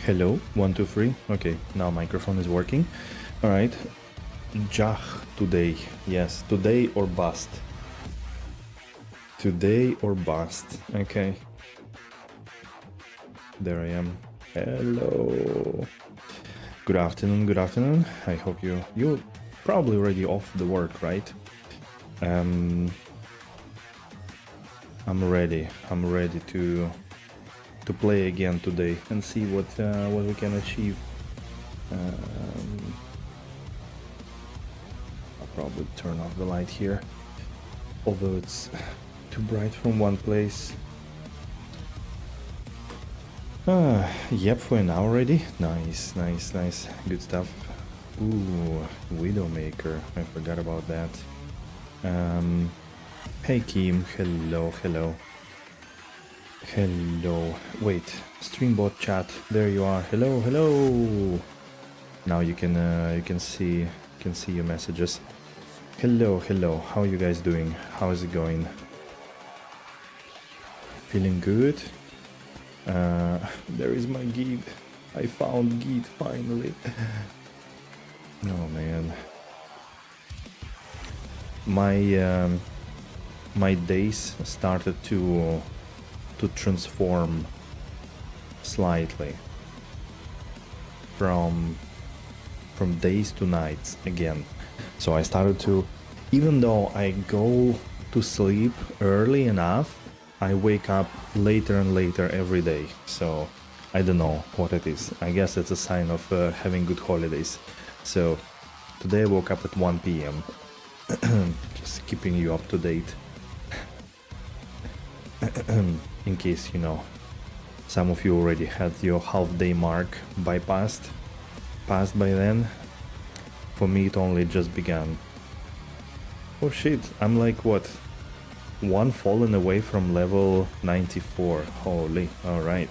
Hello, 1, 2, 3. Okay, now microphone is working. All right. Jah today. Yes, today or bust. Today or bust. Okay. There I am. Hello. Good afternoon. Good afternoon. I hope you're probably already off the work, right? I'm ready. I'm ready to play again today and see what we can achieve. I'll probably turn off the light here, although it's too bright from one place. Yep, for an hour already. Nice, nice, nice. Good stuff. Ooh, Widowmaker. I forgot about that. Hey Kim, hello, hello. Hello. Wait, Streambot chat. There you are. Hello, hello. Now you can see your messages. Hello, hello. How are you guys doing? How is it going? Feeling good? There is my guide. I found guide finally. Oh man. My days started to transform slightly from days to nights again. So I started to, even though I go to sleep early enough, I wake up later and later every day. So I don't know what it is. I guess it's a sign of having good holidays. So today I woke up at 1 p.m. Just keeping you up to date. In case, some of you already had your half-day mark passed by then. For me, it only just began. Oh shit, I'm like, what? One fallen away from level 94. Holy, alright.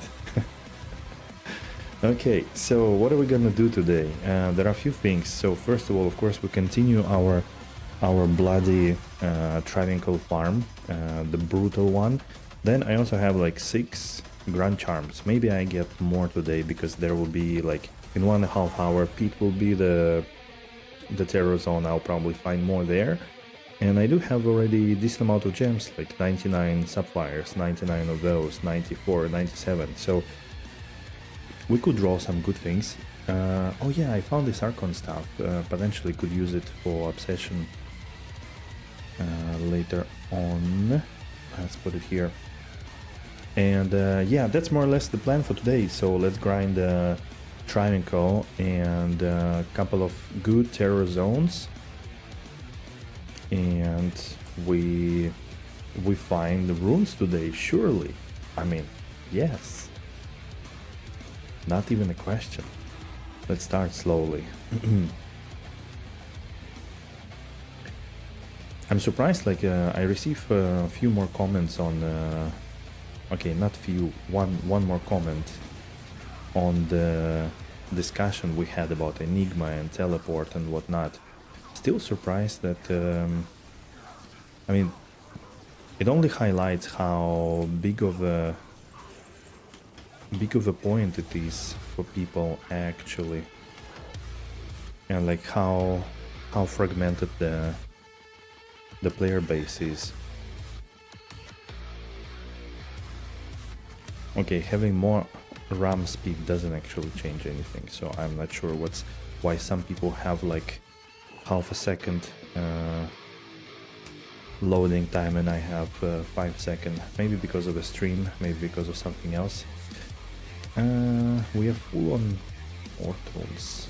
Okay, so what are we gonna do today? There are a few things. So first of all, of course, we continue our bloody Travincal farm, the brutal one. Then I also have like 6 Grand Charms. Maybe I get more today because there will be like in 1.5 hours Pete will be the terror zone. I'll probably find more there. And I do have already a decent amount of gems, like 99 sapphires, 99 of those, 94, 97. So we could draw some good things. Oh yeah, I found this Archon stuff. Potentially could use it for Obsession later on. Let's put it here. And yeah, that's more or less the plan for today. So let's grind Travincal and a couple of good terror zones. And we find the runes today, surely. I mean, yes. Not even a question. Let's start slowly. I'm surprised, like, I receive a few more comments on... okay, not few, one more comment on the discussion we had about Enigma and Teleport and whatnot. Still surprised that... I mean, it only highlights how big of a point it is for people actually, and like how fragmented the player base is. Okay, having more RAM speed doesn't actually change anything, so I'm not sure why some people have like half a second loading time and I have 5 seconds. Maybe because of a stream, maybe because of something else. We have full on portals.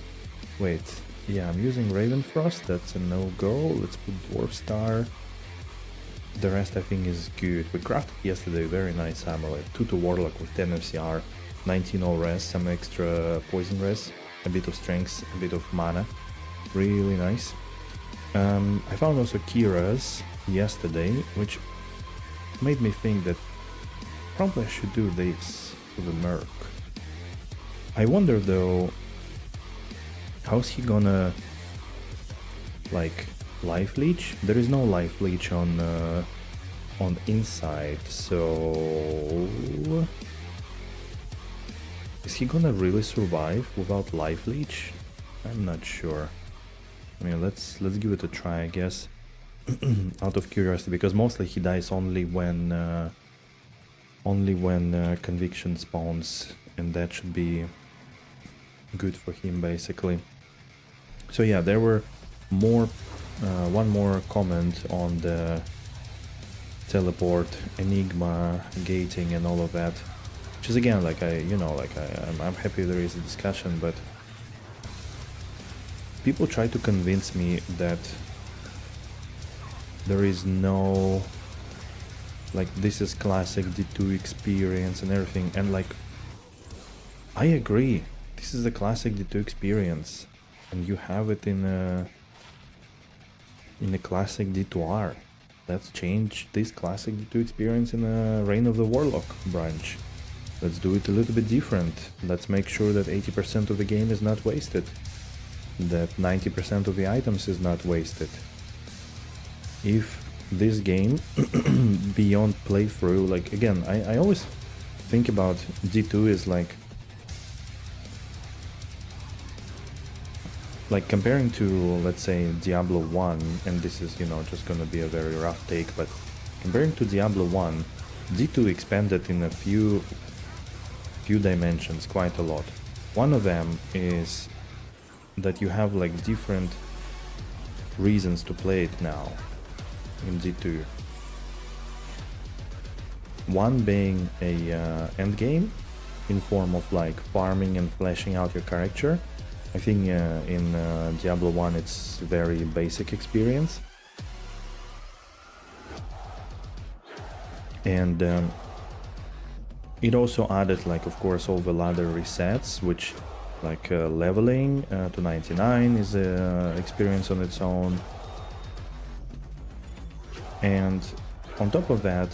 Wait, yeah, I'm using Ravenfrost, that's a no-go. Let's put Dwarf Star. The rest I think is good. We crafted yesterday a very nice amulet. 2 to Warlock with 10 FCR, 19 all res, some extra poison res, a bit of strength, a bit of mana. Really nice. I found also Kira's yesterday, which made me think that probably I should do this with a Merc. I wonder though, how's he gonna like life leech? There is no life leech on inside, so is he gonna really survive without life leech? I'm not sure. I mean, let's give it a try, I guess. Out of curiosity, because mostly he dies only when conviction spawns, and that should be good for him basically. So yeah, there were more one more comment on the teleport, enigma, gating, and all of that, which is again like I'm happy there is a discussion, but people try to convince me that there is no, like, this is classic D2 experience and everything, and like, I agree, this is a classic D2 experience, and you have it in a classic D2R. Let's change this classic D2 experience in a Reign of the Warlock branch. Let's do it a little bit different. Let's make sure that 80% of the game is not wasted, that 90% of the items is not wasted. If this game beyond playthrough, like, again, I always think about D2 is like comparing to, let's say, Diablo 1, and this is, just gonna be a very rough take, but comparing to Diablo 1, D2 expanded in a few dimensions quite a lot. One of them is that you have like different reasons to play it now in D2. One being a end game in form of like farming and fleshing out your character. I think in Diablo 1 it's very basic experience. And it also added, like, of course, all the ladder resets, which, like, leveling to 99 is an experience on its own. And on top of that,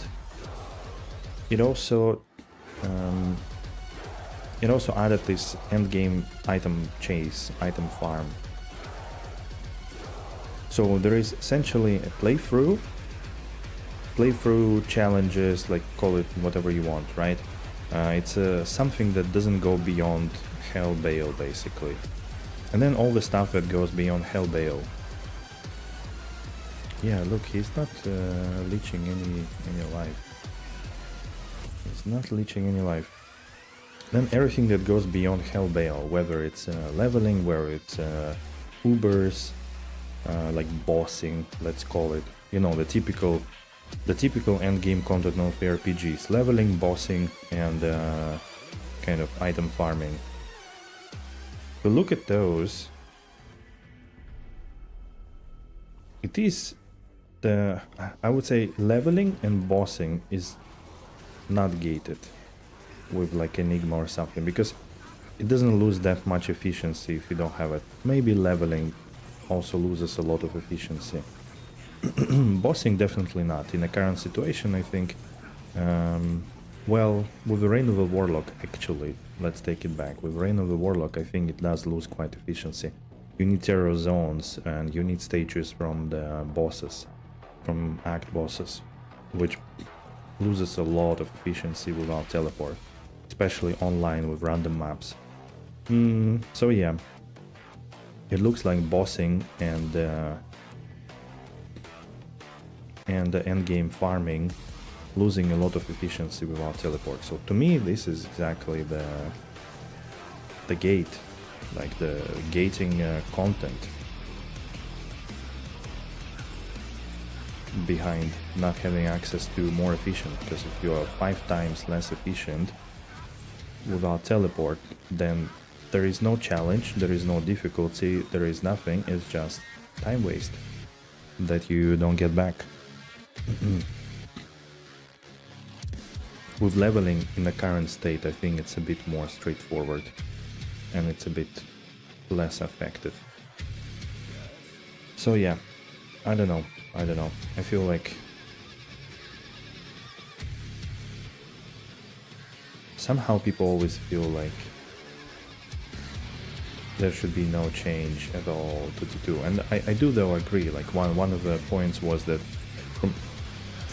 it also added this endgame item chase, item farm. So there is essentially a playthrough challenges, like, call it whatever you want, right? It's something that doesn't go beyond Hell Bale, basically. And then all the stuff that goes beyond Hell Bale. Yeah, look, he's not leeching any life. He's not leeching any life. Then everything that goes beyond Hell Bale, whether it's leveling, whether it's Ubers, like bossing, let's call it. The typical endgame content of RPGs: leveling, bossing, and kind of item farming. To look at those, it is I would say leveling and bossing is not gated with like Enigma or something, because it doesn't lose that much efficiency if you don't have it. Maybe leveling also loses a lot of efficiency. Bossing definitely not. In the current situation, I think, well, with the Reign of the Warlock, actually, let's take it back. With Reign of the Warlock, I think it does lose quite efficiency. You need terror zones and you need stages from the bosses, from act bosses, which loses a lot of efficiency without teleport, especially online with random maps. So yeah, it looks like bossing and the endgame farming losing a lot of efficiency without teleport. So to me, this is exactly the gate, like the gating content behind not having access to more efficient, because if you are 5 times less efficient without teleport, then there is no challenge, there is no difficulty, there is nothing, it's just time waste that you don't get back. With leveling in the current state, I think it's a bit more straightforward and it's a bit less affected. So yeah, I don't know. I feel like somehow people always feel like there should be no change at all to D2, and I do though agree. Like one of the points was that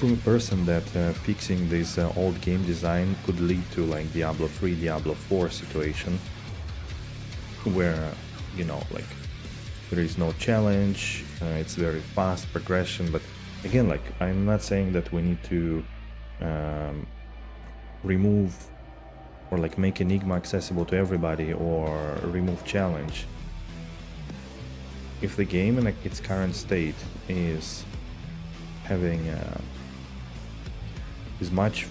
from a person that fixing this old game design could lead to like Diablo 3, Diablo 4 situation, where, you know, like there is no challenge, it's very fast progression. But again, like, I'm not saying that we need to remove or like make Enigma accessible to everybody or remove challenge. If the game in its current state is having is much,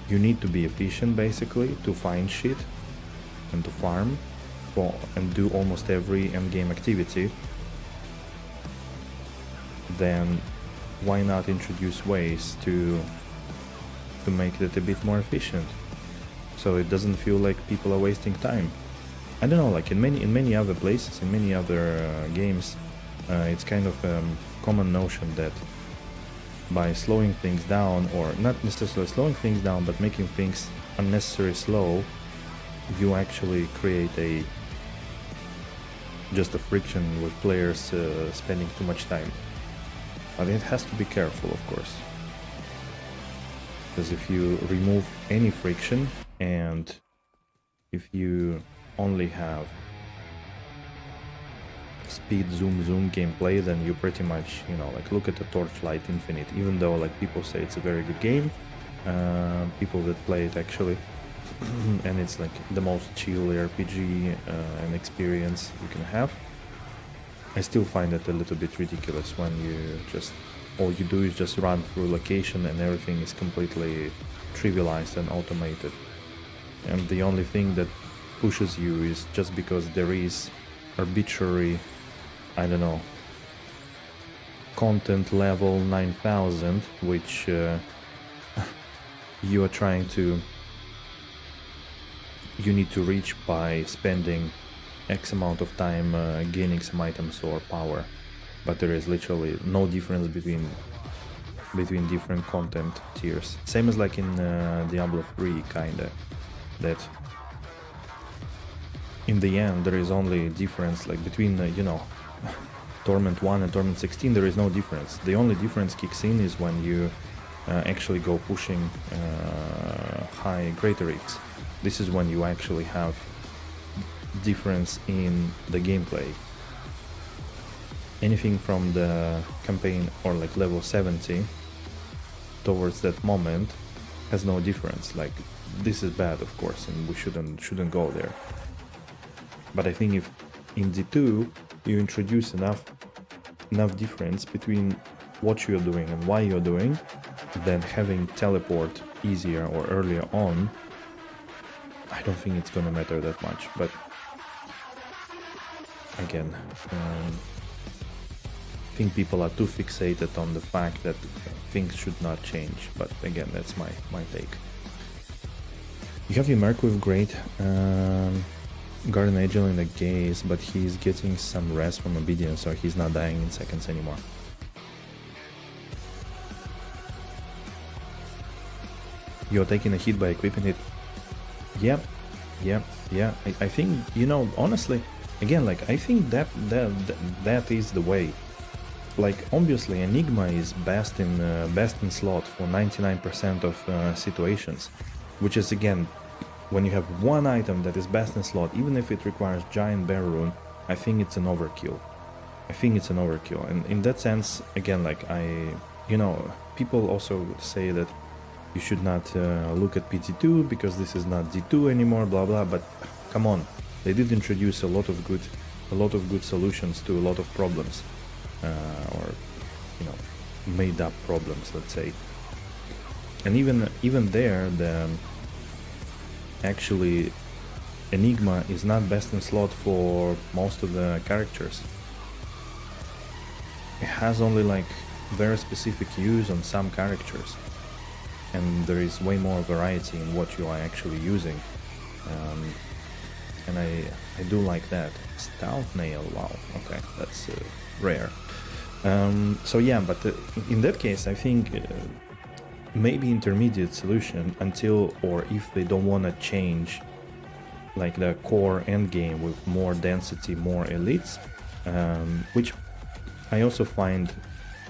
you need to be efficient basically to find shit and to farm and do almost every endgame activity, then why not introduce ways to make it a bit more efficient, so it doesn't feel like people are wasting time. I don't know, like in many other places, in many other games, it's kind of a common notion that by slowing things down, or not necessarily slowing things down, but making things unnecessarily slow, you actually create just a friction with players spending too much time. But it has to be careful, of course, because if you remove any friction and if you only have speed zoom gameplay, then you pretty much, you know, like look at the Torchlight Infinite. Even though like people say it's a very good game, people that play it actually, and it's like the most chill RPG and experience you can have, I still find it a little bit ridiculous when you just, all you do is just run through location and everything is completely trivialized and automated. And the only thing that pushes you is just because there is arbitrary, I don't know, content level 9000, which you are trying to, you need to reach by spending X amount of time gaining some items or power, but there is literally no difference between different content tiers. Same as like in Diablo 3, kinda, that in the end there is only difference like between you know, Torment 1 and Torment 16. There is no difference. The only difference kicks in is when you actually go pushing high greater X. This is when you actually have difference in the gameplay. Anything from the campaign or like level 70 towards that moment has no difference. Like, this is bad, of course, and we shouldn't go there. But I think if in D2 you introduce enough difference between what you're doing and why you're doing, then having teleport easier or earlier on, I don't think it's gonna matter that much. But again, I think people are too fixated on the fact that things should not change. But again, that's my take. You have your Merc with great Guardian Angel in the gaze, but he's getting some rest from obedience, so he's not dying in seconds anymore. You're taking a hit by equipping it. Yep. I think, you know, honestly, again, like, I think that is the way. Like, obviously, Enigma is best in slot for 99% of situations, which is, again, when you have one item that is best in slot, even if it requires Giant Bear Rune, I think it's an overkill. And in that sense, again, like, you know, people also say that you should not look at PT2 because this is not D2 anymore, blah blah. But come on, they did introduce a lot of good solutions to a lot of problems, or, you know, made up problems, let's say. And even there, actually, Enigma is not best in slot for most of the characters. It has only like very specific use on some characters, and there is way more variety in what you are actually using, and I do like that. Stout Nail, wow, okay, that's rare. So yeah, but in that case, I think maybe intermediate solution until, or if they don't want to change like the core endgame with more density, more elites, which I also find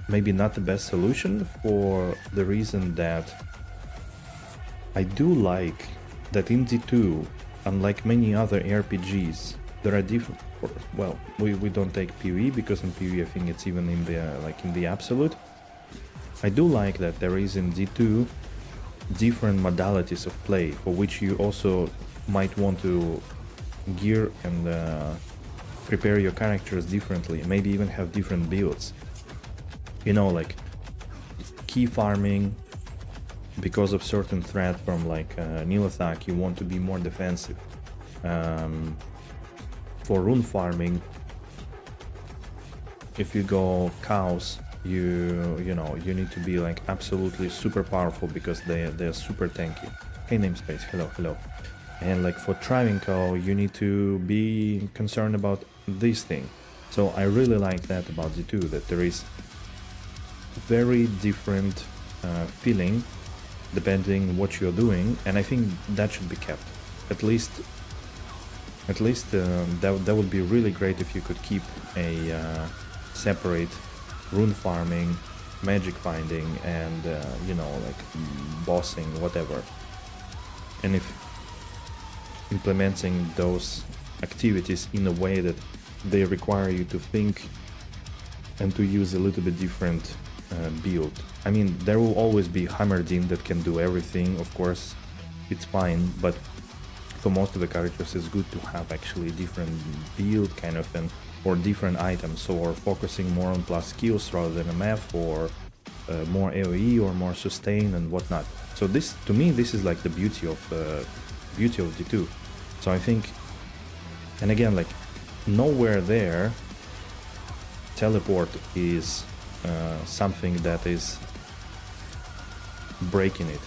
maybe not the best solution, for the reason that I do like that in D2, unlike many other RPGs, there are different. Well, we don't take PvE because in PvE I think it's even in the in the absolute. I do like that there is in D2 different modalities of play for which you also might want to gear and prepare your characters differently, maybe even have different builds. You know, like key farming, because of certain threat from like Nilathak, you want to be more defensive. For rune farming, if you go cows, you know you need to be like absolutely super powerful because they're super tanky. Hey namespace, hello. And like for Travincal, you need to be concerned about this thing. So I really like that about D2, that there is very different feeling depending what you're doing, and I think that should be kept. At least that would be really great if you could keep a separate rune farming, magic finding, and you know, like bossing, whatever. And if implementing those activities in a way that they require you to think and to use a little bit different build. I mean, there will always be Hammerdin that can do everything, of course, it's fine, but for most of the characters it's good to have actually different build kind of, and or different items, or focusing more on plus skills rather than a MF, or more AoE or more sustain and whatnot. So this, to me, this is like the beauty of D2. So I think, and again, like nowhere there teleport is something that is breaking it.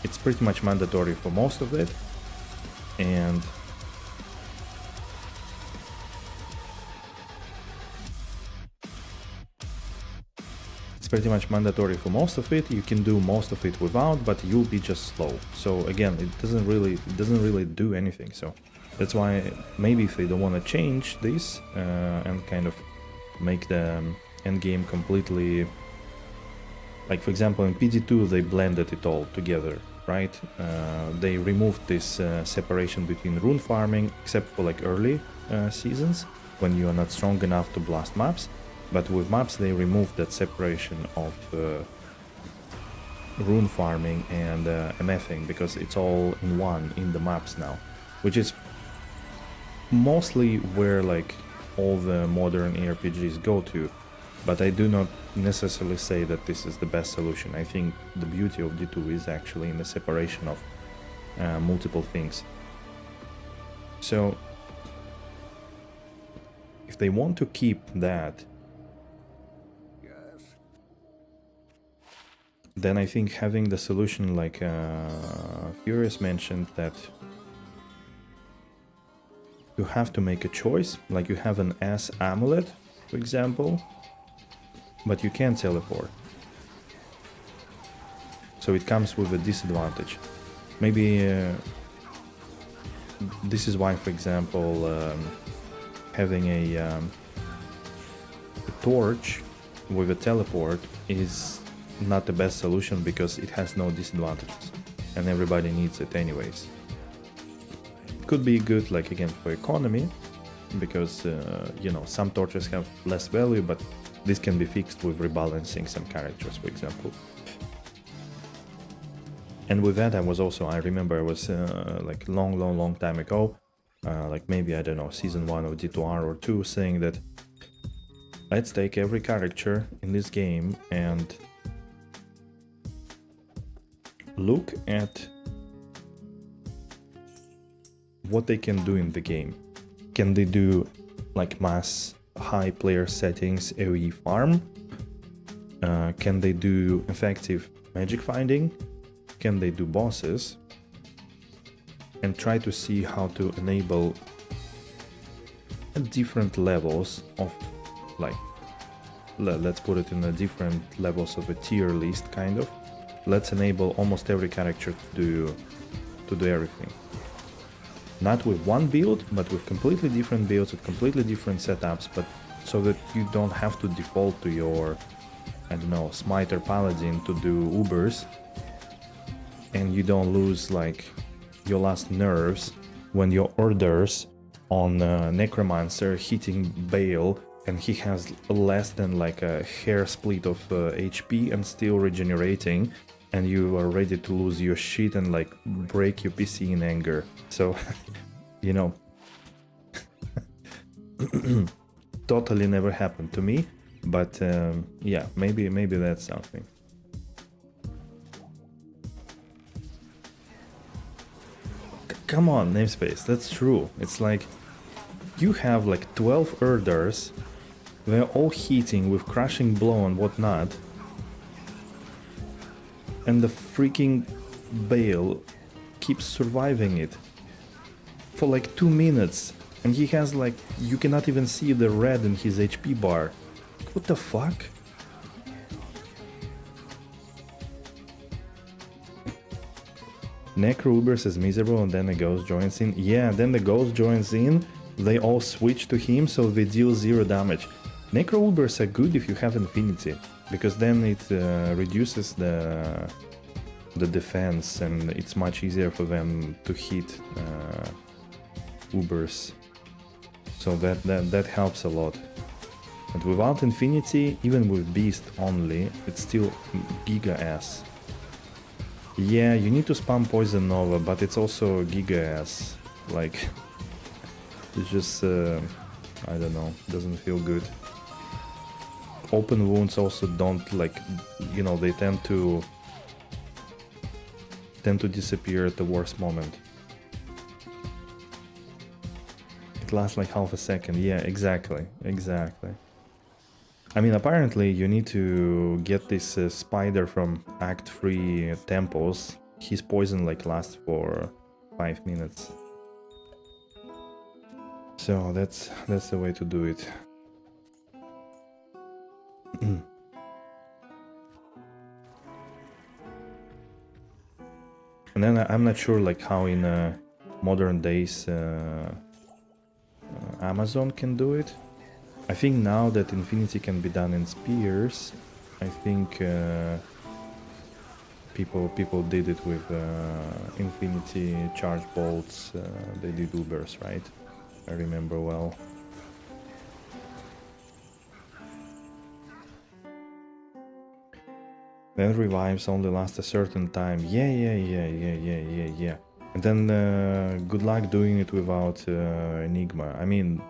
It's pretty much mandatory for most of it, and you can do most of it without, but you'll be just slow. So again, it doesn't really do anything. So that's why maybe if they don't want to change this and kind of make the end game completely, like for example in PD2 they blended it all together, right? They removed this separation between rune farming, except for like early seasons when you are not strong enough to blast maps. But with maps they removed that separation of rune farming and MFing, because it's all in one in the maps now, which is mostly where like all the modern RPGs go to. But I do not necessarily say that this is the best solution. I think the beauty of D2 is actually in the separation of multiple things. So if they want to keep that, then I think having the solution like Furious mentioned, that you have to make a choice, like you have an S amulet, for example, but you can't teleport. So it comes with a disadvantage. Maybe this is why, for example, having a torch with a teleport is not the best solution, because it has no disadvantages and everybody needs it anyways. It could be good, like again, for economy, because you know, some torches have less value, but this can be fixed with rebalancing some characters, for example. And with that, I remember I was like long time ago, like maybe, I don't know, season 1 of D2R or 2, saying that let's take every character in this game and look at what they can do in the game. Can they do like mass high player settings AoE farm? Can they do effective magic finding? Can they do bosses? And try to see how to enable different levels of, like, let's put it in a different levels of a tier list, kind of. Let's enable almost every character to do everything. Not with one build, but with completely different builds, with completely different setups, but so that you don't have to default to your I don't know, Smiter Paladin to do Ubers, and you don't lose like your last nerves when your orders on Necromancer hitting Bale and he has less than like a hair split of HP and still regenerating, and you are ready to lose your shit and like break your PC in anger. So, you know, totally never happened to me, but yeah, maybe that's something. Come on, namespace, that's true. It's like you have like 12 Erdars, they're all hitting with crushing blow and whatnot, and the freaking Bale keeps surviving it for like 2 minutes, and he has like, you cannot even see the red in his HP bar. What the fuck? Necro Ubers is miserable and then the ghost joins in. Yeah, then the ghost joins in, they all switch to him, so they deal 0 damage. Necro Ubers are good if you have Infinity, because then it reduces the defense and it's much easier for them to hit Ubers. So that helps a lot. But without Infinity, even with Beast only, it's still Giga ass. Yeah, you need to spam Poison Nova, but it's also Giga ass. Like, it's just, I don't know, doesn't feel good. Open wounds also don't, like, you know, they tend to disappear at the worst moment. It lasts like half a second. Yeah, exactly. I mean, apparently you need to get this spider from Act 3 temples. His poison like lasts for 5 minutes. So that's the way to do it. And then I'm not sure like how in modern days Amazon can do it. I think now that Infinity can be done in spears, I think people did it with Infinity charge bolts. They did Ubers, right? I remember well. Then revives only last a certain time. Yeah. And then good luck doing it without Enigma. I mean,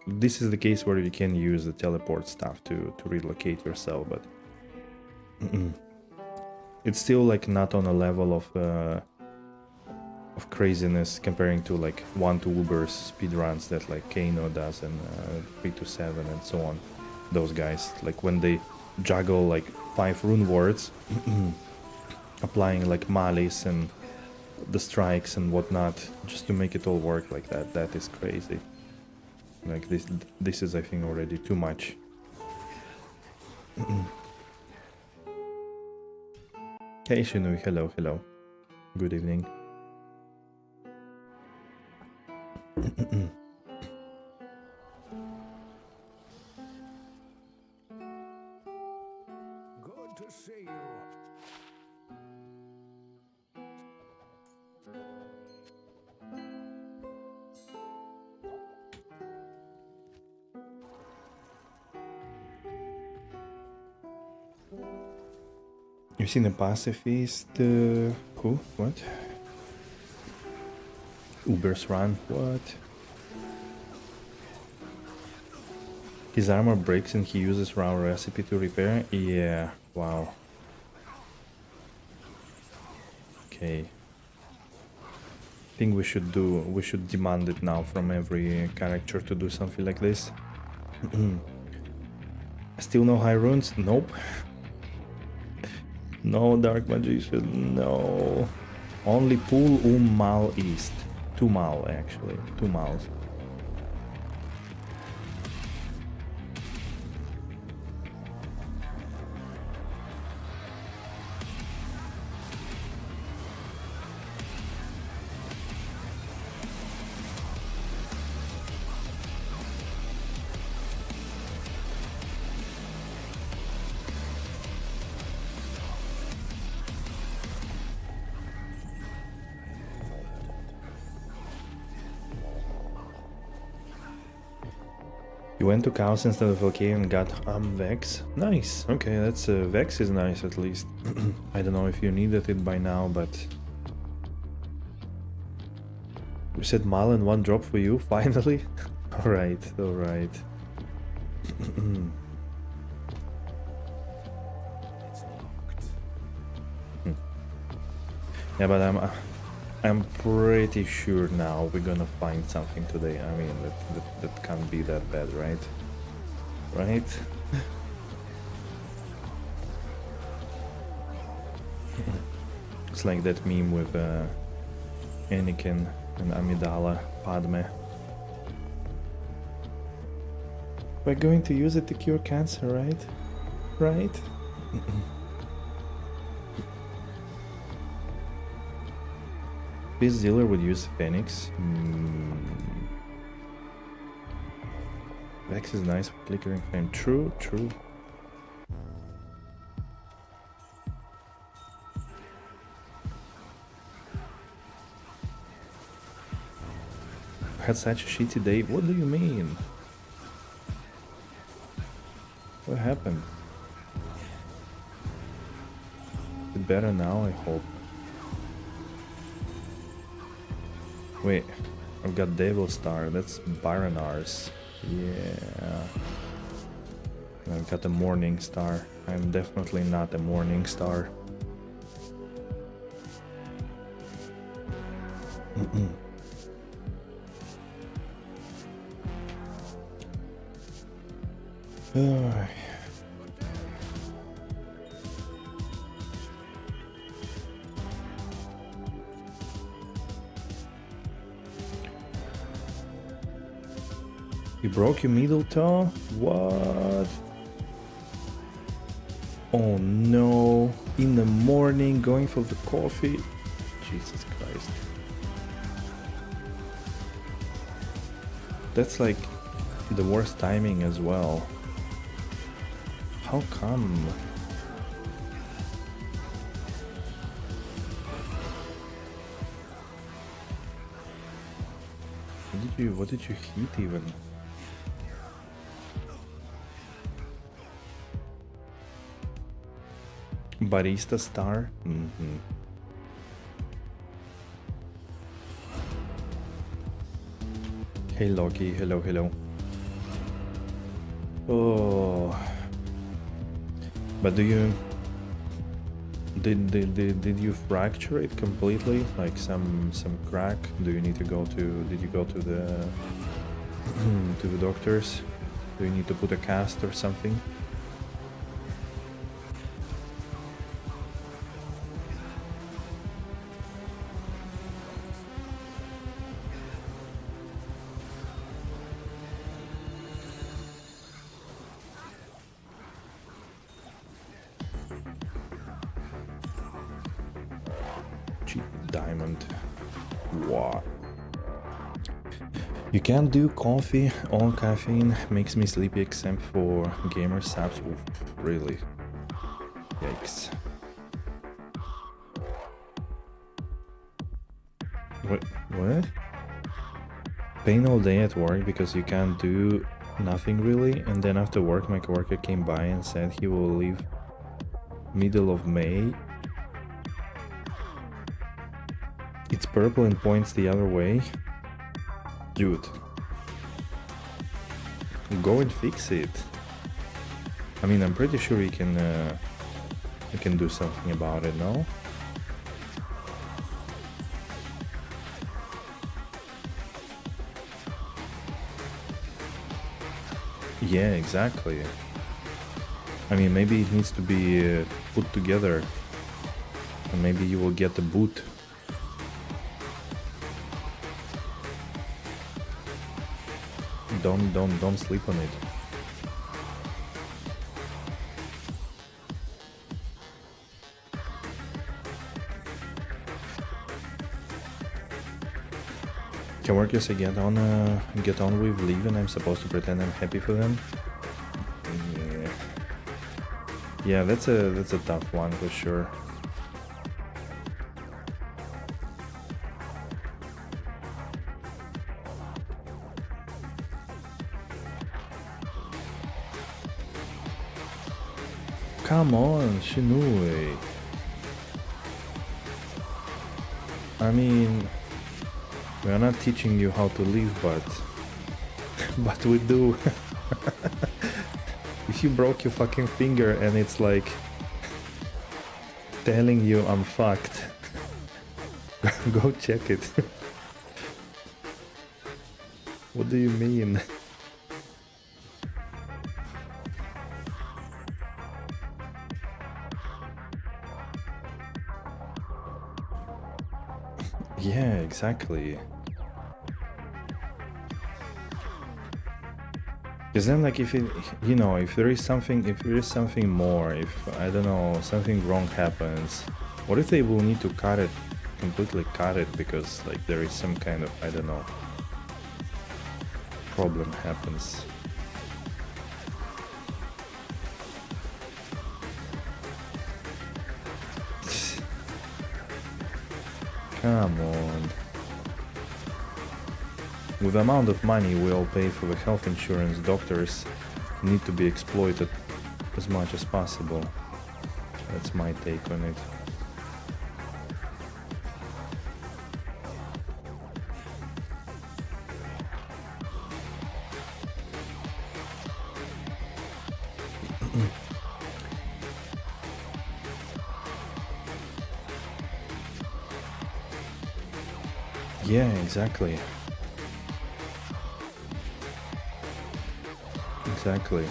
this is the case where you can use the teleport stuff to relocate yourself, but it's still like not on a level of craziness comparing to like 1-2 Ubers speedruns that like Kano does and 3-7 and so on. Those guys, like when they juggle like 5 rune words, applying like malice and the strikes and whatnot just to make it all work like that. That is crazy. Like this is I think already too much. Hey Shinui, hello. Good evening. Good to see you. You've seen a pacifist? Who? What? Uber's run? What? His armor breaks and he uses raw recipe to repair? Yeah, wow. Okay. I think we should demand it now from every character to do something like this. Still no high runes? Nope. No Dark Magician, no. Only Pool Mal East. 2 Mal actually, 2 Mals. You went to Chaos instead of LK and got Vex. Nice. Okay, that's Vex is nice at least. I don't know if you needed it by now, but you said mile and 1 drop for you finally. All right, all right. Yeah, but I'm pretty sure now we're gonna find something today. I mean, that can't be that bad, right? Right? It's like that meme with Anakin and Amidala Padme. We're going to use it to cure cancer, right? Right? This dealer would use Phoenix. Vex is nice for flickering flame. True, true. I had such a shitty day. What do you mean? What happened? Is it better now, I hope. Wait, I've got Devil Star, that's Baronars. Yeah. And I've got a Morning Star. I'm definitely not a Morning Star. You broke your middle toe? What? Oh no. In the morning, going for the coffee? Jesus Christ. That's like the worst timing as well. How come? What did you hit even? Barista Star? Hey Loki, hello, hello. Oh. But do you... Did you fracture it completely? Like some crack? Do you need to go to... Did you go to the... to the doctors? Do you need to put a cast or something? Diamond. What? You can't do coffee. All caffeine makes me sleepy except for gamer saps. Oof, really? Yikes. What? Pain all day at work because you can't do nothing really, and then after work my coworker came by and said he will leave middle of May. It's purple and points the other way. Dude. Go and fix it. I mean, I'm pretty sure you can do something about it, no? Yeah, exactly. I mean, maybe it needs to be put together. And maybe you will get a boot. Don't sleep on it. Coworkers get on with leave and I'm supposed to pretend I'm happy for them. Yeah, that's a tough one for sure. Come on, Shinui. I mean, we are not teaching you how to live, but we do. If you broke your fucking finger and it's like telling you I'm fucked, go check it. What do you mean? Yeah, exactly. Because then, like, if it, you know, if there is something more, if I don't know, something wrong happens, what if they will need to completely cut it because, like, there is some kind of, I don't know, problem happens. Come on. With the amount of money we all pay for the health insurance, doctors need to be exploited as much as possible. That's my take on it. Yeah, exactly. Exactly.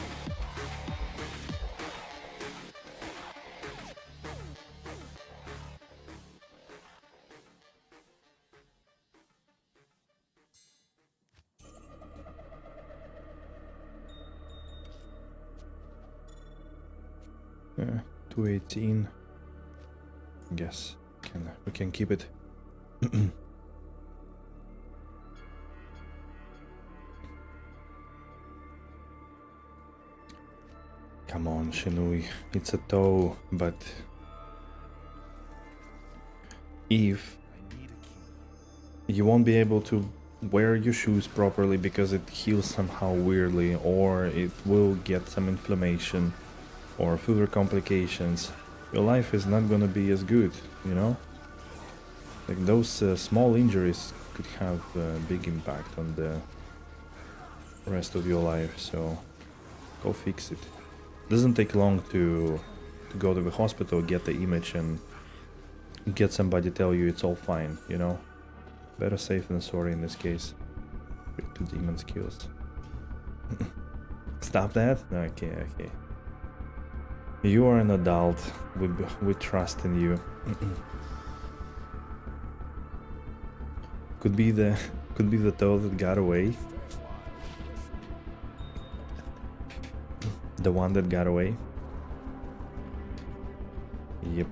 Yeah, 218. I guess we can keep it. Come on, Shinui. It's a toe, but if you won't be able to wear your shoes properly because it heals somehow weirdly, or it will get some inflammation or further complications, your life is not gonna be as good, you know? Like those small injuries could have a big impact on the rest of your life, so go fix it. Doesn't take long to go to the hospital, get the image, and get somebody tell you it's all fine, you know? Better safe than sorry in this case. With 2 demon skills. Stop that? Okay, okay. You are an adult. We trust in you. Could be the toe that got away. The one that got away. Yep.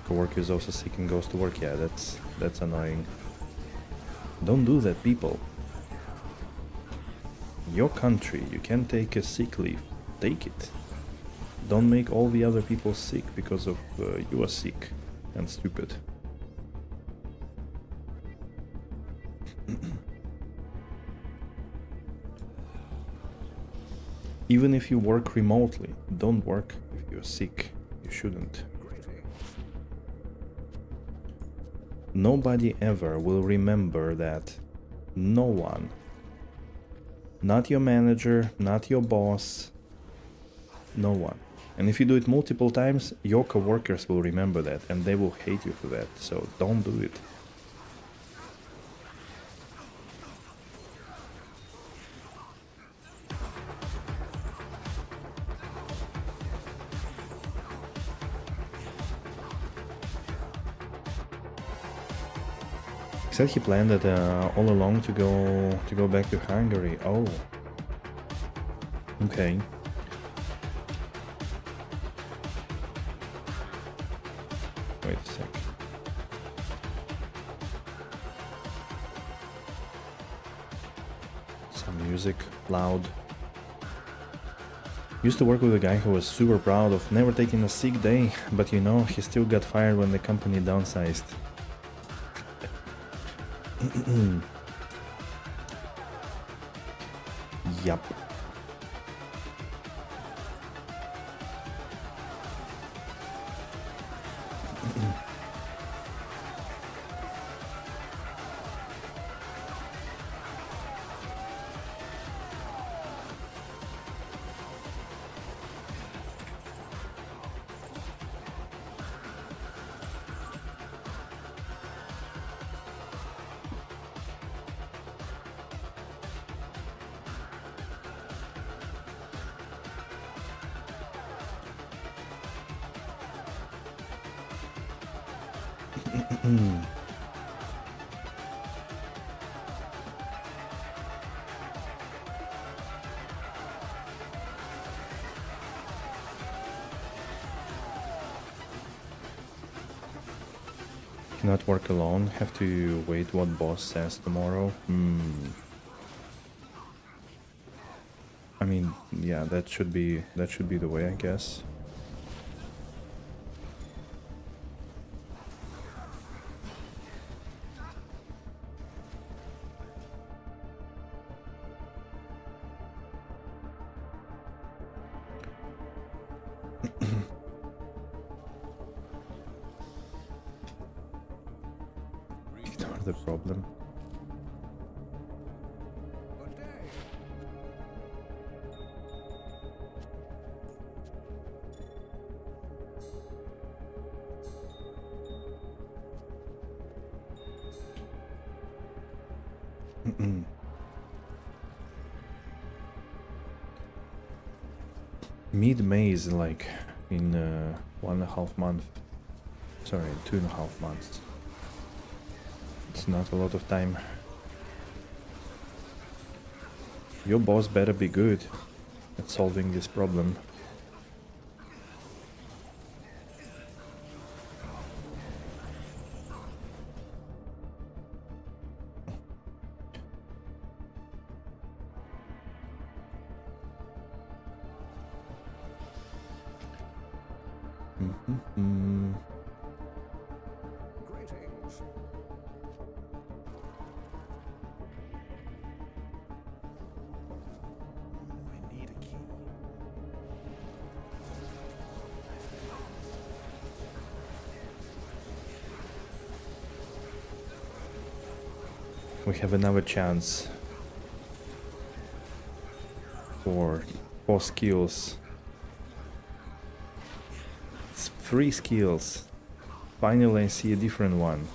Coworker is also sick and goes to work. Yeah, that's annoying. Don't do that, people. Your country, you can take a sick leave. Take it. Don't make all the other people sick because of you are sick and stupid. Even if you work remotely, don't work if you're sick. You shouldn't. Nobody ever will remember that. No one. Not your manager, not your boss. No one. And if you do it multiple times, your coworkers will remember that and they will hate you for that. So don't do it. Said he planned it all along to go back to Hungary. Oh. Okay. Wait a sec. Some music, loud. Used to work with a guy who was super proud of never taking a sick day, but you know, he still got fired when the company downsized. Yup. Cannot work alone. Have to wait what boss says tomorrow. I mean, yeah, that should be the way, I guess. Ignore the problem. Mid-May is like in 1.5 months. Sorry, 2.5 months. It's not a lot of time. Your boss better be good at solving this problem. Greetings. I need a key. We have another chance for 4 skills. It's 3 skills. Finally I see a different one.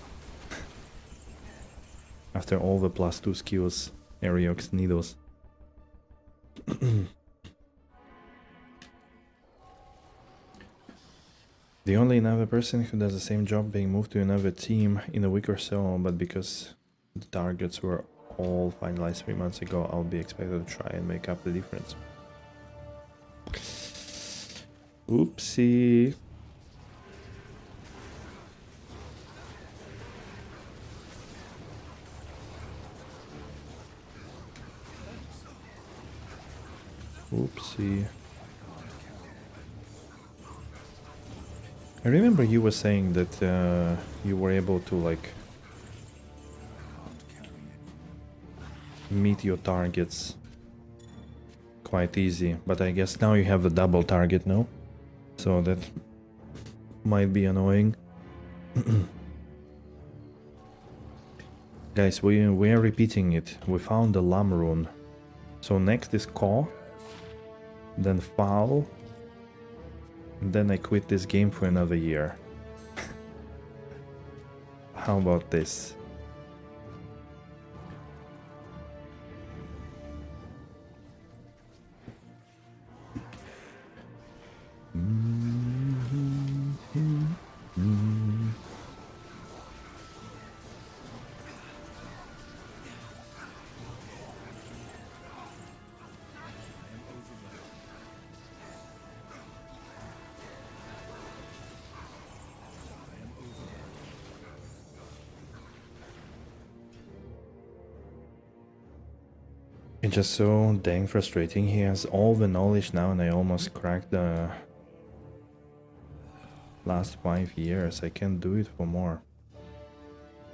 After all the +2 skills, Ariox needles. The only another person who does the same job being moved to another team in a week or so, but because the targets were all finalized 3 months ago, I'll be expected to try and make up the difference. Oopsie. Oopsie. I remember you were saying that you were able to like meet your targets quite easy, but I guess now you have the double target, no? So that might be annoying. Guys, we are repeating it. We found the Lam rune. So next is Ko, then Foul, and then I quit this game for another year. How about this? It's just so dang frustrating. He has all the knowledge now and I almost cracked the last 5 years. I can't do it for more.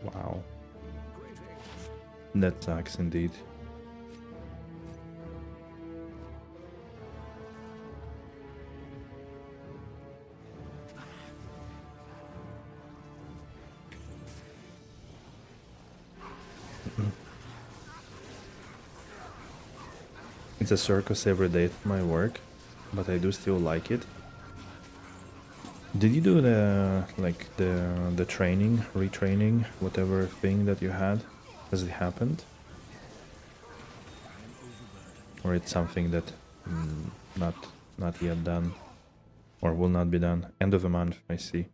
Wow. Greetings. That sucks indeed. It's a circus every day at my work, but I do still like it. Did you do the training, retraining, whatever thing that you had? Has it happened? Or it's something that not yet done, or will not be done? End of the month, I see.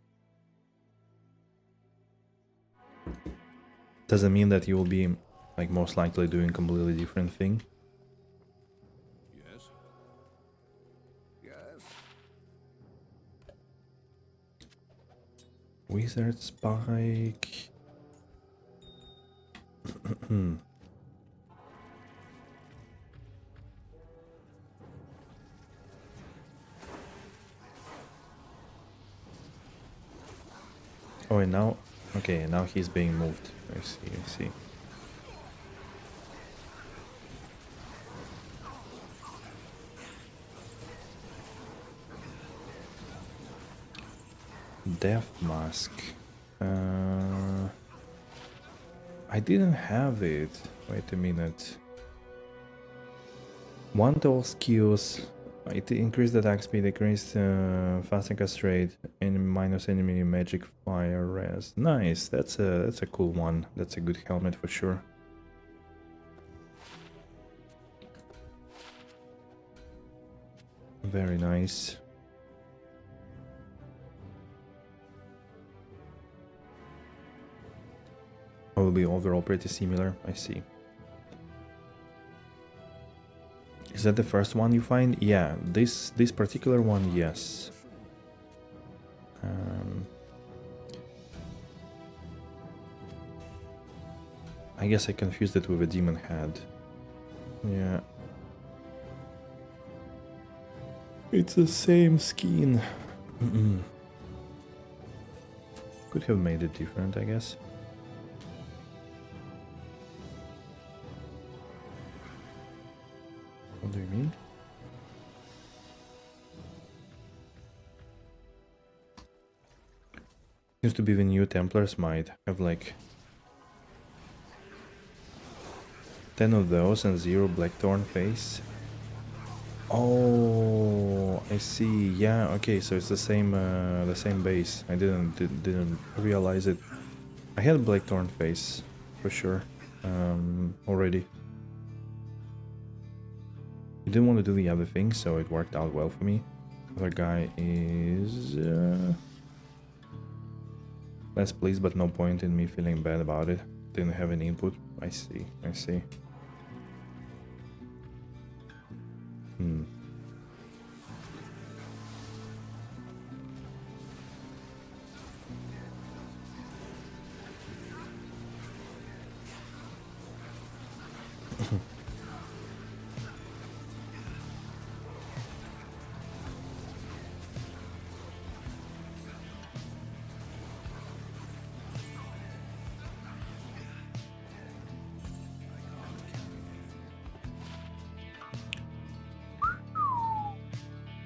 Does it mean that you will be like most likely doing completely different thing? Yes. Yes. Wizard Spike. Oh, and now, okay, now he's being moved. I see, I see. Death Mask. I didn't have it. Wait a minute. One to all skills. It increased attack speed, increased fast and cast rate, and minus enemy magic fire res. Nice. That's a cool one. That's a good helmet for sure. Very nice. Will be overall pretty similar. I see. Is that the first one you find? Yeah, this particular one, yes. I guess I confused it with a demon head. Yeah. It's the same skin. Could have made it different, I guess. What do you mean? Seems to be the new Templars might have like 10 of those and 0 Blackthorn face. Oh, I see. Yeah, okay, so it's the same base. I didn't realize it. I had Blackthorn face for sure already. I didn't want to do the other thing, so it worked out well for me. Other guy is less pleased, but no point in me feeling bad about it. Didn't have any input. I see. I see.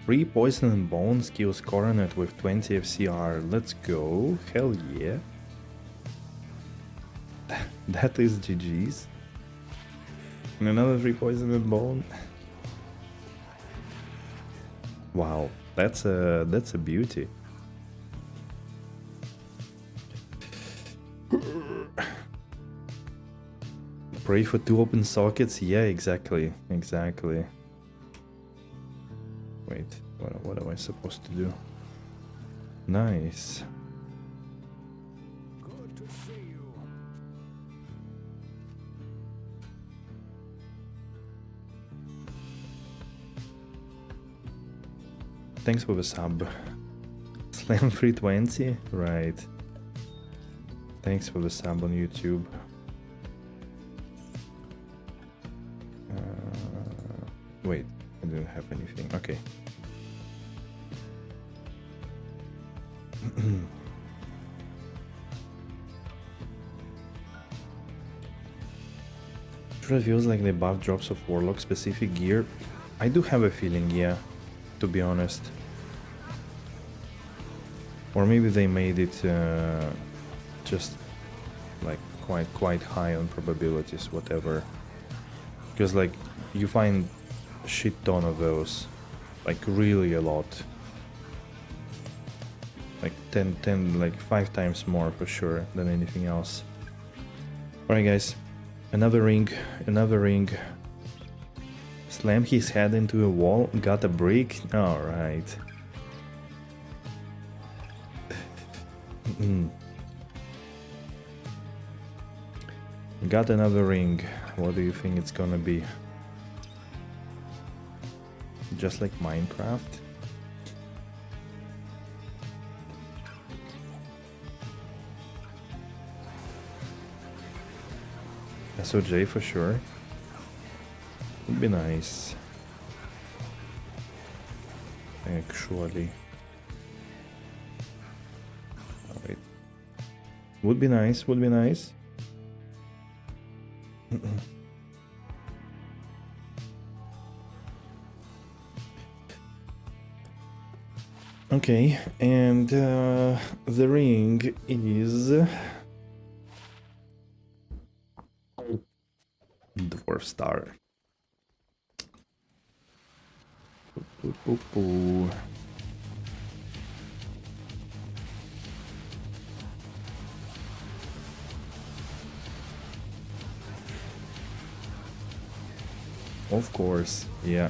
Free Poison and Bone skills Coronet with 20 FCR. Let's go. Hell yeah. That is GG's. And another Free Poison and Bone. Wow, that's a beauty. Pray for 2 open sockets? Yeah, exactly. Exactly. Wait, what am I supposed to do? Nice. Good to see you. Thanks for the sub. Slam 320? Right. Thanks for the sub on YouTube. Wait, I didn't have anything. Okay. reveals like the buff drops of Warlock specific gear. I do have a feeling, yeah, to be honest. Or maybe they made it just like quite high on probabilities, whatever. Because like you find a shit ton of those, like really a lot. Like 10, like 5 times more for sure than anything else. Alright guys, another ring. Slammed his head into a wall, got a brick. Alright. Got another ring. What do you think it's gonna be? Just like Minecraft? SOJ for sure. Would be nice. Actually. Wait. Would be nice, would be nice. Okay, and the ring is Dwarf Star. Ooh. Of course, yeah.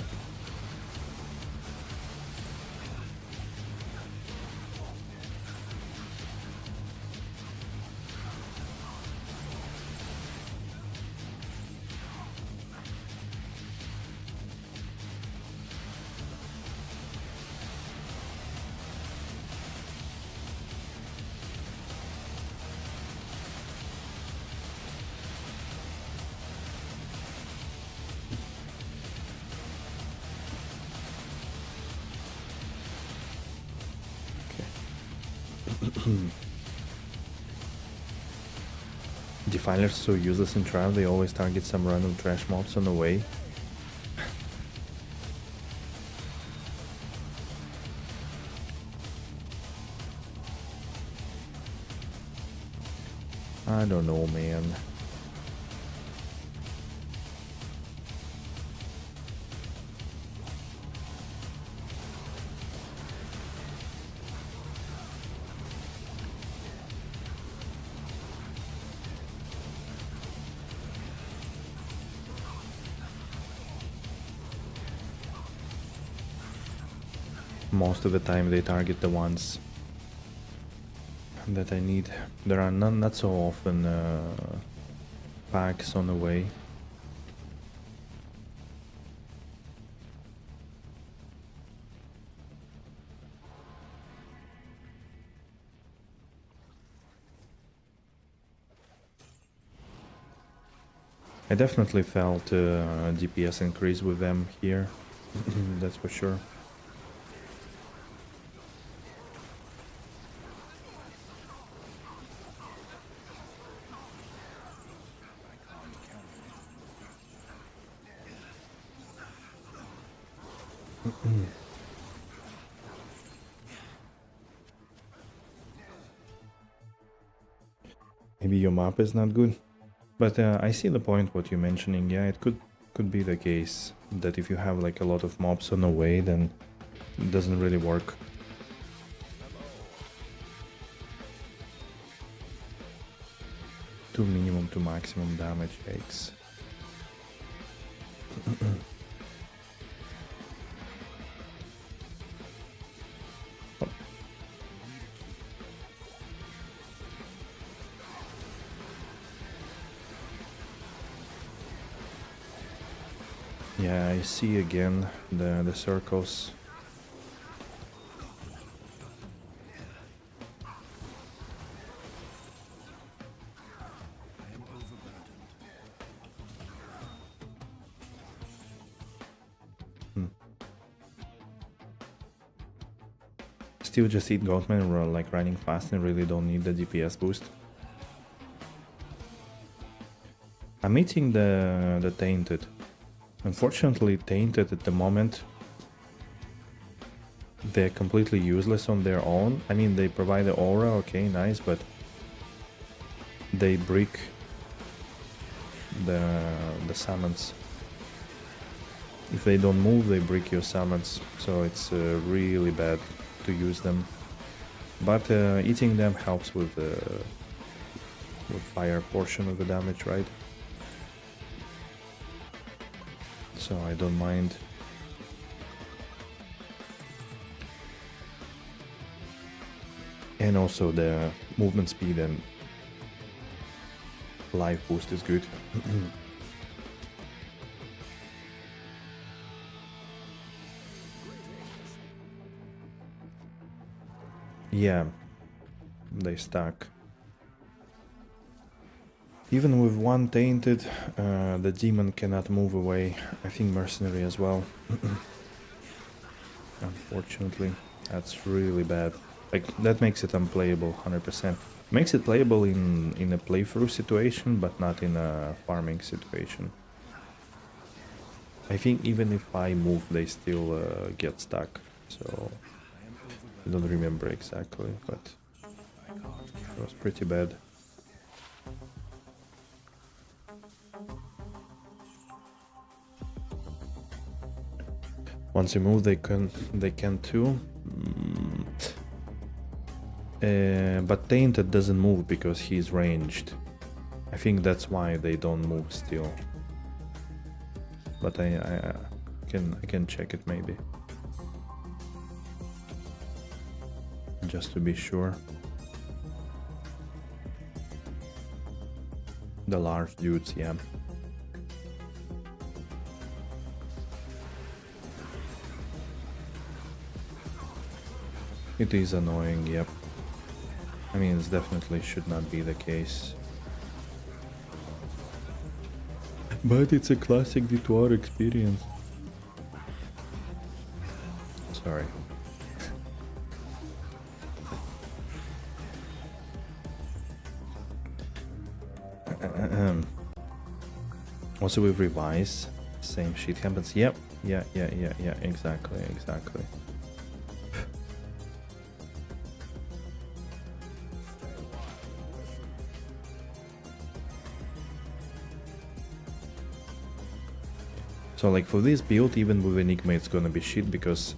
Defilers so useless in Trav, they always target some random trash mobs on the way. I don't know, man. Most of the time they target the ones that I need. There are not so often packs on the way. I definitely felt DPS increase with them here, that's for sure. Maybe your map is not good, but I see the point what you're mentioning. Yeah, it could be the case that if you have like a lot of mobs on the way, then it doesn't really work. To minimum to maximum damage takes. Yeah, I see again the circles. Still just eat Goatman or like running fast and really don't need the DPS boost. I'm eating the tainted. Unfortunately, tainted at the moment, they're completely useless on their own. I mean, they provide the aura, okay, nice, but they brick the summons. If they don't move, they brick your summons, so it's really bad to use them. But eating them helps with fire portion of the damage, right? So I don't mind. And also the movement speed and life boost is good. Yeah, they stack. Even with one tainted, the demon cannot move away. I think mercenary as well. Unfortunately, that's really bad. Like, that makes it unplayable 100%. Makes it playable in a playthrough situation, but not in a farming situation. I think even if I move, they still get stuck. So I don't remember exactly, but it was pretty bad. Once you move, they can too. But Tainted doesn't move because he's ranged. I think that's why they don't move still. But I can check it maybe, just to be sure. The large dudes, yeah. It is annoying, yep. I mean, it definitely should not be the case. But it's a classic D2R experience. Sorry. Also with Revise, same shit happens. Yep, yeah, exactly. So like for this build, even with Enigma, it's gonna be shit because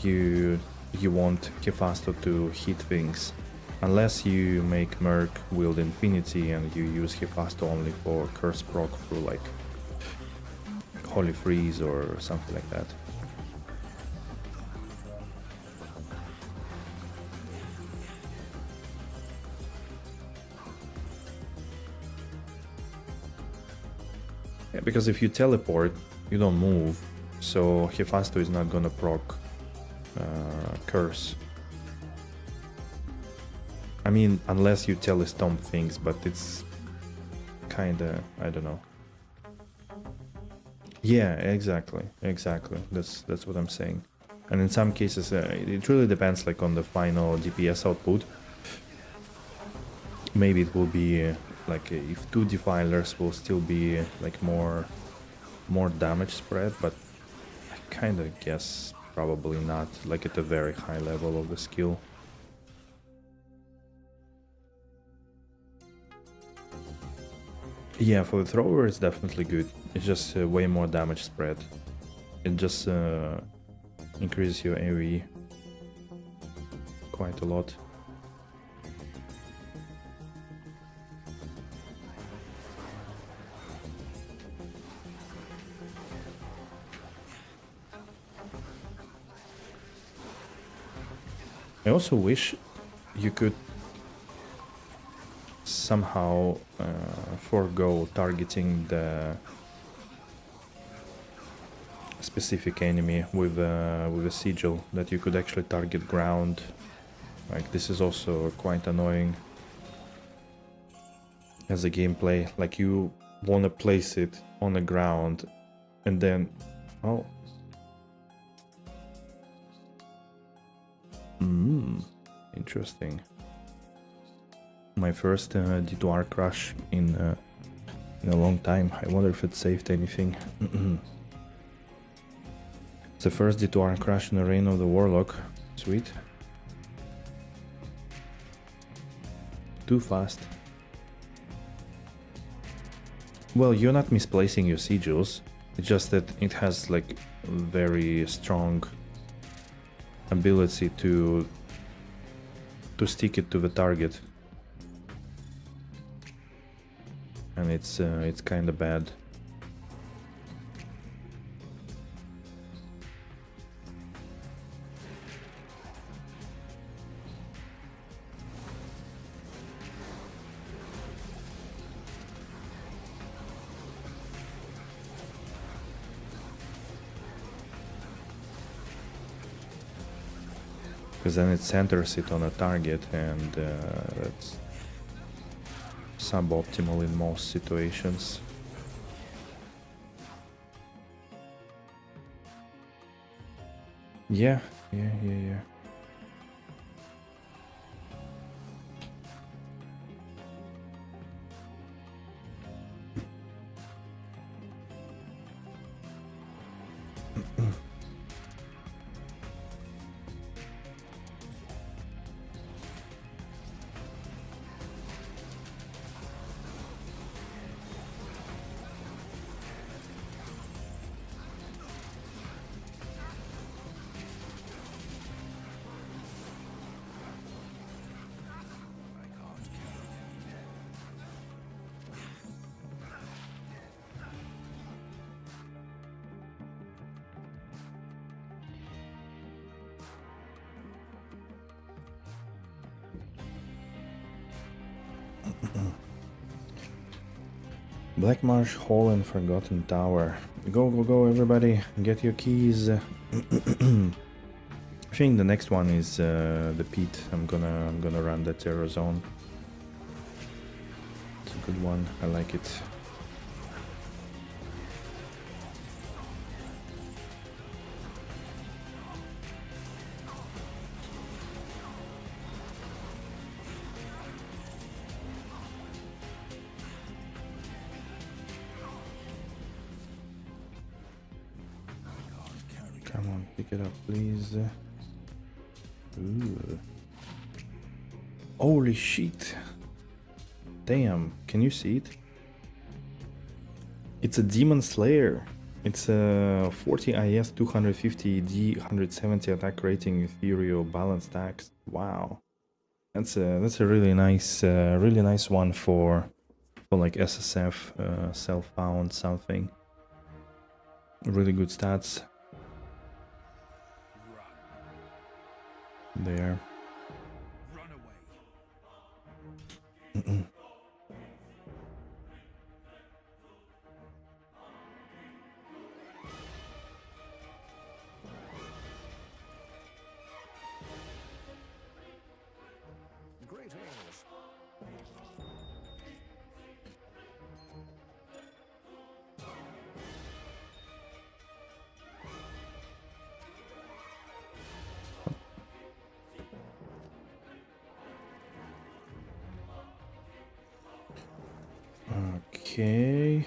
you want Kefasto to hit things. Unless you make Merc wield Infinity and you use Hefasto only for Curse proc through like Holy Freeze or something like that. Yeah, because if you teleport, you don't move, so Hefasto is not gonna proc Curse. I mean, unless you telestomp things, but it's kinda, I don't know. Yeah, exactly. That's what I'm saying. And in some cases, it really depends, like on the final DPS output. Maybe it will be like if two defilers will still be like more damage spread, but I kind of guess probably not, like at a very high level of the skill. Yeah, for the thrower it's definitely good. It's just way more damage spread. It just increases your AoE quite a lot. I also wish you could somehow forego targeting the specific enemy with a sigil, that you could actually target ground. Like, this is also quite annoying as a gameplay. Like, you want to place it on the ground and then, oh, interesting. My first D2R crush in in a long time. I wonder if it saved anything. It's the first D2R crash in the reign of the Warlock. Sweet. Too fast. Well, you're not misplacing your sigils. It's just that it has like very strong ability to stick it to the target. And it's kind of bad. Because then it centers it on a target, and that's suboptimal in most situations. Yeah. Black Marsh Hall and Forgotten Tower. Go, everybody! Get your keys. I think the next one is the pit. I'm gonna run that Zero Zone. It's a good one. I like it. Come on, pick it up, please. Ooh. Holy shit! Damn, can you see it? It's a Demon Slayer. It's a 40 IS, 250 D, 170 attack rating, ethereal balanced axe. Wow, that's a really nice one for like SSF, self-found something. Really good stats. There. Run away. Greetings. Okay.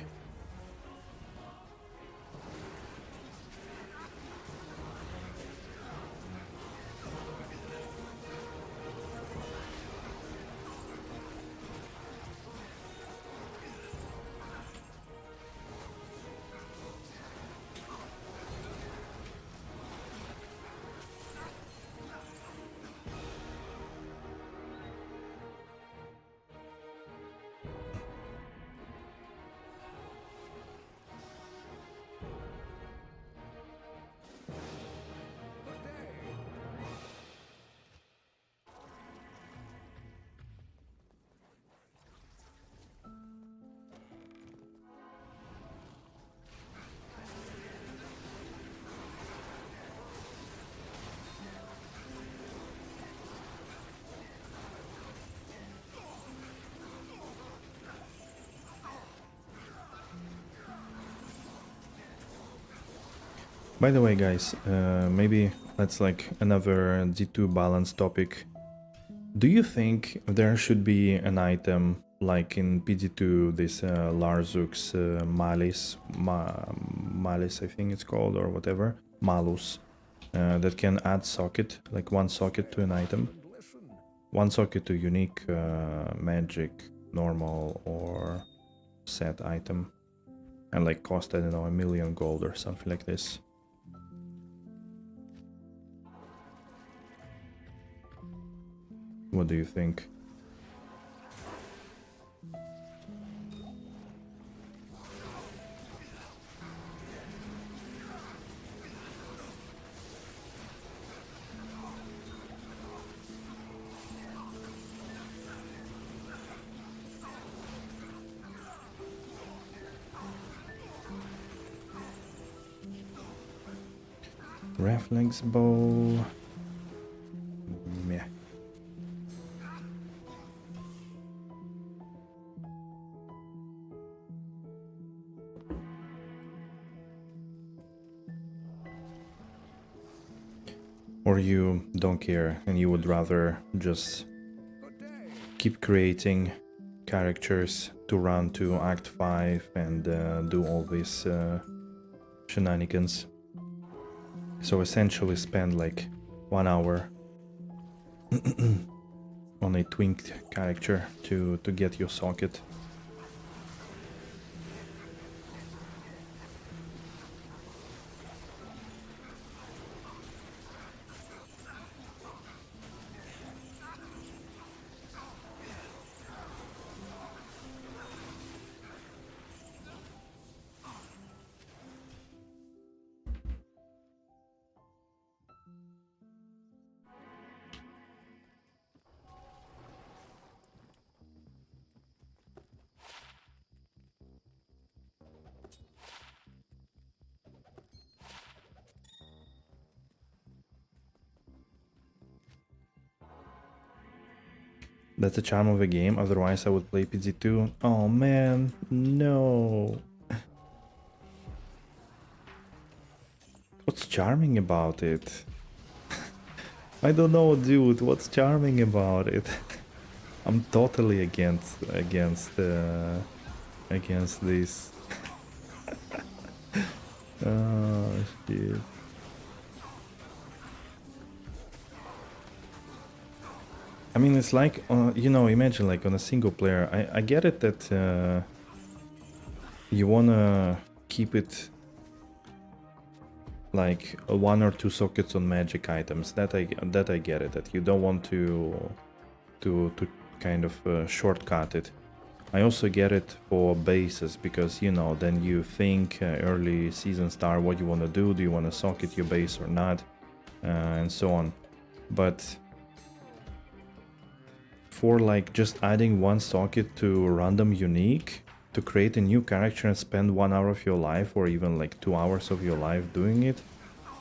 By the way, guys, maybe that's like another D2 balance topic. Do you think there should be an item like in PD2, this Larzuk's Malice, I think it's called, or whatever, Malus, that can add socket, like one socket to an item, one socket to unique, magic, normal, or set item, and like cost, I don't know, 1,000,000 gold or something like this. What do you think? Reflex bow. Meh. Or you don't care and you would rather just keep creating characters to run to Act 5 and do all these shenanigans. So essentially spend like 1 hour on a twinked character to get your socket. That's the charm of the game, otherwise I would play PG2. Oh man, no. What's charming about it? I don't know, dude, what's charming about it? I'm totally against this. Oh shit. I mean, it's like, you know, imagine like on a single player. I get it that you wanna keep it like 1 or 2 sockets on magic items. That I get it. That you don't want to kind of shortcut it. I also get it for bases because, you know, then you think early season start what you want to do. Do you want to socket your base or not, and so on. But for like just adding 1 socket to random unique to create a new character and spend 1 hour of your life or even like 2 hours of your life doing it,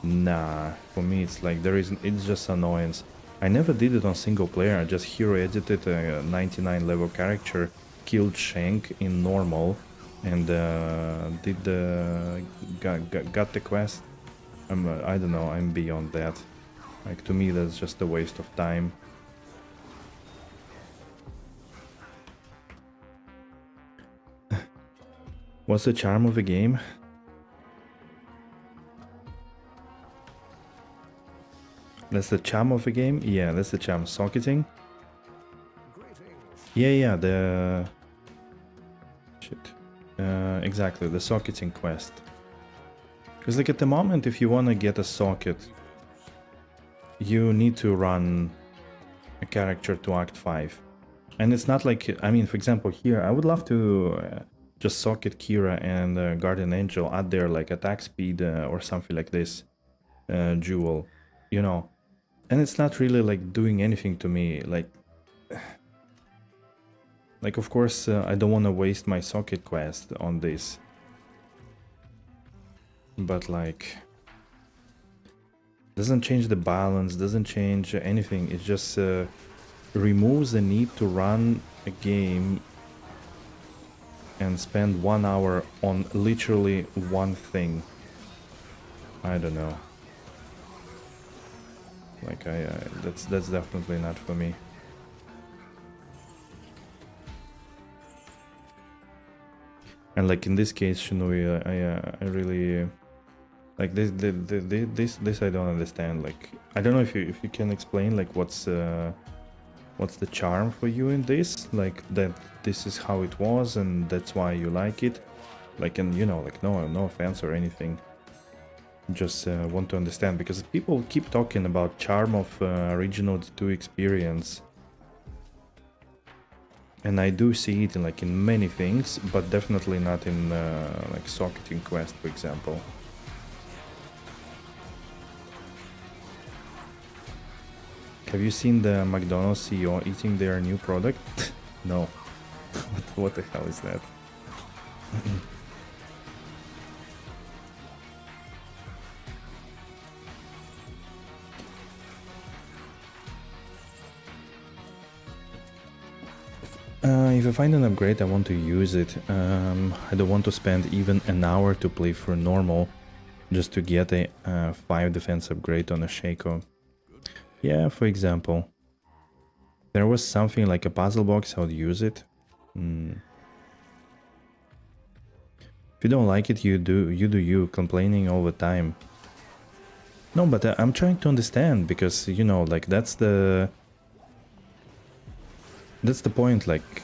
nah, for me it's like it's just annoyance. I never did it on single player. I just hero edited a 99 level character, killed Shank in normal, and did got the quest. I don't know, I'm beyond that. Like, to me that's just a waste of time. What's the charm of the game? That's the charm of the game? Yeah, that's the charm. Socketing? Yeah, the... Shit. Exactly, the socketing quest. Because like at the moment, if you want to get a socket, you need to run a character to Act 5. And it's not like, I mean, for example, here, I would love to just socket Kira and Guardian Angel, add their like attack speed or something like this jewel, you know. And it's not really like doing anything to me, like of course I don't want to waste my socket quest on this, but like doesn't change the balance, doesn't change anything. It just removes the need to run a game and spend 1 hour on literally one thing. I don't know. Like that's definitely not for me. And like in this case, Shinui, I really like this I don't understand. Like I don't know if you can explain like what's the charm for you in this, like that this is how it was and that's why you like it, like, and you know, like no offense or anything, just want to understand, because people keep talking about charm of original D2 experience, and I do see it in like in many things, but definitely not in like socketing quest, for example. Have you seen the McDonald's CEO eating their new product? No. What the hell is that? If I find an upgrade, I want to use it. I don't want to spend even an hour to play for normal just to get a 5 defense upgrade on a Shaco. Yeah, for example. There was something like a puzzle box, I would use it. If you don't like it, you do you, complaining all the time. No, but I'm trying to understand, because, you know, like that's the point, like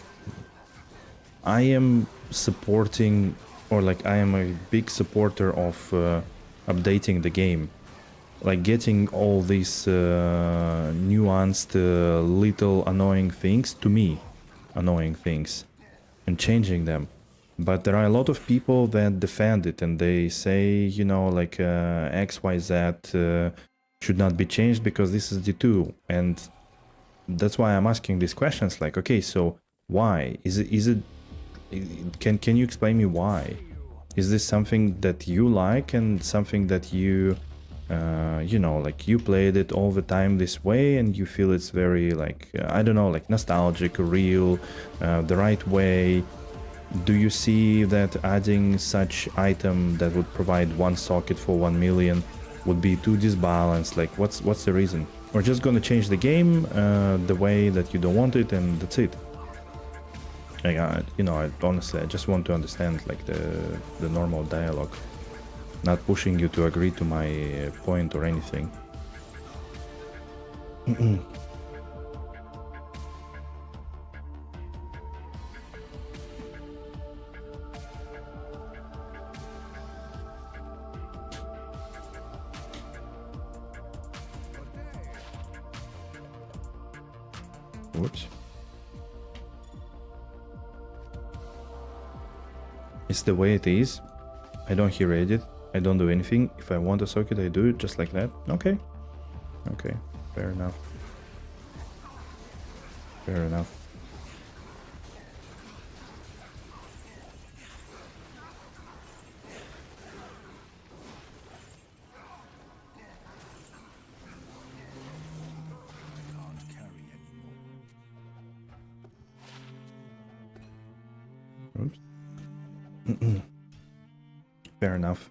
I am supporting, or like I am a big supporter of updating the game, like getting all these nuanced little annoying things, to me annoying things, and changing them. But there are a lot of people that defend it, and they say, you know, like XYZ should not be changed because this is D2, and that's why I'm asking these questions, like, okay, so why is it can you explain me why? Is this something that you like and something that you you know, like you played it all the time this way and you feel it's very like I don't know, like nostalgic, real, the right way? Do you see that adding such item that would provide one socket for 1 million would be too disbalanced? Like what's the reason? Or just gonna change the game the way that you don't want it, and that's it? Like, you know, honestly, I just want to understand like the normal dialogue, not pushing you to agree to my point or anything. Whoops. It's the way it is. I don't hear it. I don't do anything. If I want a socket, I do it just like that. Okay. Okay. Fair enough. Fair enough. Oops. Fair enough.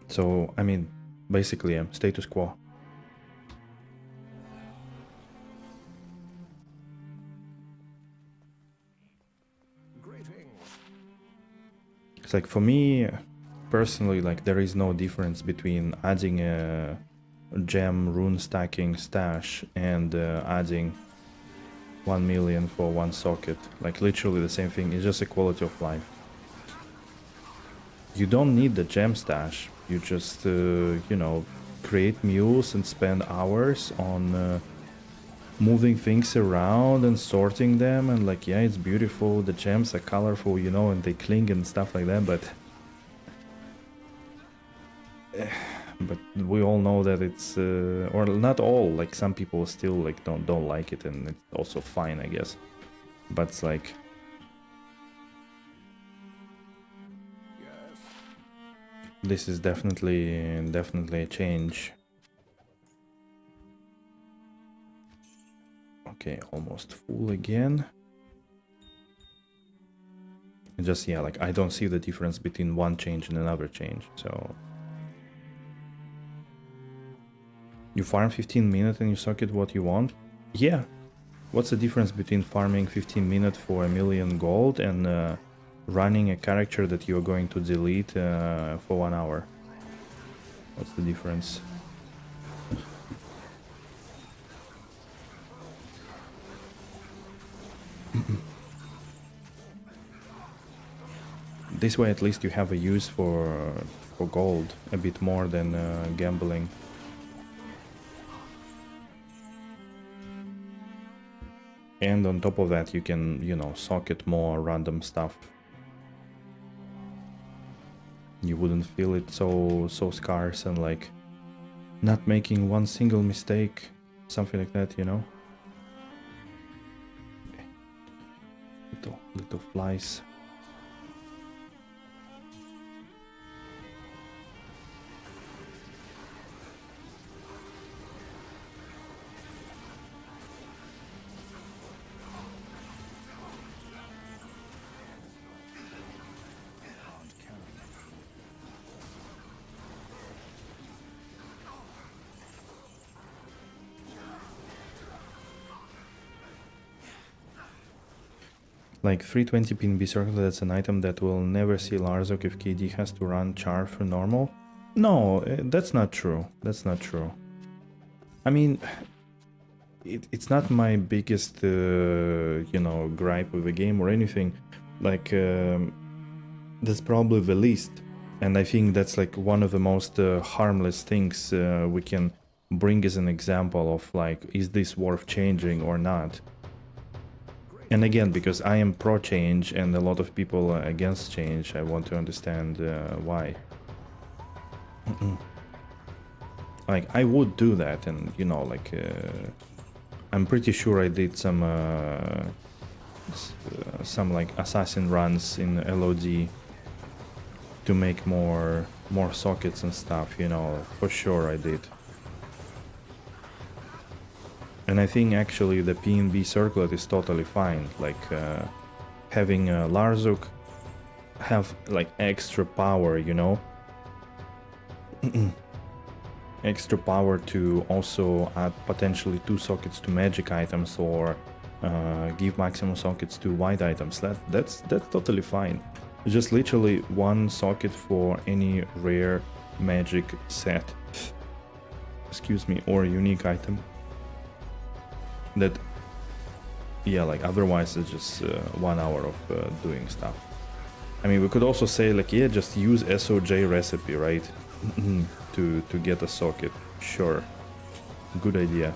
So, I mean, basically, status quo. It's like, for me, personally, like, there is no difference between adding a gem rune stacking stash and adding 1 million for one socket. Like, literally the same thing. It's just a quality of life. You don't need the gem stash. You just, you know, create mules and spend hours on moving things around and sorting them, and like, yeah, it's beautiful, the gems are colorful, you know, and they cling and stuff like that, but we all know that it's or not all, like some people still like don't like it, and it's also fine, I guess, but it's like, this is definitely a change. Okay, almost full again. And just, yeah, like I don't see the difference between one change and another change. So you farm 15 minutes and you socket what you want. Yeah, what's the difference between farming 15 minutes for 1 million gold and running a character that you're going to delete for 1 hour. What's the difference? This way at least you have a use for gold, a bit more than gambling. And on top of that you can, you know, socket more random stuff. You wouldn't feel it so scarce and like not making one single mistake, something like that, you know. Okay. Little flies. Like 320 PNB circle, that's an item that will never see Larzok if KD has to run char for normal. No, that's not true. That's not true. I mean, it's not my biggest, you know, gripe with the game or anything. Like, that's probably the least. And I think that's like one of the most harmless things we can bring as an example of like, is this worth changing or not? And again, because I am pro change and a lot of people are against change, I want to understand why. Like, I would do that, and you know, like, I'm pretty sure I did some like assassin runs in LOD to make more sockets and stuff, you know, for sure I did. And I think actually the PNB circlet is totally fine, like having Larzuk have like extra power, you know? Extra power to also add potentially 2 sockets to magic items or give maximum sockets to white items. That's totally fine. Just literally 1 socket for any rare magic set, excuse me, or unique item. That, yeah, like otherwise it's just 1 hour of doing stuff. I mean, we could also say like, yeah, just use SOJ recipe, right? to get a socket. Sure, good idea.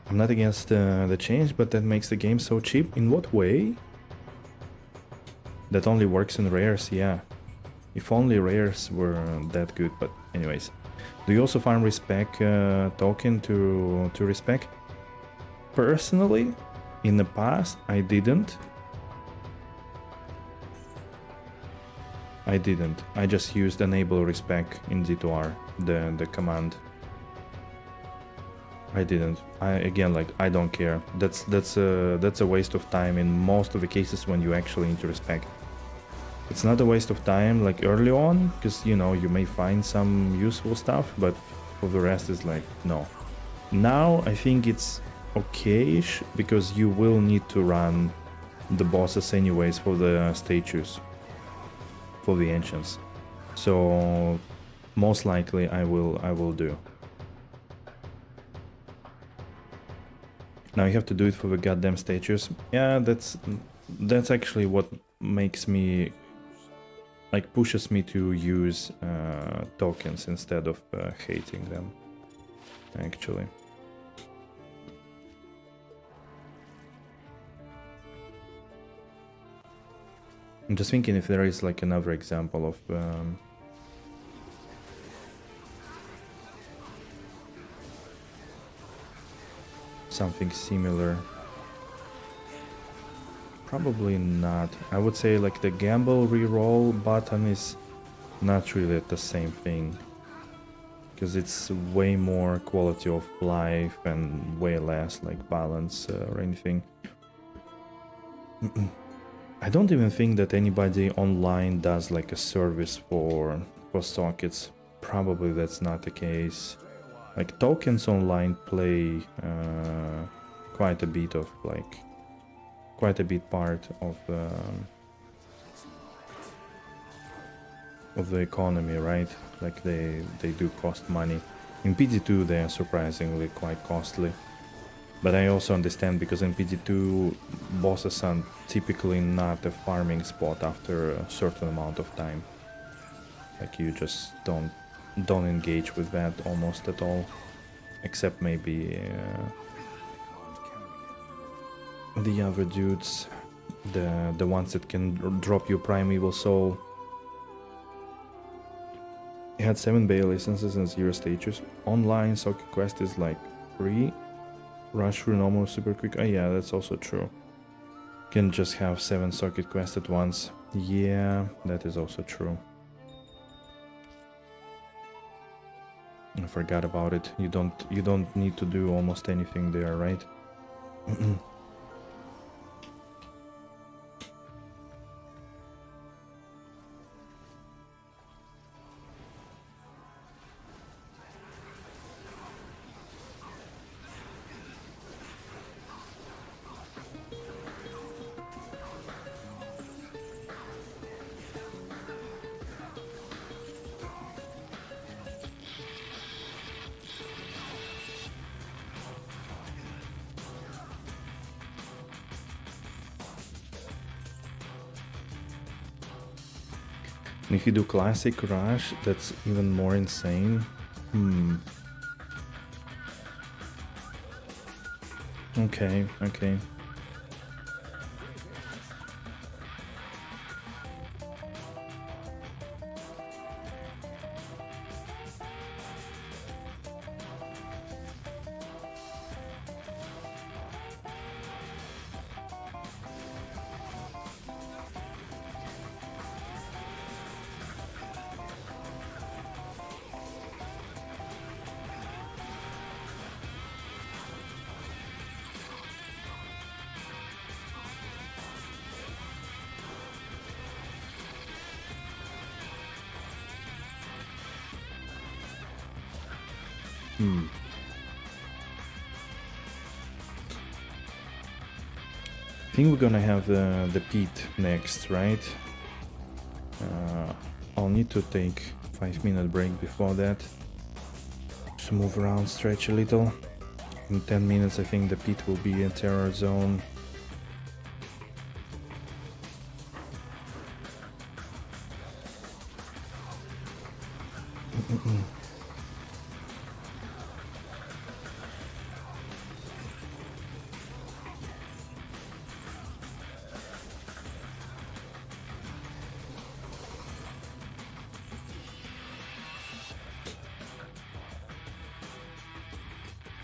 I'm not against the change, but that makes the game so cheap. In what way? That only works in rares, yeah. If only rares were that good, but anyways. Do you also farm respec token to respec? Personally, in the past, I didn't. I just used enable respec in D2R, the command. I didn't. Again, like, I don't care. That's a waste of time in most of the cases when you actually need to respec. It's not a waste of time like early on, because you know you may find some useful stuff, but for the rest is like no. Now I think it's okay-ish because you will need to run the bosses anyways for the statues, for the ancients. So most likely I will do. Now you have to do it for the goddamn statues. Yeah, that's actually what makes me, like, pushes me to use tokens instead of hating them, actually. I'm just thinking if there is like another example of something similar. Probably not. I would say like the gamble reroll button is not really the same thing, because it's way more quality of life and way less like balance or anything. I don't even think that anybody online does like a service for cost sockets. Probably that's not the case. Like tokens online play quite a bit of like quite a bit part of the economy, right? Like they do cost money. In PT2 they are surprisingly quite costly. But I also understand because in PT2 bosses are typically not a farming spot after a certain amount of time. Like you just don't engage with that almost at all, except maybe the other dudes, the ones that can drop you Primeval Soul. It had 7 Bale licenses and 0 stages. Online socket quest is like 3. Rush through normal super quick. Oh yeah, that's also true. Can just have 7 socket quests at once. Yeah, that is also true. I forgot about it. You don't need to do almost anything there, right? And if you do classic rush, that's even more insane. Okay. I think we're gonna have the pit next, right? I'll need to take 5-minute break before that. Just move around, stretch a little. In 10 minutes I think the pit will be a terror zone.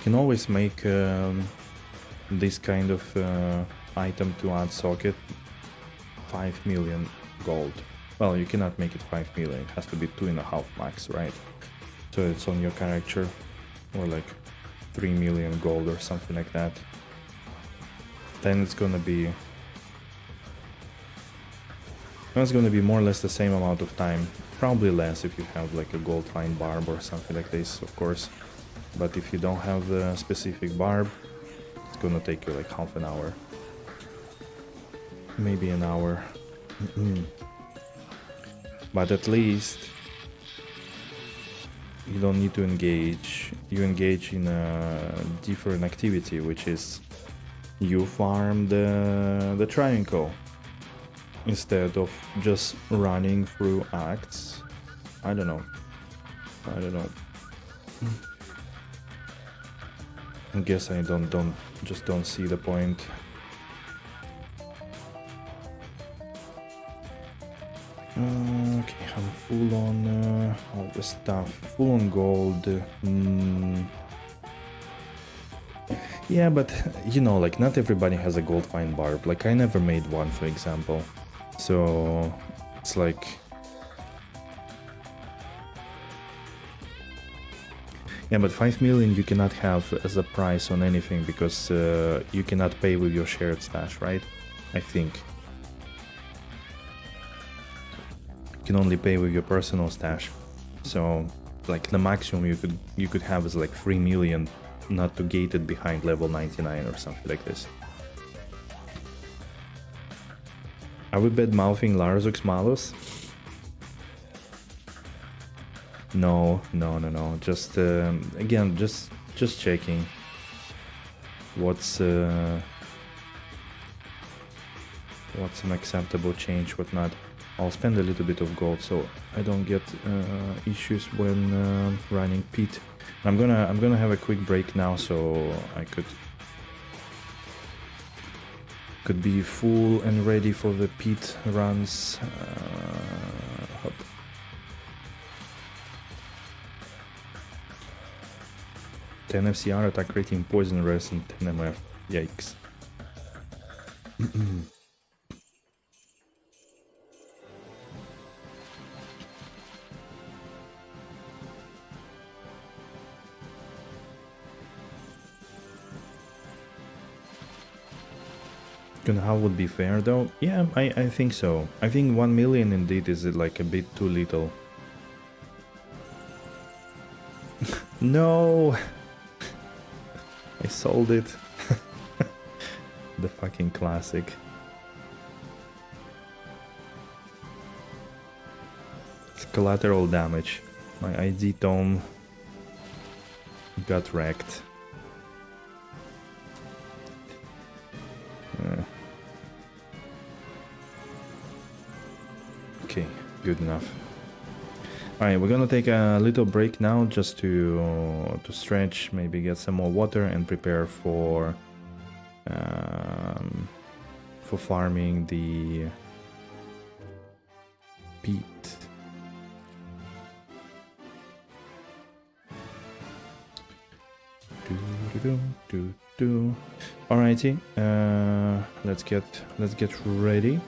Can always make this kind of item to add socket 5 million gold. Well, you cannot make it 5 million, it has to be 2.5 max, right? So it's on your character, or like 3 million gold or something like that. Then it's gonna be more or less the same amount of time. Probably less if you have like a gold fine barb or something like this, of course. But if you don't have the specific barb, it's gonna take you like half an hour. Maybe an hour. But at least you don't need to engage. You engage in a different activity, which is you farm the Travincal instead of just running through acts. I don't know. I guess I don't see the point. Okay, I'm full on all the stuff. Full on gold. Yeah, but you know, like not everybody has a gold fine barb. Like I never made one, for example. So it's like, yeah, but 5 million you cannot have as a price on anything because you cannot pay with your shared stash, right? I think. You can only pay with your personal stash. So like the maximum you could have is like 3 million, not to gate it behind level 99 or something like this. Are we bad mouthing Larzux Malus? No. Just again, just checking. What's an acceptable change, what not. I'll spend a little bit of gold so I don't get issues when running pit. I'm gonna have a quick break now so I could be full and ready for the pit runs. Hop. Ten FCR attack rating, poison rest, and 10 MF. Yikes. How would be fair though? Yeah, I think so. I think 1 million indeed is like a bit too little. No! I sold it. The fucking classic. It's collateral damage. My ID tome got wrecked. Okay, good enough. Alright, we're gonna take a little break now just to stretch, maybe get some more water and prepare for farming the peat. Alrighty, let's get ready.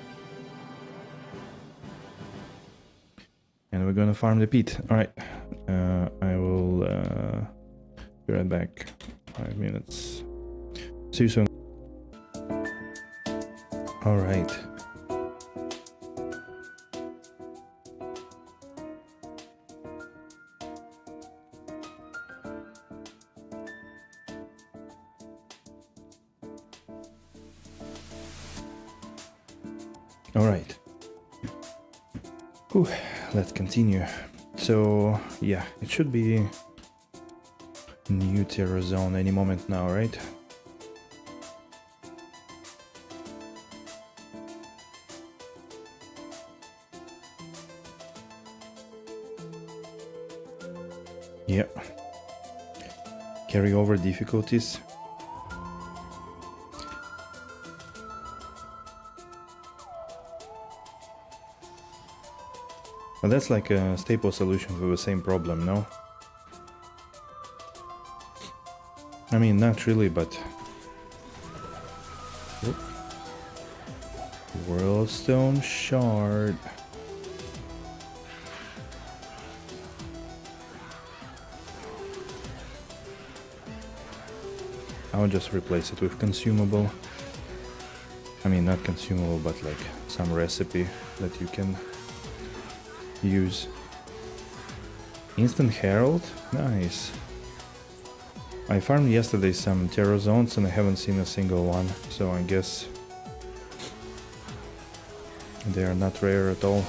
And we're gonna farm the peat. Alright, I will be right back. 5 minutes. See you soon. Alright. Alright. Let's continue. So yeah, it should be new terror zone any moment now, right? Yeah. Carry over difficulties. Well, that's like a staple solution for the same problem, no? I mean, not really, but... Whoop. Worldstone Shard. I'll just replace it with consumable. I mean, not consumable, but like some recipe that you can use. Instant Herald? Nice. I farmed yesterday some terror zones and I haven't seen a single one, so I guess they are not rare at all.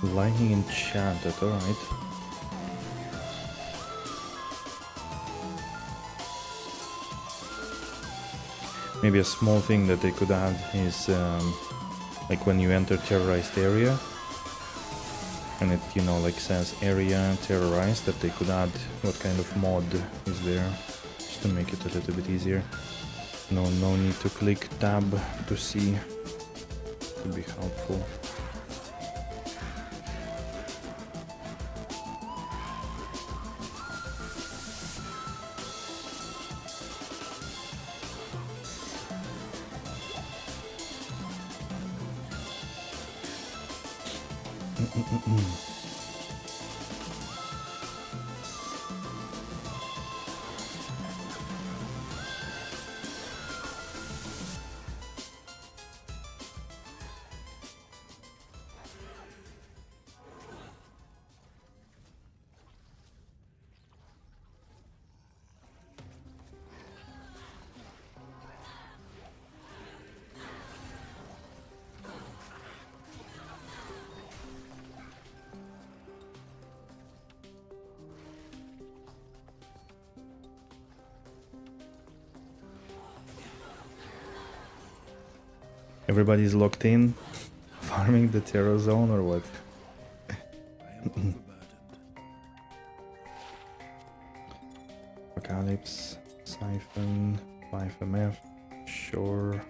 Lightning enchanted, alright. Maybe a small thing that they could add is like when you enter terrorized area and it, you know, like says area terrorized, that they could add what kind of mod is there, just to make it a little bit easier. No need to click tab to see. Could be helpful. Everybody's locked in, farming the terror zone or what? I am overburdened. Apocalypse, Siphon, 5MF, sure.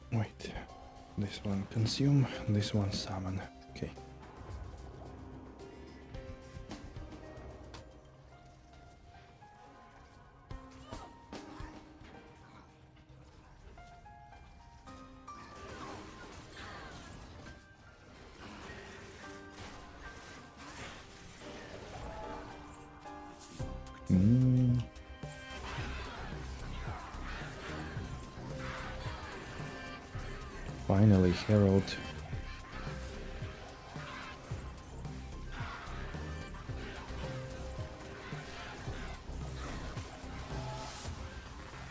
Wait, this one consume, this one summon. Okay. Finally, Herald.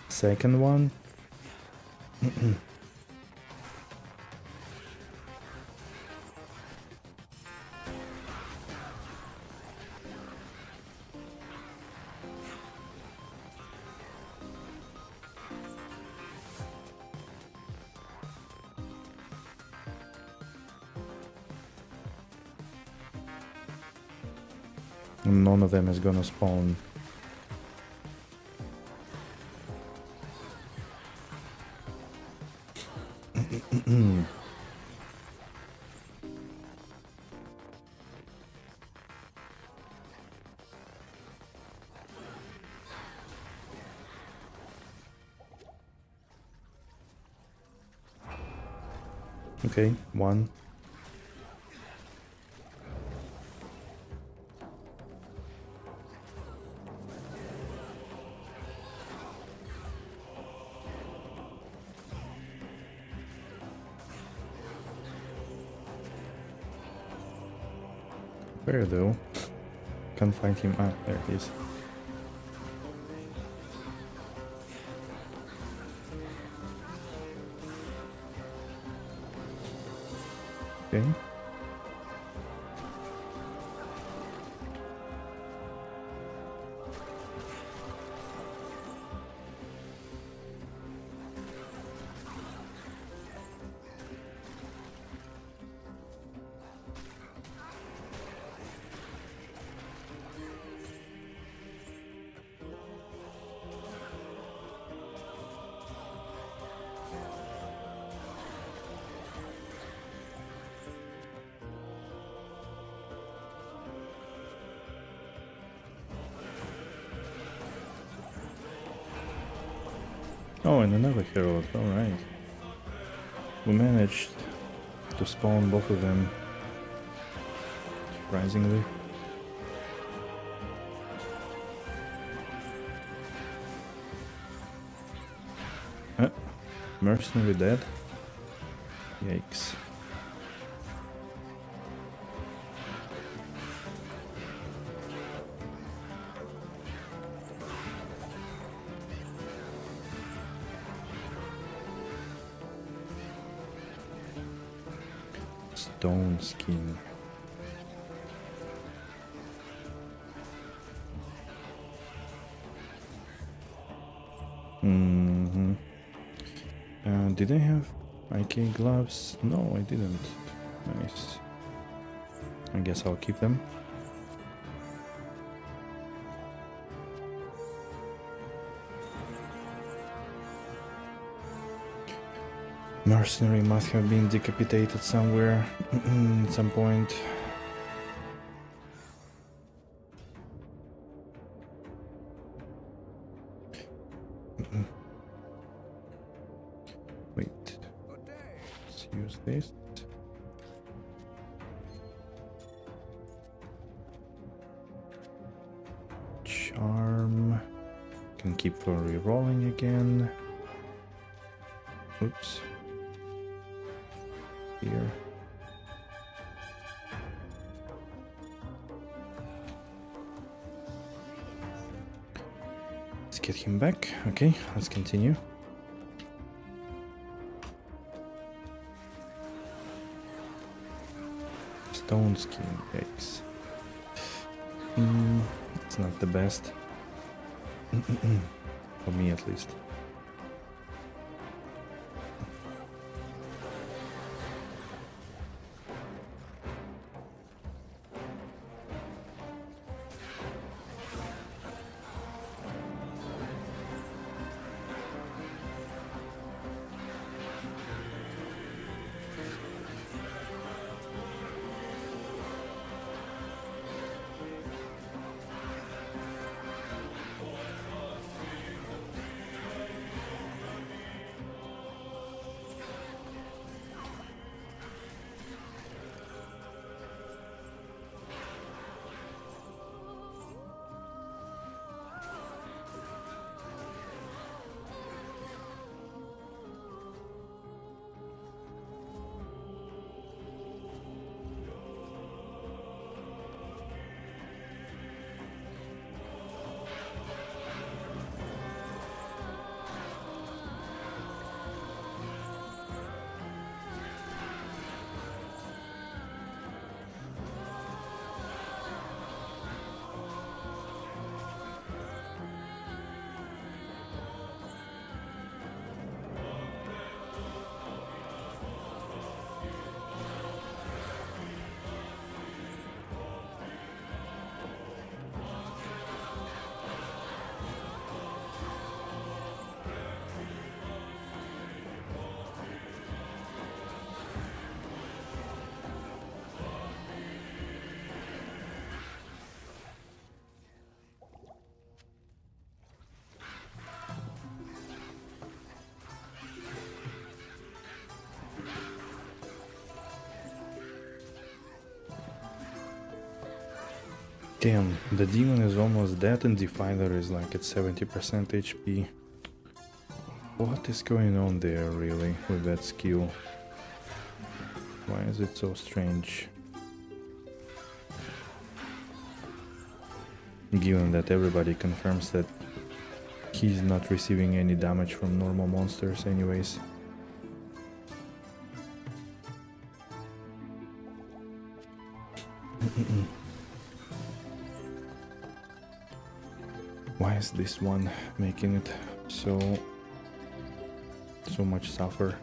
Second one. None of them is gonna spawn. Okay, one. Where though? Can't find him. Ah, there he is. Okay. Oh, and another herald, alright. We managed to spawn both of them, surprisingly. Mercenary dead? Yikes. Stone skin. Did I have IK gloves? No, I didn't. Nice. I guess I'll keep them. Mercenary must have been decapitated somewhere at some point. Wait, let's use this. Charm. Can keep for re-rolling again. Oops. Here. Let's get him back. Okay, let's continue. Stone skin, yikes. It's not the best. For me at least. Damn, the demon is almost dead and Defiler is like at 70% HP. What is going on there really with that skill? Why is it so strange? Given that everybody confirms that he's not receiving any damage from normal monsters anyways. Why is this one making it so much suffer?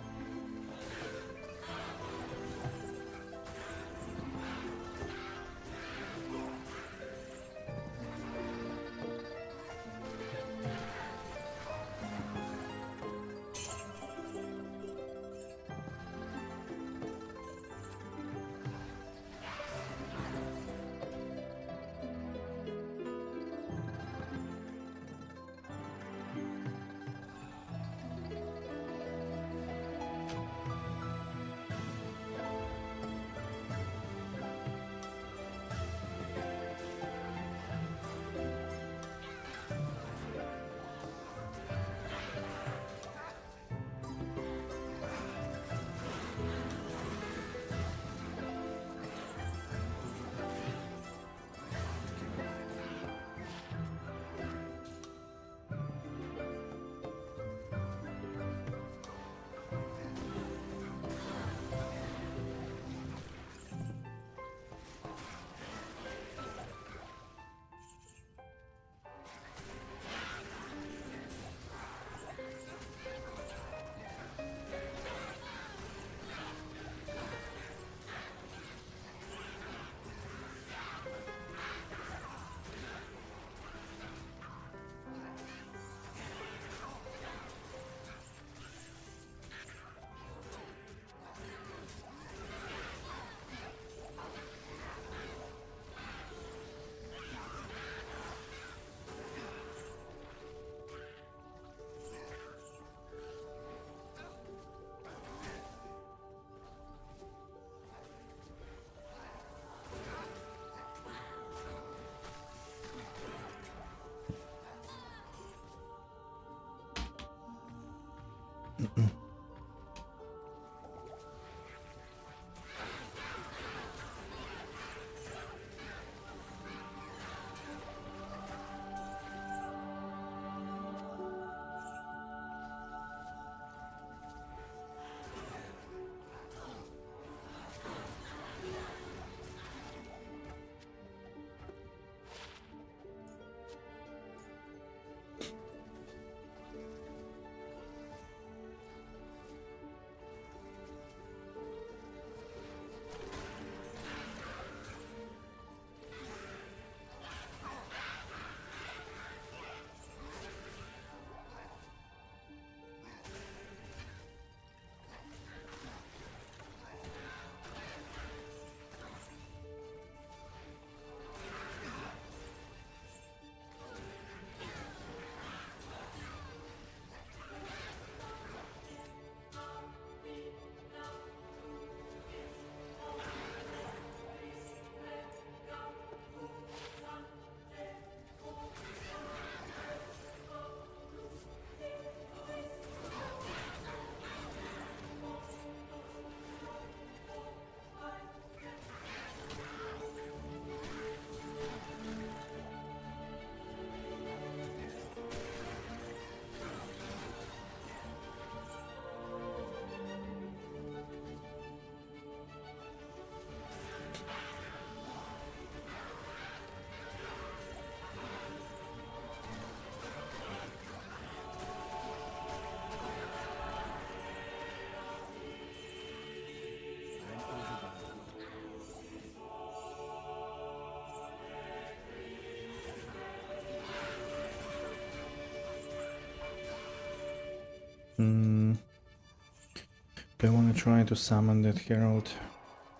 Do I want to try to summon that herald?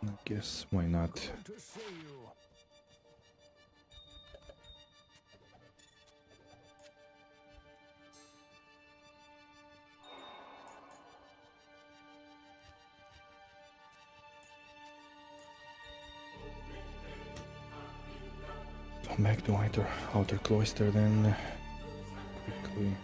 I guess, why not? Come back to outer cloister then, quickly.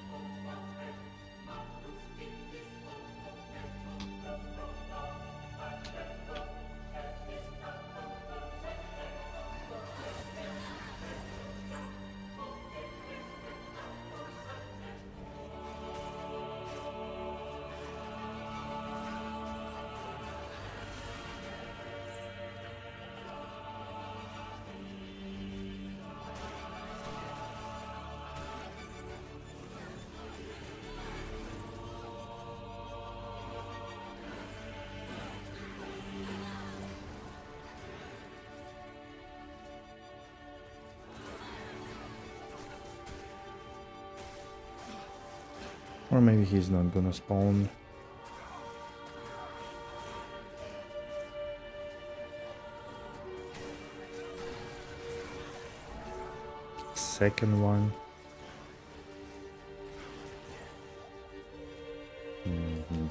Or maybe he's not gonna spawn. Second one. Mhm.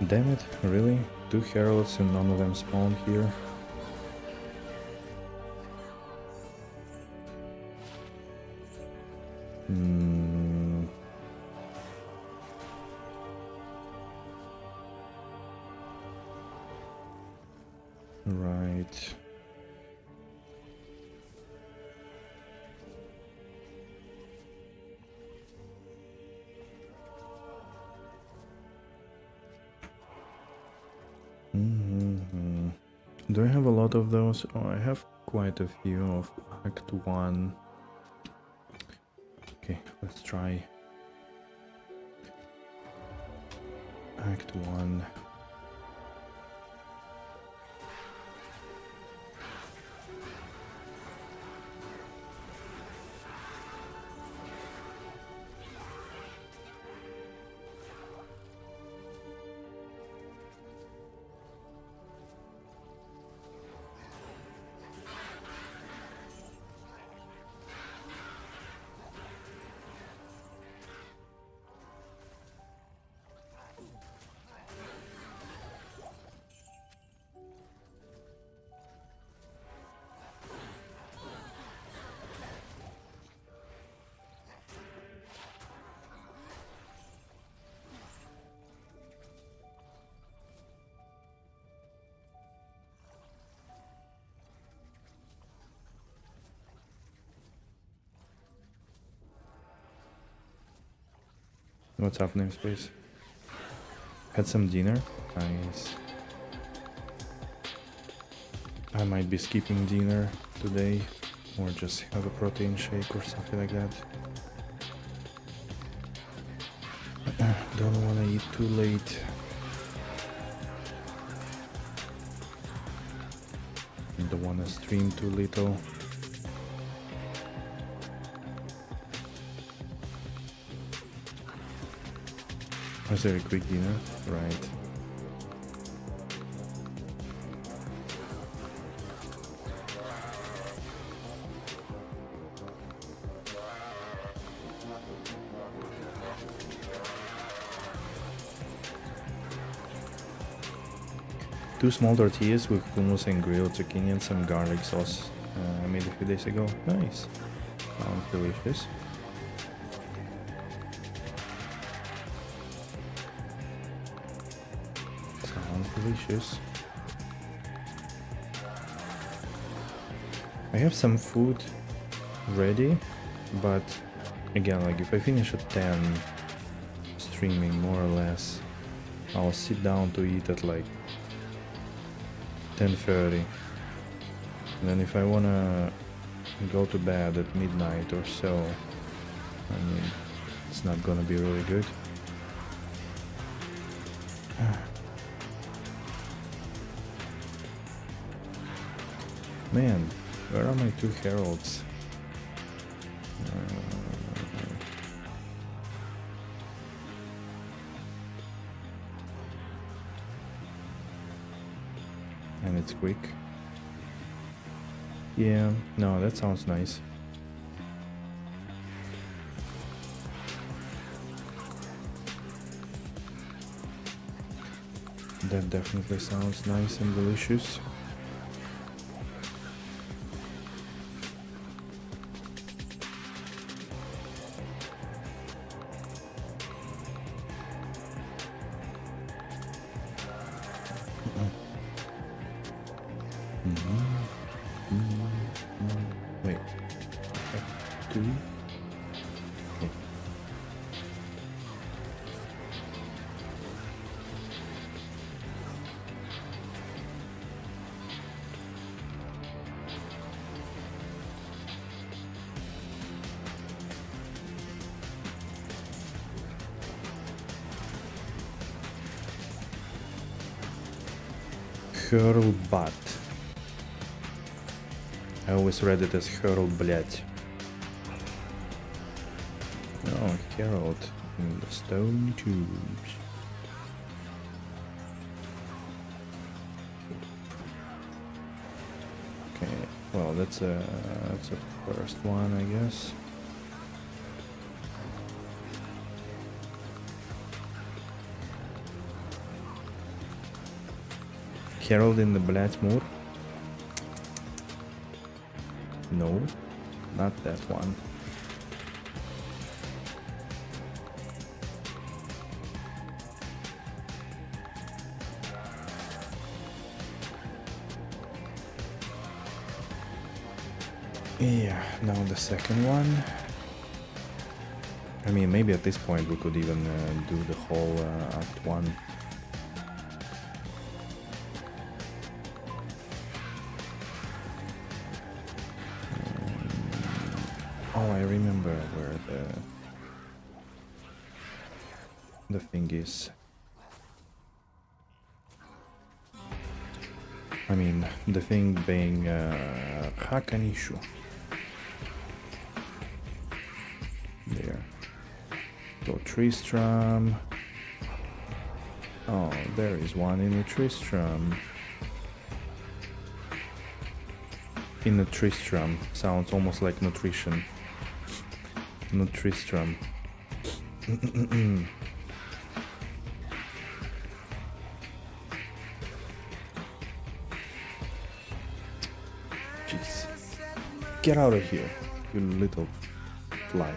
Damn it, really? 2 heralds and none of them spawned here? Hmm. Right. Mm-hmm. Do I have a lot of those? Oh, I have quite a few of Act 1. Okay, let's try Act 1. What's up, namespace? Had some dinner? Nice. I might be skipping dinner today, or just have a protein shake or something like that. Don't wanna eat too late. Don't wanna stream too little. Was there a quick dinner? Right. Two small tortillas with hummus and grilled zucchini and some garlic sauce I made a few days ago. Nice. Sounds delicious. Sounds delicious. I have some food ready, but again, like if I finish at 10 streaming more or less, I'll sit down to eat at like 10:30. And then if I wanna go to bed at midnight or so, I mean, it's not gonna be really good. Man, where are my 2 heralds? And it's quick. Yeah, no, that sounds nice. That definitely sounds nice and delicious. 2. Okay. Hurlbat. I always read it as Hurl, блять. Oh, Herald in the stone tubes. Okay, well that's a first one, I guess. Herald in the Blackmoor. No, not that one. Yeah, now the second one. I mean, maybe at this point we could even do the whole Act 1. Oh, I remember where the thing is. I mean, the thing being Hakanishu. There. So Tristram. Oh, there is one in the Tristram. In the Tristram. Sounds almost like nutrition. Nutristram. Jeez. Get out of here, you little fly.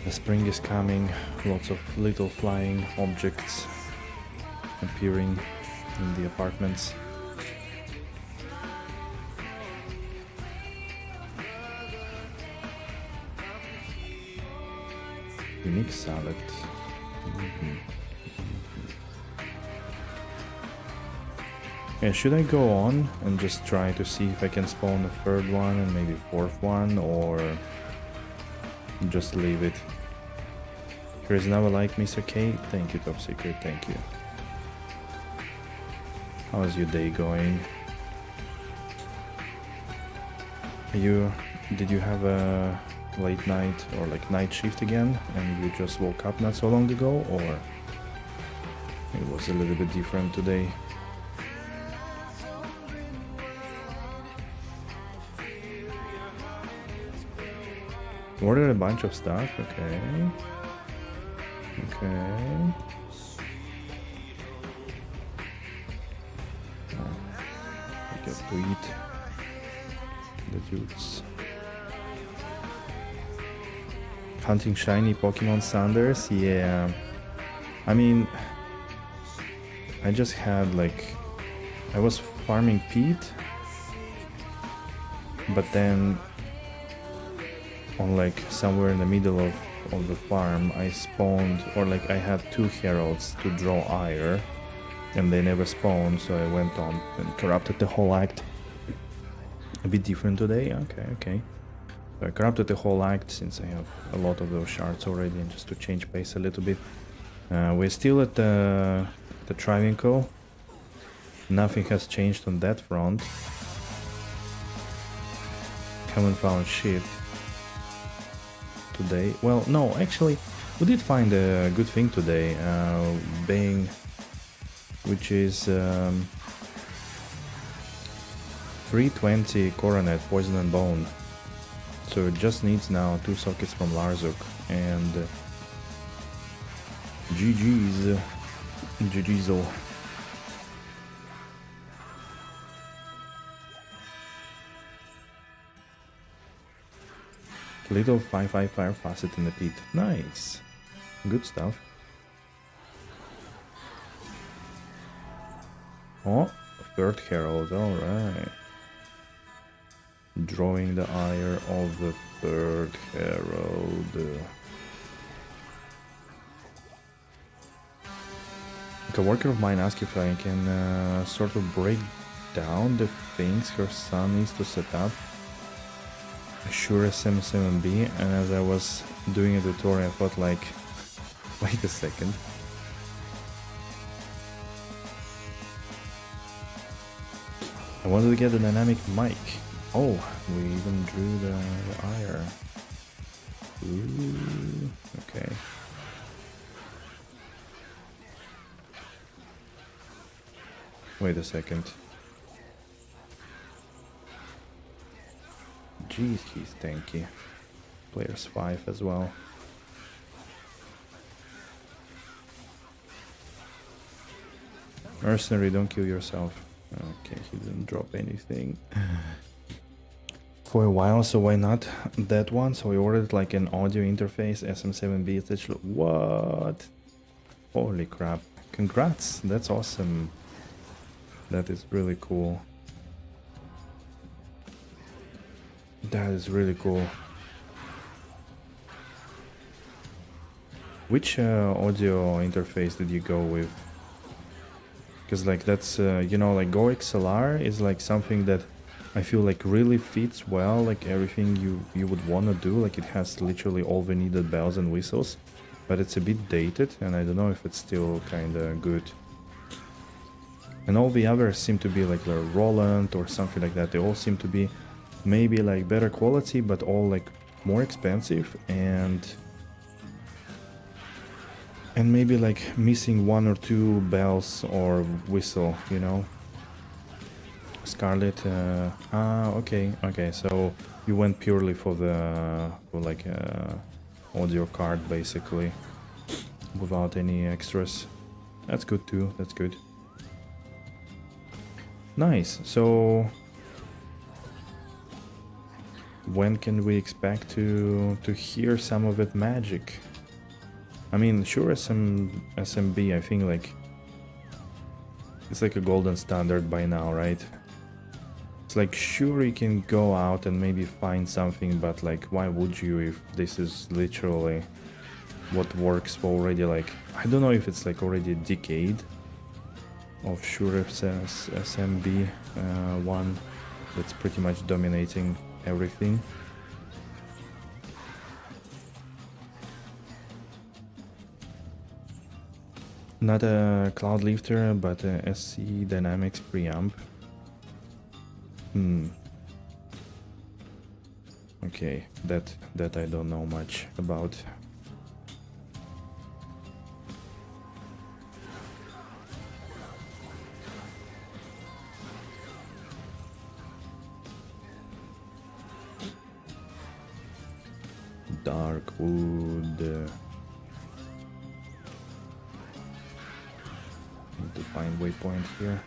The spring is coming, lots of little flying objects appearing in the apartments. Unique salad. Yeah, should I go on and just try to see if I can spawn a third one and maybe fourth one, or just leave it? Here's another like, Mr. K. Thank you, Top Secret. Thank you. How's your day going? Did you have a late night or like night shift again and you just woke up not so long ago, or it was a little bit different today? Ordered a bunch of stuff, okay. Okay. I get to eat the dudes. Hunting shiny Pokemon Sanders? Yeah. I mean, I just had like... I was farming Pete, but then on like somewhere in the middle of the farm I spawned, or like I had 2 heralds to draw ire and they never spawned, so I went on and corrupted the whole act. A bit different today, okay. So I corrupted the whole act since I have a lot of those shards already, and just to change pace a little bit. We're still at the Travincal. Nothing has changed on that front. Haven't found shit today. Well, no, actually, we did find a good thing today, Bang, which is 320 Coronet, Poison and Bone. So it just needs now 2 sockets from Larzuk, and GG's. Little 5-5 fire faucet in the pit. Nice. Good stuff. Oh, third herald, alright. Drawing the ire of the third herald. A worker of mine asked if I can sort of break down the things her son needs to set up. Sure SM7B, and as I was doing a tutorial I thought like, wait a second. I wanted to get a dynamic mic. Oh, we even drew the ire. Ooh, okay. Wait a second. Jeez, he's tanky. Players 5 as well. Mercenary, don't kill yourself. Okay, he didn't drop anything. For a while, so why not that one? So we ordered like an audio interface, SM7B, it's actually... What? Holy crap. Congrats, that's awesome. That is really cool. That is really cool. Which audio interface did you go with? Because like that's, you know, like Go XLR is like something that I feel like really fits well, like everything you would want to do. Like it has literally all the needed bells and whistles, but it's a bit dated and I don't know if it's still kind of good. And all the others seem to be like the Roland or something like that. They all seem to be maybe like better quality, but all like more expensive and maybe like missing one or two bells or whistle, you know. Scarlet, okay, so you went purely for the audio card basically, without any extras. That's good too, that's good. Nice, so when can we expect to hear some of that magic? I mean, sure, SMB, I think like it's like a golden standard by now, right? It's like, sure, you can go out and maybe find something, but like, why would you if this is literally what works for already, like, I don't know if it's like already a decade of sure SMB one that's pretty much dominating everything. Not a cloud lifter, but a SC Dynamics preamp. Okay, that I don't know much about. Dark wood. Need to find waypoint here.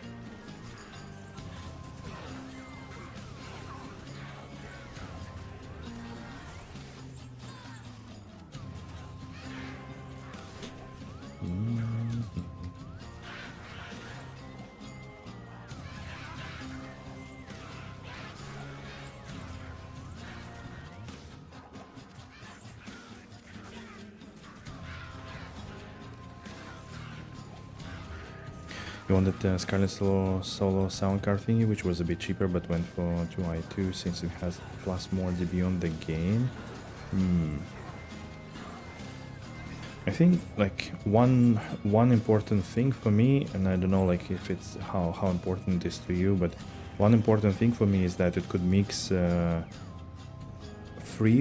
You wanted the Scarlet Solo sound card thingy, which was a bit cheaper, but went for 2i2 since it has plus more dB on the game. I think like one important thing for me, and I don't know like if it's how important it is to you, but one important thing for me is that it could mix 3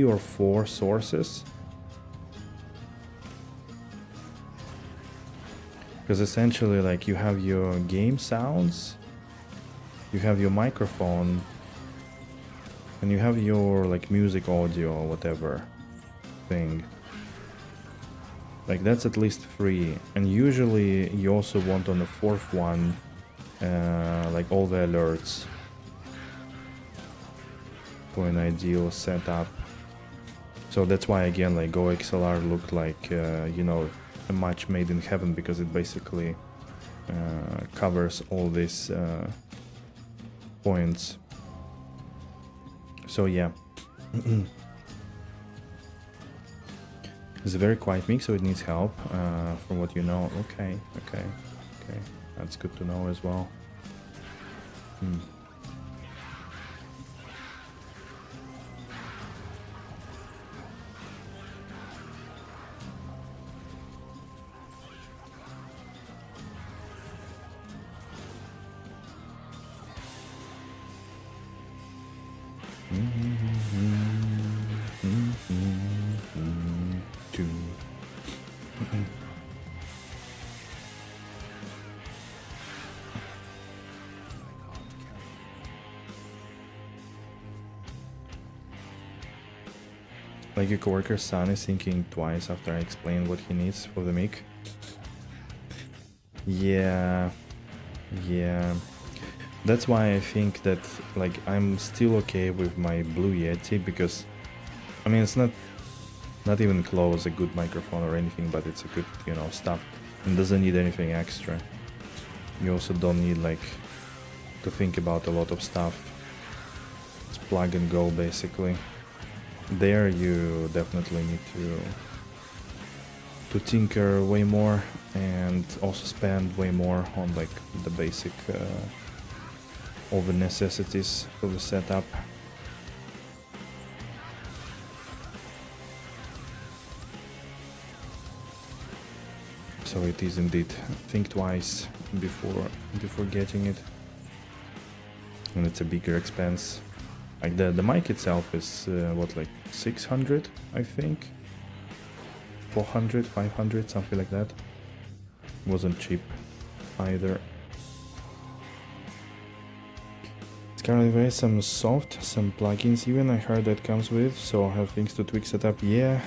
or 4 sources. Because essentially, like, you have your game sounds, you have your microphone, and you have your, like, music audio or whatever thing. Like, that's at least 3. And usually, you also want on the 4th one, like, all the alerts for an ideal setup. So that's why again like Go XLR looked like you know, a match made in heaven, because it basically covers all these points. So yeah. It's a very quiet mix, so it needs help, from what you know. Okay. That's good to know as well. Like your coworker's son is thinking twice after I explain what he needs for the mic. Yeah. That's why I think that like I'm still okay with my Blue Yeti, because I mean it's not even close a good microphone or anything, but it's a good, you know, stuff, and doesn't need anything extra. You also don't need like to think about a lot of stuff. It's plug and go basically. There you definitely need to tinker way more, and also spend way more on like the basic all the necessities for the setup. So it is indeed think twice before getting it, and it's a bigger expense. Like the mic itself is what, like 600 I think, 400, 500, something like that. Wasn't cheap either. It's currently very some soft, some plugins even I heard that comes with, so I'll have things to tweak setup. Yeah.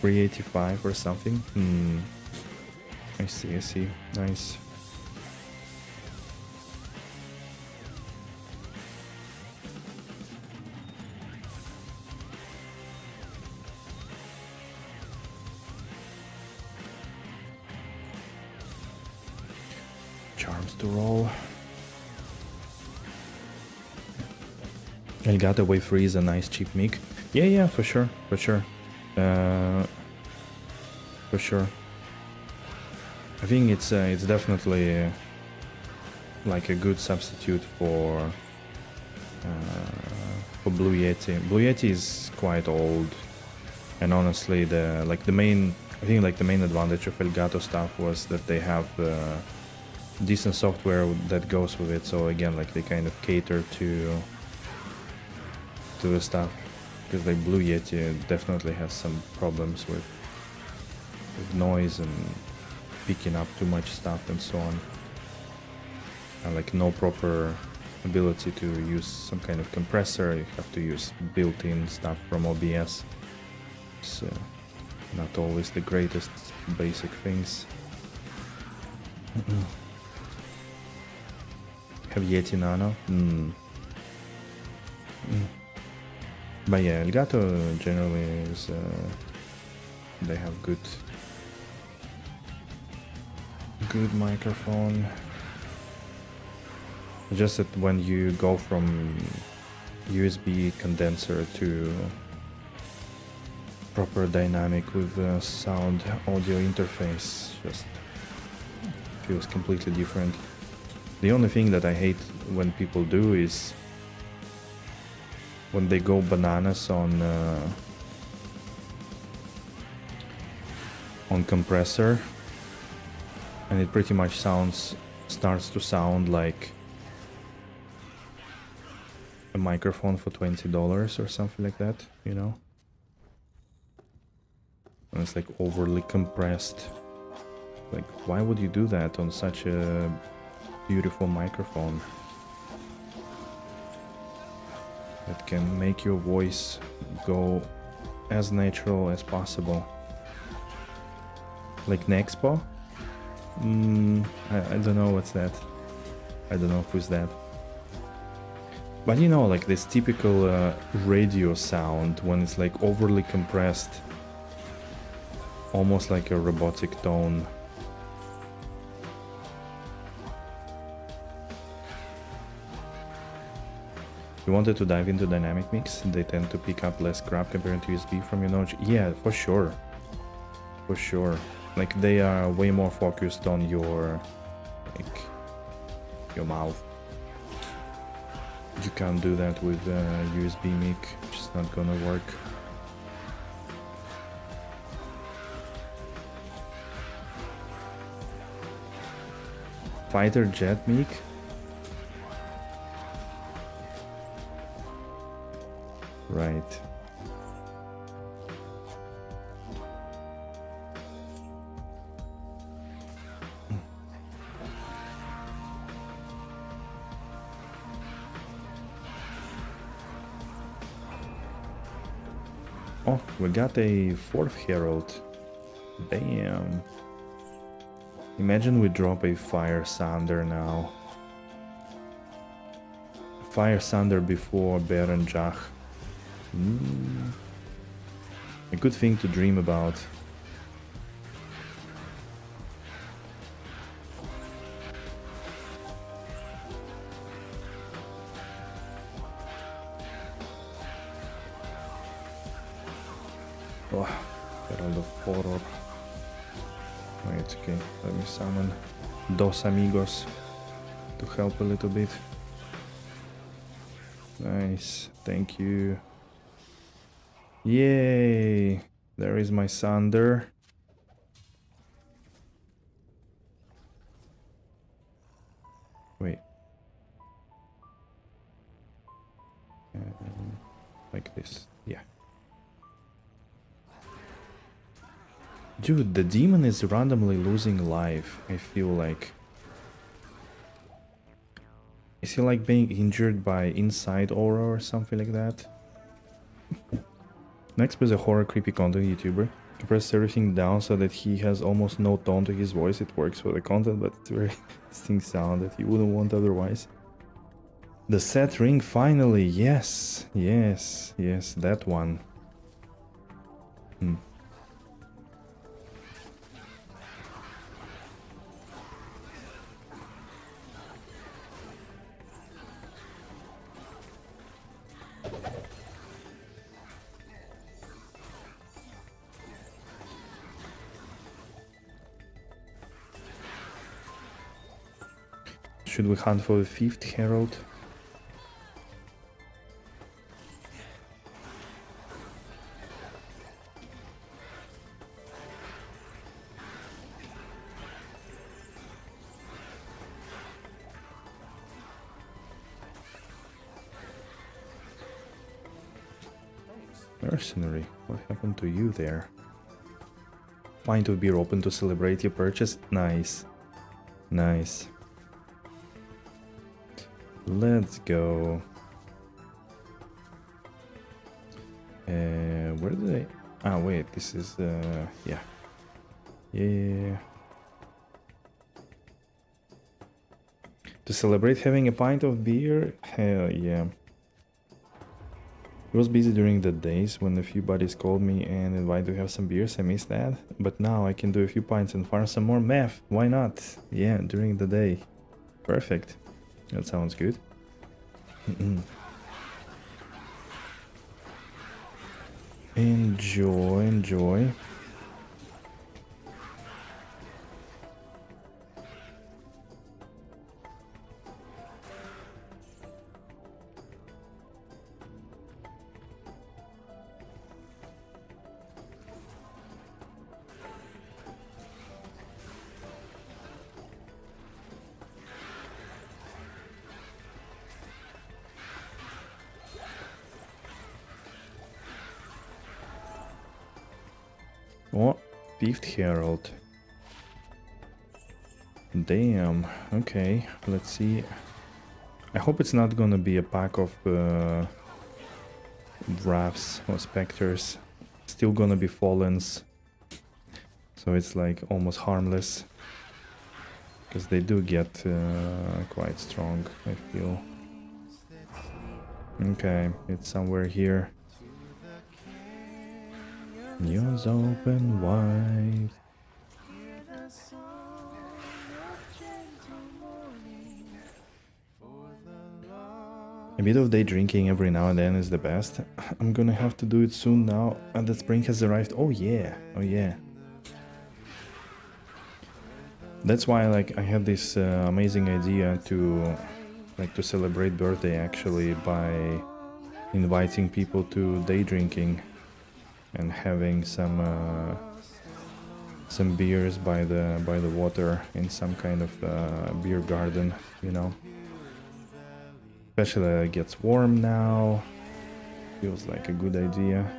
385 or something. I see. Nice. Charms to roll. Elgato Wave 3 is a nice cheap mic. Yeah, for sure. For sure. I think it's definitely like a good substitute for Blue Yeti. Blue Yeti is quite old, and honestly, the main advantage of Elgato stuff was that they have decent software that goes with it. So again, like they kind of cater to the stuff, because like Blue Yeti definitely has some problems with noise and picking up too much stuff and so on, and like no proper ability to use some kind of compressor. You have to use built-in stuff from OBS. So not always the greatest basic things. Have Yeti Nano? But yeah, Elgato generally is they have good microphone. Just that when you go from USB condenser to proper dynamic with sound audio interface, just feels completely different. The only thing that I hate when people do is when they go bananas on compressor, and it pretty much starts to sound like a microphone for $20 or something like that, you know? And it's like overly compressed. Like, why would you do that on such a beautiful microphone that can make your voice go as natural as possible? Like Nexpo? I don't know what's that. I don't know who's that. But you know, like this typical radio sound when it's like overly compressed, almost like a robotic tone. You wanted to dive into dynamic mix? They tend to pick up less crap compared to USB from your notch. Yeah, for sure. For sure. Like they are way more focused on your, like, your mouth. You can't do that with USB mic. It's just not gonna work. Fighter jet mic? Right. Oh, we got a 4th Herald. Damn. Imagine we drop a Fire Sander now. Fire Sander before Baron Jach. A good thing to dream about. Oh, Herald of Horror. Wait, okay, let me summon Dos Amigos to help a little bit. Nice, thank you. Yay! There is my Sander. Wait. Like this, yeah. Dude, the demon is randomly losing life, I feel like. Is he like being injured by inside aura or something like that? Next is a horror creepy content YouTuber. You press everything down so that he has almost no tone to his voice. It works for the content, but it's very distinct sound that you wouldn't want otherwise. The set ring finally, yes, yes, yes, that one. Should we hunt for the 5th Herald? Mercenary, what happened to you there? Pint of beer open to celebrate your purchase? Nice. Nice. Let's go. Where did I... Ah, wait, this is... yeah. Yeah. To celebrate having a pint of beer? Hell yeah. It was busy during the days when a few buddies called me and invited to have some beers. I missed that. But now I can do a few pints and farm some more meth. Why not? Yeah, during the day. Perfect. That sounds good. Enjoy, enjoy. Oh, 5th Herald. Damn, okay, let's see. I hope it's not gonna be a pack of Wraths or Spectres. Still gonna be Fallens. So it's like almost harmless. Because they do get quite strong, I feel. Okay, it's somewhere here. News open wide. A bit of day drinking every now and then is the best. I'm gonna have to do it soon now, and that spring has arrived. Oh yeah, oh yeah. That's why like I had this amazing idea to celebrate birthday actually by inviting people to day drinking and having some beers by the water in some kind of beer garden, you know. Especially that it gets warm now. Feels like a good idea.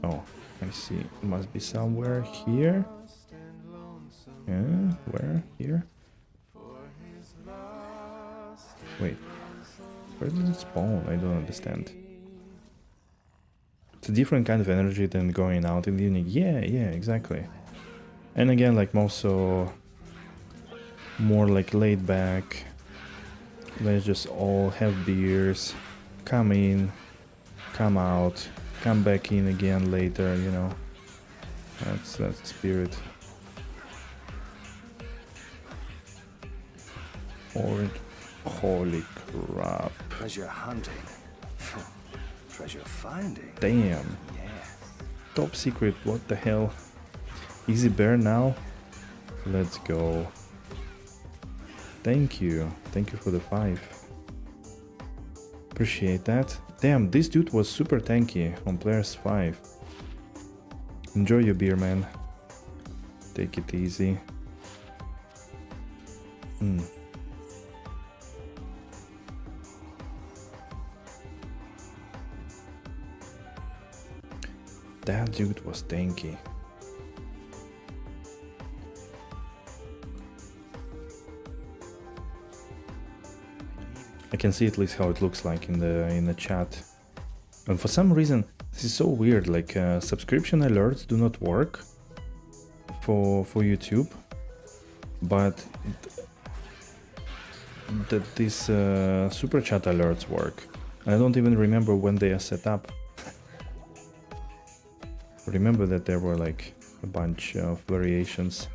Oh, I see. It must be somewhere here. Yeah, where? Here? Wait. Where did it spawn? I don't understand. It's a different kind of energy than going out in the evening. Yeah, exactly. And again, like also more like laid back. Let's just all have beers, come in, come out, come back in again later, you know. That's the spirit. Orange. Holy crap. Treasure hunting. Treasure finding. Damn. Yes. Top secret, what the hell? Easy bear now? Let's go. Thank you. Thank you for the 5. Appreciate that. Damn, this dude was super tanky on players 5. Enjoy your beer, man. Take it easy. That dude was tanky. I can see at least how it looks like in the chat. And for some reason, this is so weird, like subscription alerts do not work for YouTube, but these super chat alerts work. And I don't even remember when they are set up. Remember that there were like a bunch of variations.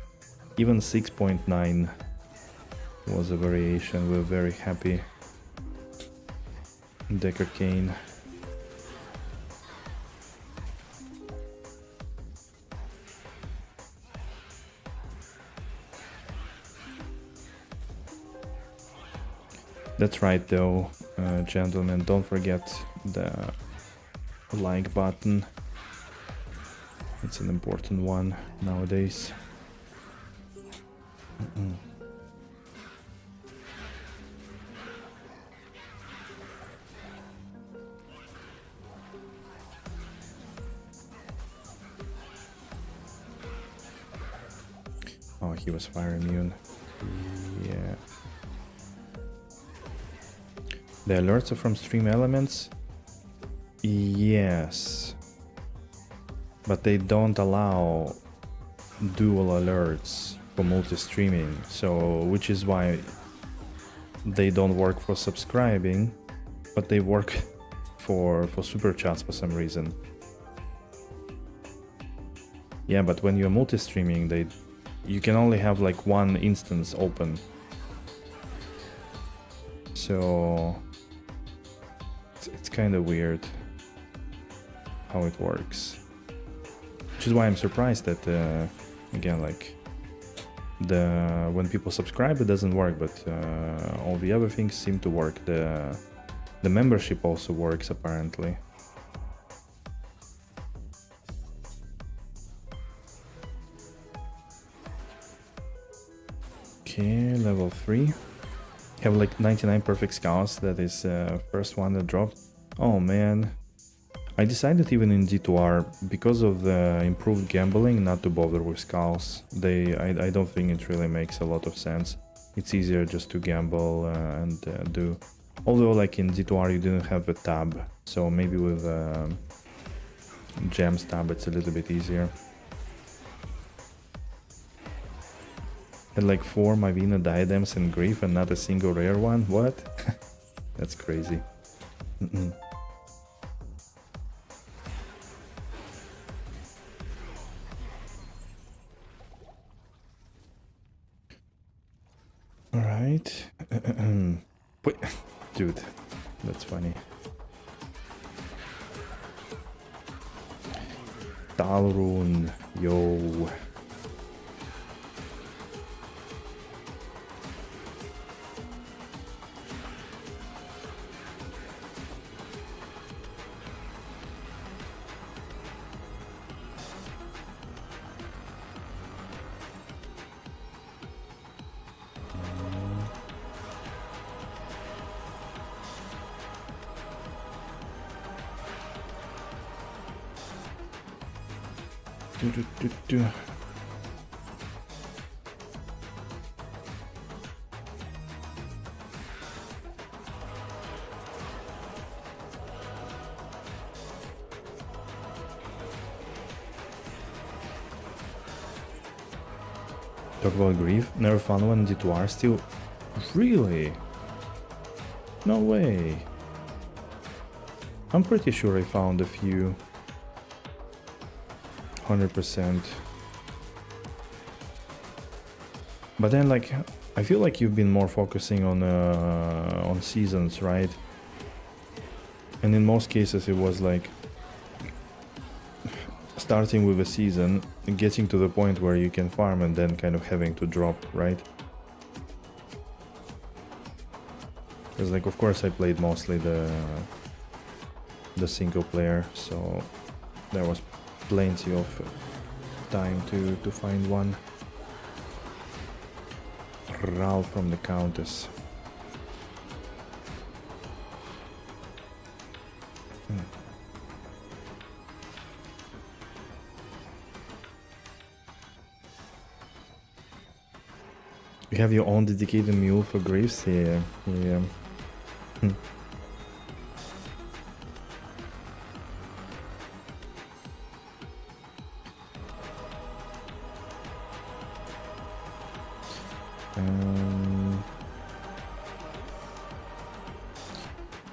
Even 6.9 was a variation. We're very happy. Decker Kane. That's right though, gentlemen, don't forget the like button. It's an important one nowadays. Oh, he was fire immune. Yeah. The alerts are from stream elements? Yes. But they don't allow dual alerts for multi-streaming, so which is why they don't work for subscribing, but they work for super chats for some reason. Yeah, but when you're multi-streaming, you can only have like one instance open. So it's kind of weird how it works. Which is why I'm surprised that again, like when people subscribe it doesn't work, but all the other things seem to work. The membership also works apparently. Okay, level 3. Have like 99 perfect skulls. That is first one that dropped. Oh man. I decided even in D2R, because of the improved gambling, not to bother with skulls. I don't think it really makes a lot of sense. It's easier just to gamble and do. Although like in D2R you didn't have a tab, so maybe with Gem stab, it's a little bit easier. Had like 4 Mavina diadems and grief and not a single rare one? What? That's crazy. Alright. Wait, dude, that's funny. Talrun, yo. Do. Talk about grief. Never found one in D2R still. Really? No way. I'm pretty sure I found a few. 100%. But then, like, I feel like you've been more focusing on seasons, right? And in most cases it was like starting with a season, getting to the point where you can farm and then kind of having to drop, right? Because like, of course I played mostly the single player, so there was plenty of time to find one. Ralph from the Countess. You have your own dedicated mule for griefs? Yeah, yeah.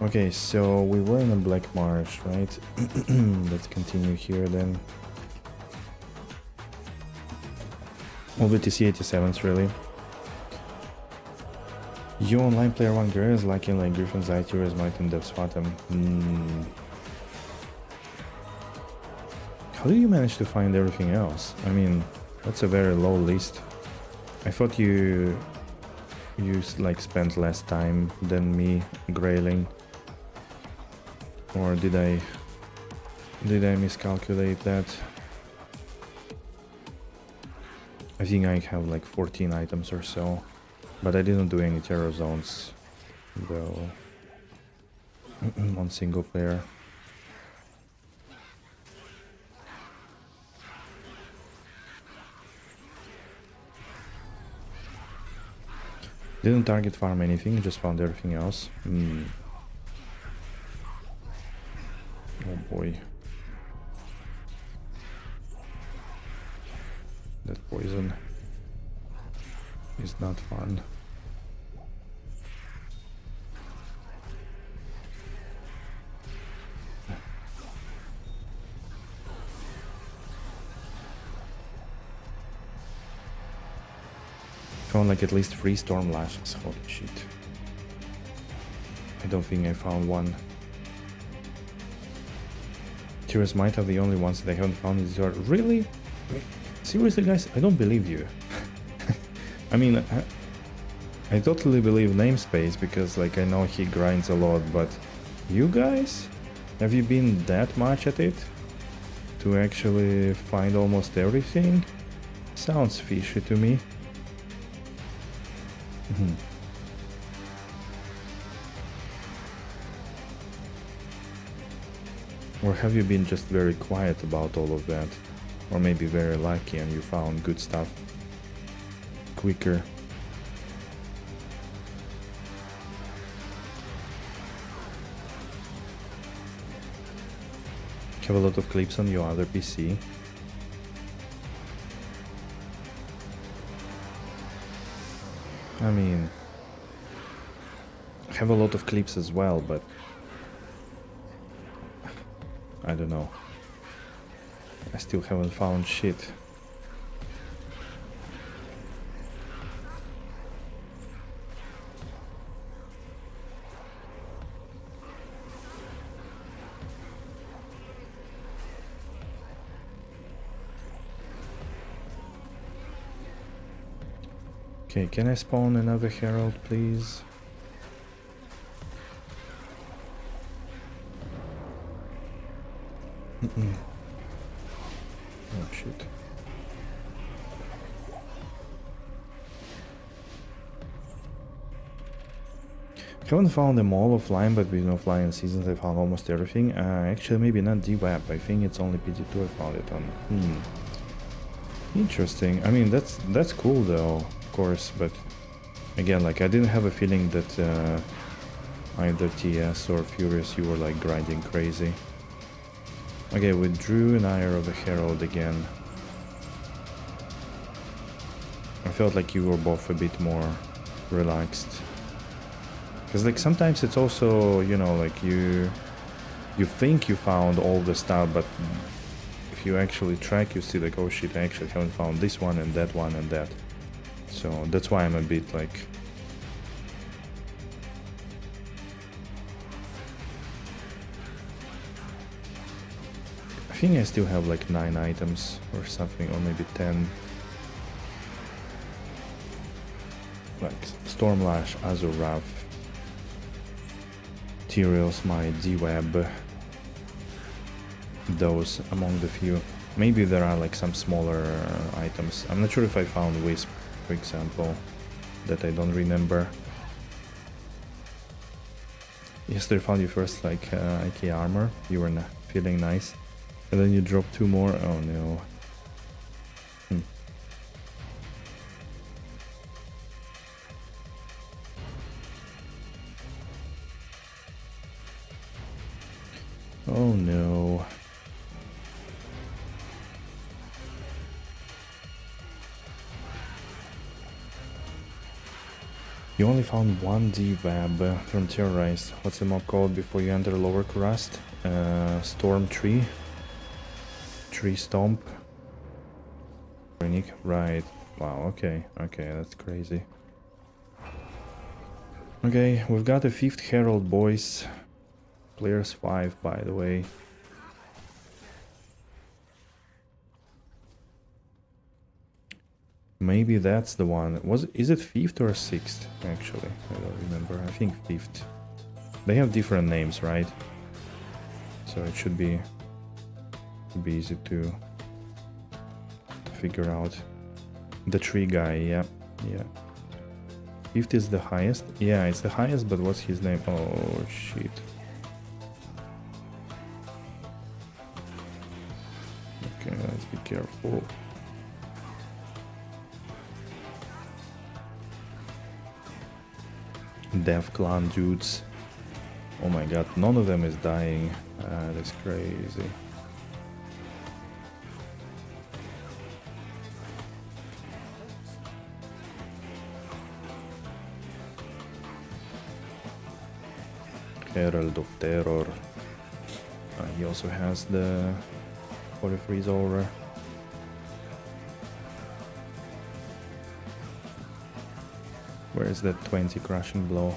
Okay, so we were in a Black Marsh, right? Let's continue here then. All the TC-87s really. You online player 1 girl is lacking like Griffin's Eye, Tears, Might and Depth's Fathom. How do you manage to find everything else? I mean, that's a very low list. I thought you like spent less time than me grailing. Or did I miscalculate that? I think I have like 14 items or so, but I didn't do any terror zones though on single player. Didn't target farm anything, just found everything else. Oh boy. That poison is not fun. Found like at least 3 storm lashes. Holy shit. I don't think I found one. Tears might have the only ones that I haven't found in this art. Really? Seriously, guys, I don't believe you. I mean, I totally believe Namespace because, like, I know he grinds a lot, but you guys? Have you been that much at it? To actually find almost everything? Sounds fishy to me. Or have you been just very quiet about all of that? Or maybe very lucky and you found good stuff quicker. Have a lot of clips on your other PC. I mean, I have a lot of clips as well, but I don't know. I still haven't found shit. Okay, can I spawn another herald, please? Oh shit. Haven't found them all offline, but with offline seasons I found almost everything. Actually, maybe not D-Web. I think it's only PT2 I found it on. Interesting. I mean, that's cool though, of course, but again, like I didn't have a feeling that either TS or Furious you were like grinding crazy. Okay, with Drew and I are of the Herald again. I felt like you were both a bit more relaxed. Because like sometimes it's also, you know, like you think you found all the stuff, but if you actually track, you see like, oh shit, I actually haven't found this one and that one and that. So that's why I'm a bit like... I think I still have like 9 items or something, or maybe 10. Like Stormlash, Azurav, Tyrios, my D-Web, those among the few. Maybe there are like some smaller items. I'm not sure if I found Wisp, for example, that I don't remember. Yesterday found you first like IK armor, you were feeling nice, and then you dropped 2 more, oh no. Oh no. You only found 1 D-Web from Terrorized. What's the mob called before you enter Lower Crust? Storm Tree? Tree Stomp? Right. Wow, okay. Okay, that's crazy. Okay, we've got a 5th Herald, boys. Players 5, by the way. Maybe that's the one. Is it 5th or 6th? Actually, I don't remember. I think 5th. They have different names, right? So it should be easy to figure out. The tree guy, yeah. 5th is the highest. Yeah, it's the highest, but what's his name? Oh shit. Okay, let's be careful. Dev Clan dudes. Oh my god, none of them is dying. That's crazy. Herald of Terror. He also has the 43 Aura. Where is that 20 crushing blow?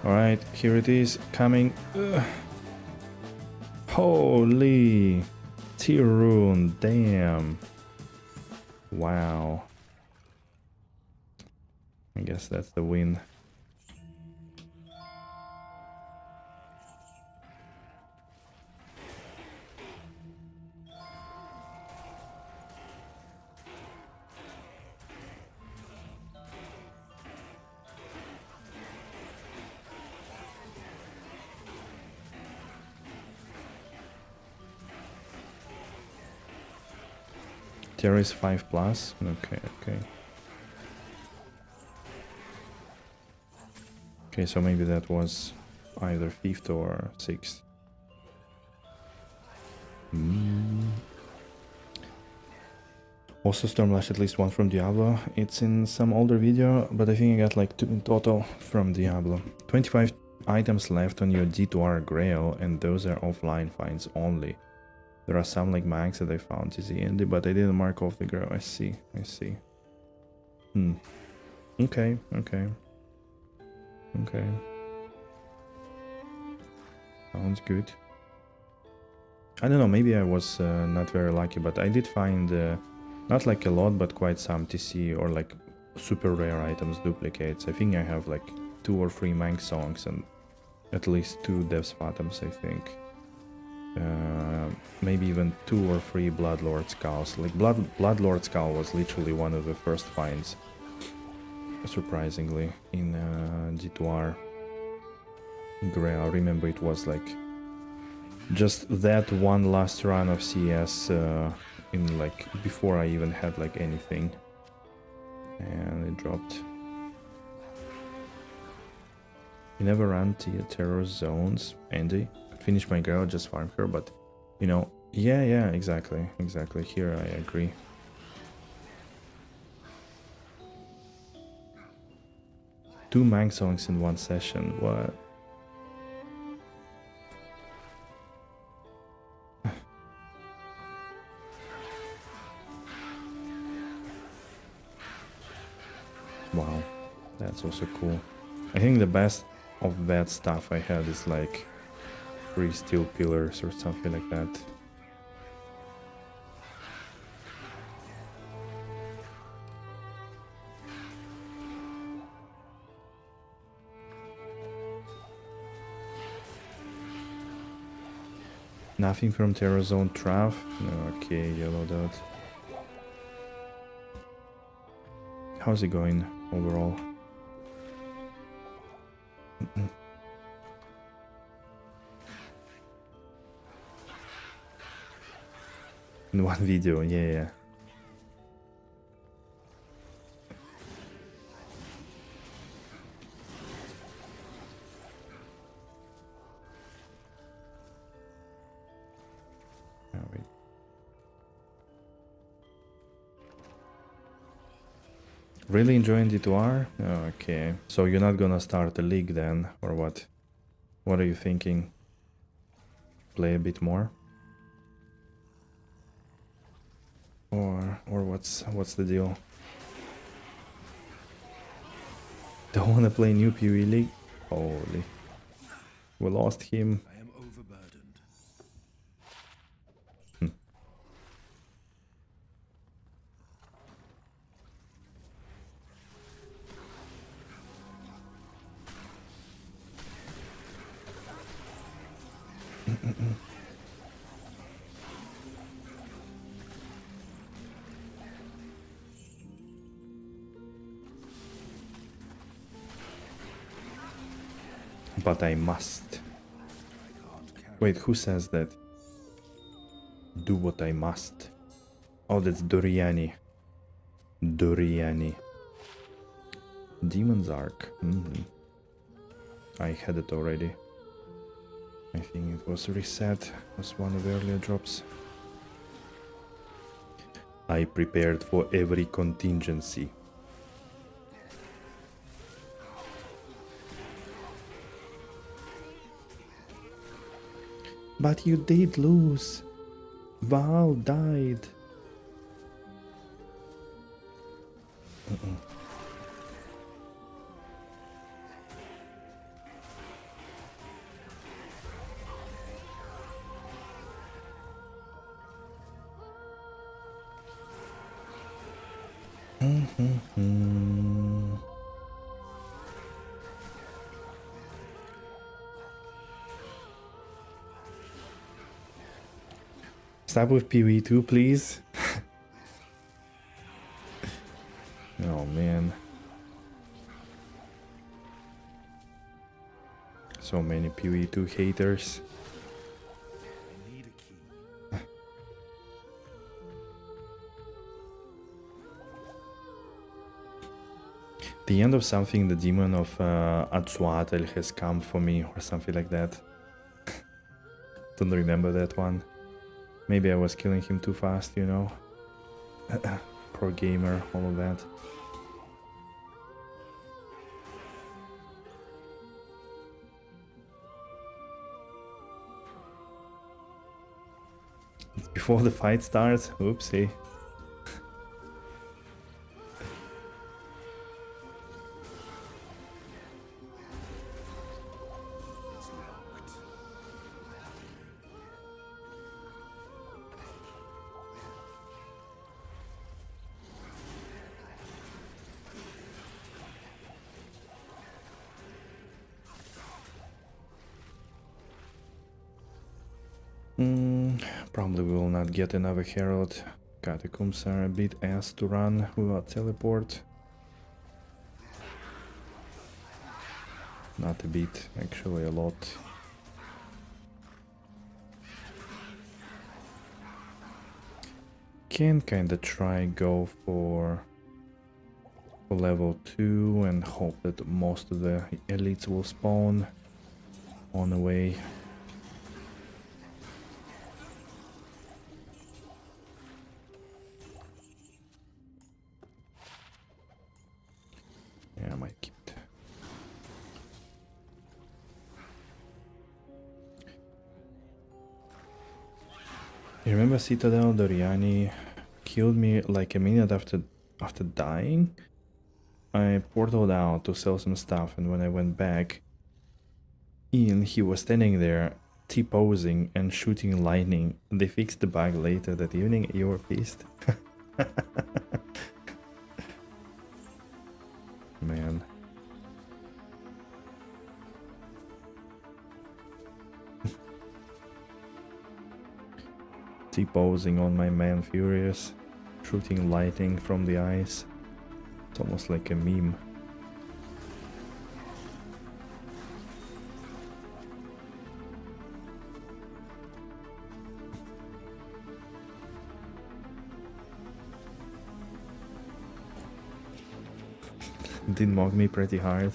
Alright, here it is, coming. Ugh. Holy! Tier rune, damn. Wow. I guess that's the win. There is 5+. Okay. Okay, so maybe that was either 5th or 6th. Also Stormlash at least one from Diablo. It's in some older video, but I think I got like 2 in total from Diablo. 25 items left on your D2R Grail, and those are offline finds only. There are some like mags that I found easy indie, but I didn't mark off the Grail. I see. Okay. Sounds good. I don't know, maybe I was not very lucky, but I did find not like a lot, but quite some TC or like super rare items, duplicates. I think I have like 2 or 3 Mank songs and at least 2 Devs Phantoms, I think. Maybe even 2 or 3 Bloodlord Skulls. Like Bloodlord Skull was literally one of the first finds, surprisingly, in D2R Grail. I remember it was like just that one last run of CS in like before I even had like anything, and it dropped. You never run to your terror zones, Andy. Could finish my girl, just farm her, but you know, yeah, exactly. Here I agree. Two Mang songs in one session, what? Wow, that's also cool. I think the best of that stuff I had is like 3 steel pillars or something like that. Nothing from Terror Zone Trav? Okay, yellow dot. How's it going overall? In one video, yeah. Wait. Really enjoying D2R? Okay. So you're not gonna start a league then, or what? What are you thinking? Play a bit more? Or what's the deal? Don't wanna play new PvE League? Holy. We lost him. I am overburdened. But I must. Wait, who says that? Do what I must. Oh, that's Doriani. Demon's Arc. I had it already. I think it was reset. It was one of the earlier drops. I prepared for every contingency. But you did lose. Val died. Stop with PvE2, please. Oh man. So many PvE2 haters. I need a key. The end of something, the demon of Atzuatl has come for me, or something like that. Don't remember that one. Maybe I was killing him too fast, you know. Pro gamer, all of that. It's before the fight starts. Oopsie. Probably will not get another herald. Catacombs are a bit ass to run without teleport. Not a bit, actually a lot. Can kinda try go for level 2 and hope that most of the elites will spawn on the way. Yeah, I might keep it. You remember Citadel? Doriani killed me like a minute after dying. I portaled out to sell some stuff, and when I went back in, he was standing there, T-posing and shooting lightning. They fixed the bug later that evening. You were pissed? Man. T-posing on my man Furious, shooting lightning from the eyes. It's almost like a meme. Did mock me pretty hard.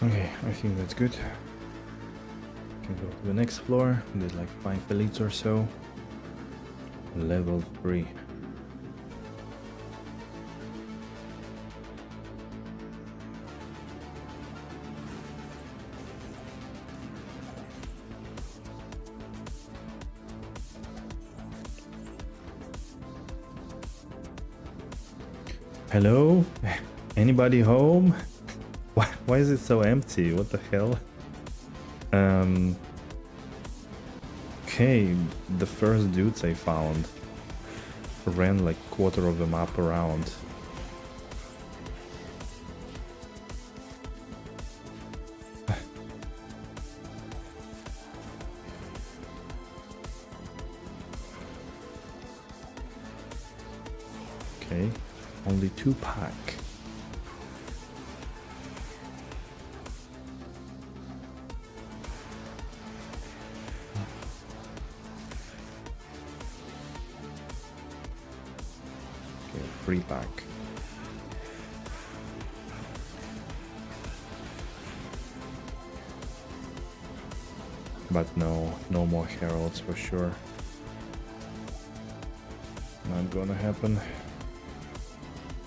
Okay, I think that's good. Can go to the next floor. Did like 5 elites or so. Level 3. Hello? Anybody home? Why is it so empty? What the hell? Okay, the first dudes I found ran like quarter of the map around. Okay, only 2 pack. Free pack. But no more heralds for sure. Not gonna happen.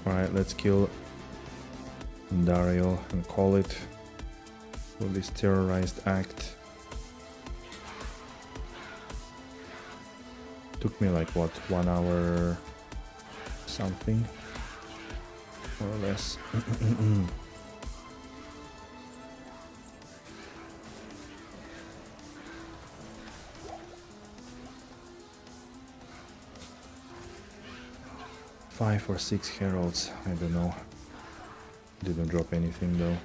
Alright, let's kill Dario and call it for this terrorized act. Took me like what, 1 hour something, more or less. 5 or 6 heralds, I don't know. Didn't drop anything though.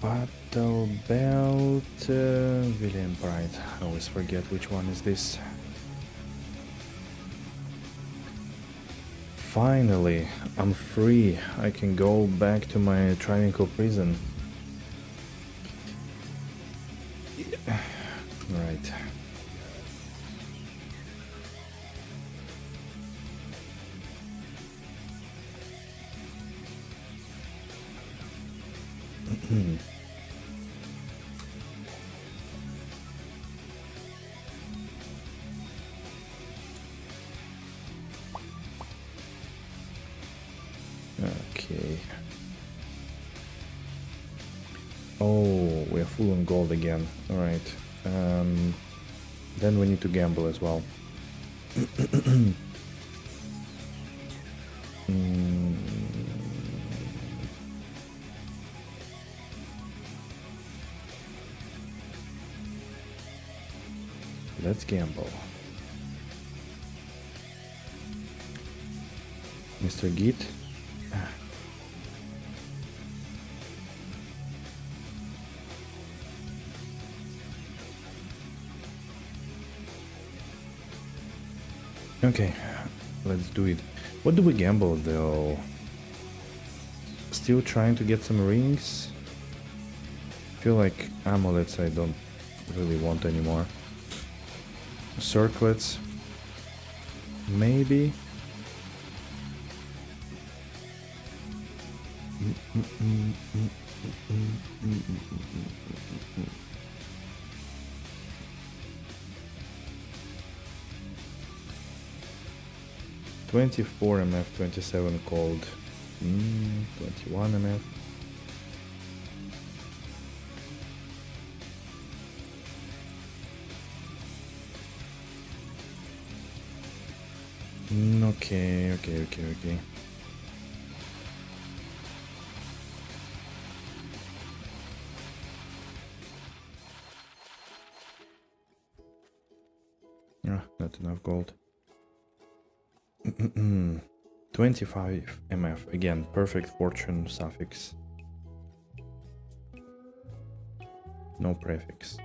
Battle Belt, Villain Pride. I always forget which one is this. Finally, I'm free. I can go back to my Travincal prison. Yeah. Right. Okay. Oh, we're full on gold again. All right. Then we need to gamble as well. Let's gamble. Mr. Git. Okay, let's do it. What do we gamble though? Still trying to get some rings? Feel like amulets I don't really want anymore. Circlets? Maybe? $24 MF, 27 cold. 21 MF. Okay. Ah, not enough gold. 25 MF, again, perfect fortune suffix. No prefix.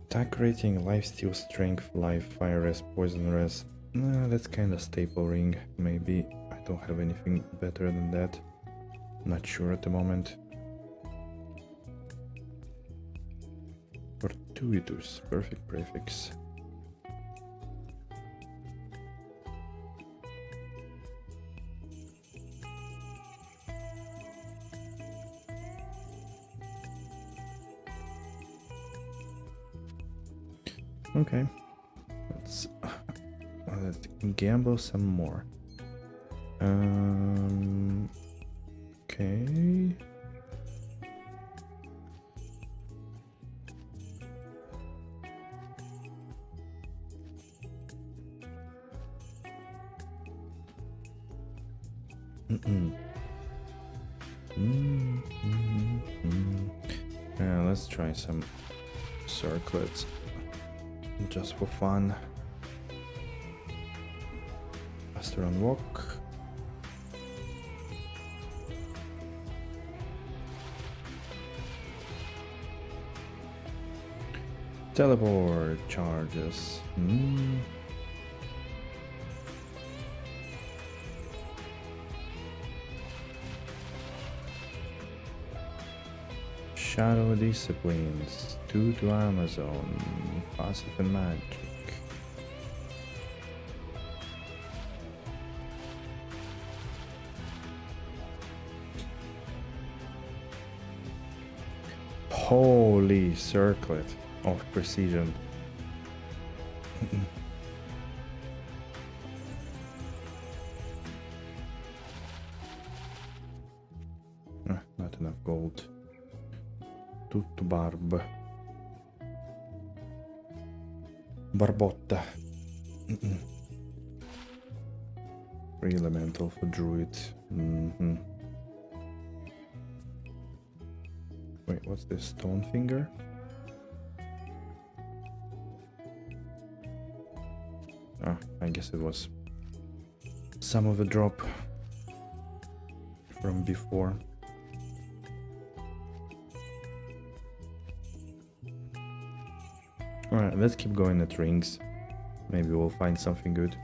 Attack rating, lifesteal, strength, life, fire res, poison res. That's kind of staple ring. Maybe I don't have anything better than that. Not sure at the moment. Fortuitous, perfect prefix. Okay, let's gamble some more. Okay. Let's try some circlets just for fun. Faster on walk. Teleport charges. Shadow Disciplines, 2 to Amazon, Passive and Magic. Holy circlet of precision. Not enough gold. Tutto barb. Barbotta. Free elemental for druid. Wait, what's this? Stone finger? Ah, I guess it was some of the drop from before. Alright, let's keep going at rings. Maybe we'll find something good.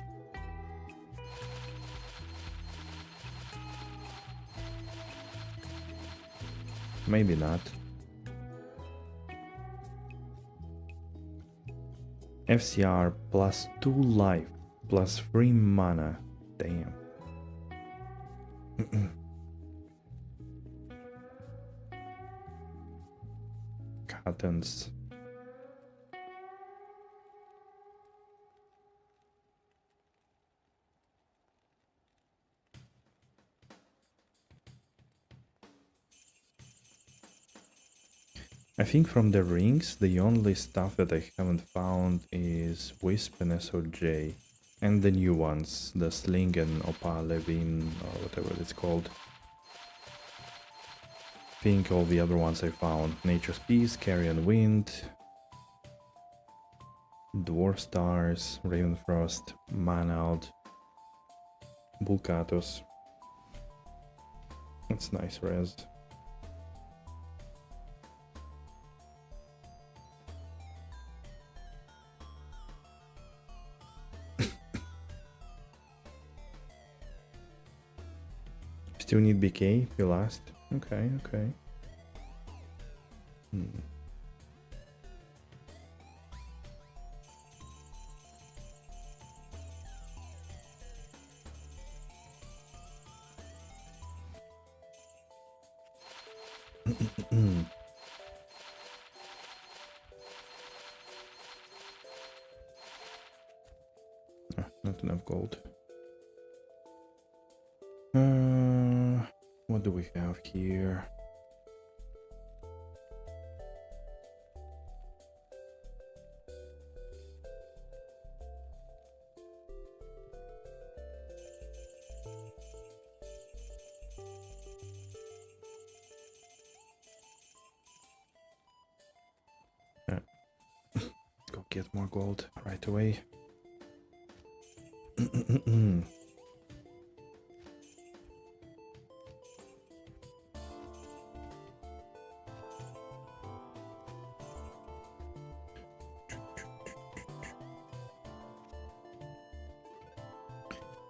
Maybe not. FCR plus 2 life plus 3 mana. Damn. Cottons. I think from the rings, the only stuff that I haven't found is Wisp and SOJ. And the new ones, the Sling and Opal Levin, or whatever it's called. I think all the other ones I found. Nature's Peace, Carrion Wind, Dwarf Stars, Ravenfrost, Manald, Bulkatos. That's nice res. Still need BK, you last. Okay, okay. Not enough gold. What do we have here? Let's go get more gold right away.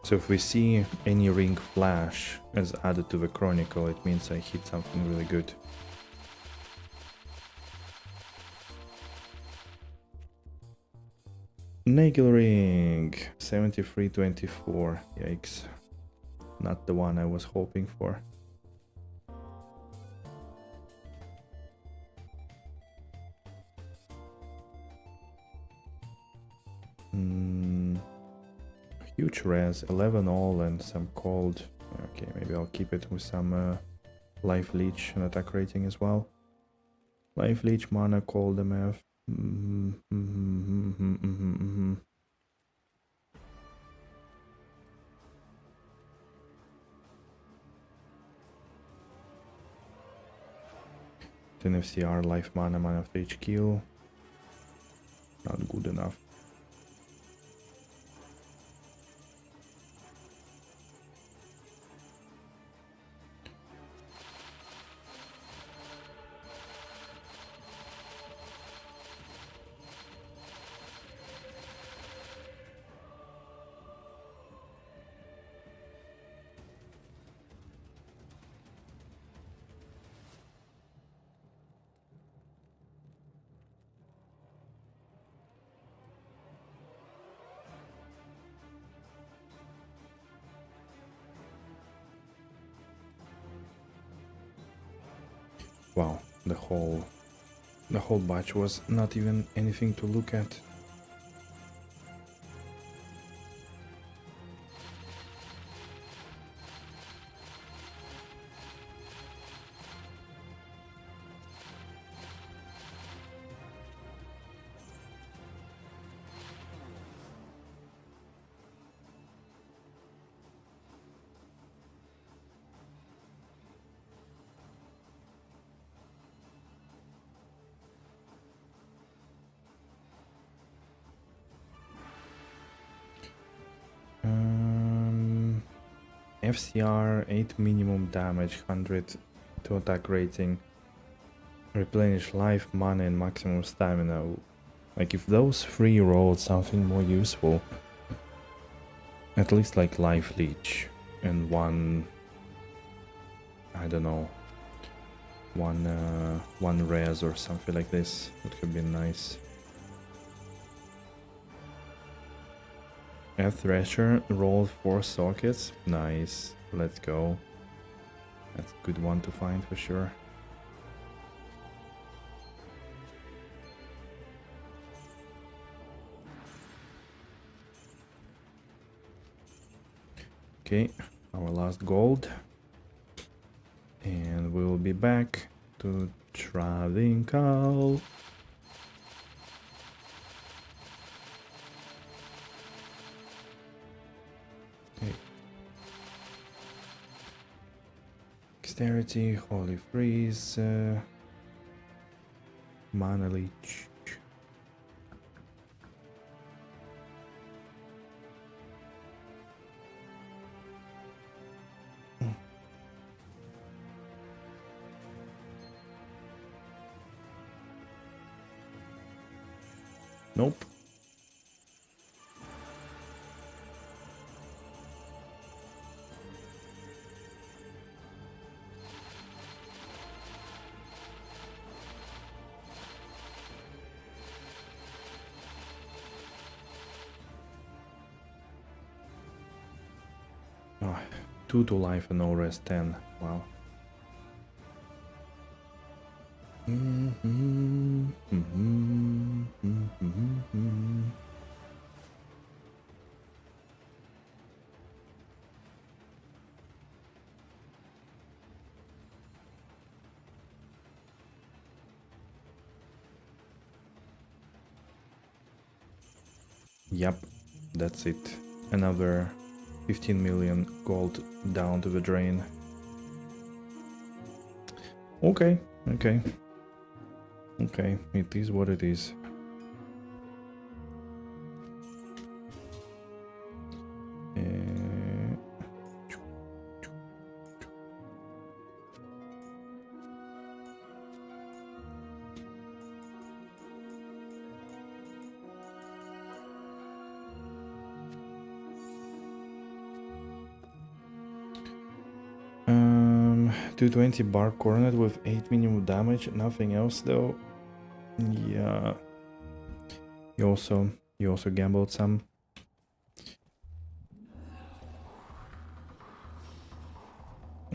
So if we see any ring flash as added to the chronicle, it means I hit something really good. Nagel ring 7324. Yikes. Not the one I was hoping for. Huge res, 11 all and some cold. Okay, maybe I'll keep it with some life leech and attack rating as well. Life leech, mana, cold MF. Then FCR, life mana, mana of each kill. Not good enough. Wow, the whole batch was not even anything to look at. FCR, 8 minimum damage, 100 to attack rating, replenish life, mana and maximum stamina. Like if those three rolled something more useful, at least like life leech and one, I don't know, one res or something like this would have been nice. A Thresher rolled 4 sockets. Nice. Let's go. That's a good one to find for sure. Okay, our last gold. And we'll be back to Travincal. Dexterity, Holy Freeze, Mana Leech. Nope. Oh, 2 to life and no rest 10. Wow. Yep, that's it. Another 15 million gold down to the drain. Okay, okay. Okay, it is what it is. Uh, 220 bar coronet with 8 minimum damage, nothing else though. Yeah. You also gambled some.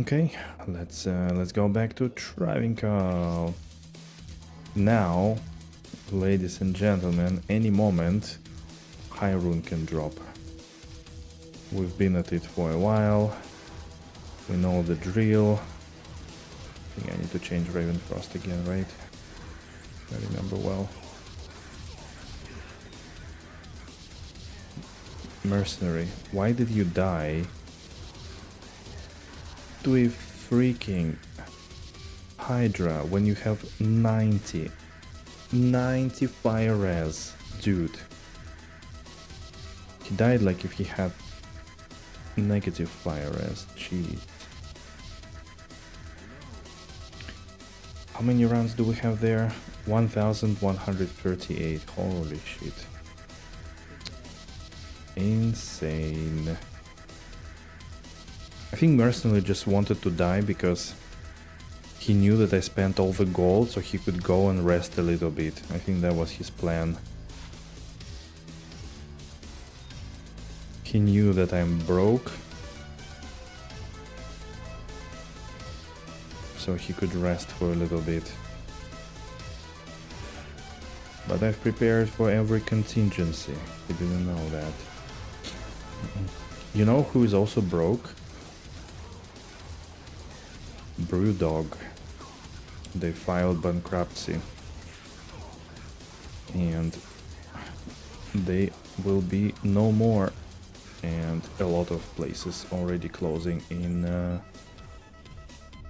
Okay, let's go back to Travincal. Now, ladies and gentlemen, any moment High Rune can drop. We've been at it for a while. We know the drill. I think I need to change Ravenfrost again, right? I remember well. Mercenary, why did you die to a freaking Hydra when you have 90 fire res? Dude. He died like if he had negative fire res. Jeez. How many rounds do we have there? 1138. Holy shit. Insane. I think Mercenary just wanted to die because he knew that I spent all the gold so he could go and rest a little bit. I think that was his plan. He knew that I'm broke. so he could rest for a little bit. But I've prepared for every contingency. He didn't know that. You know who is also broke? Brewdog. They filed bankruptcy. And they will be no more. And a lot of places already closing in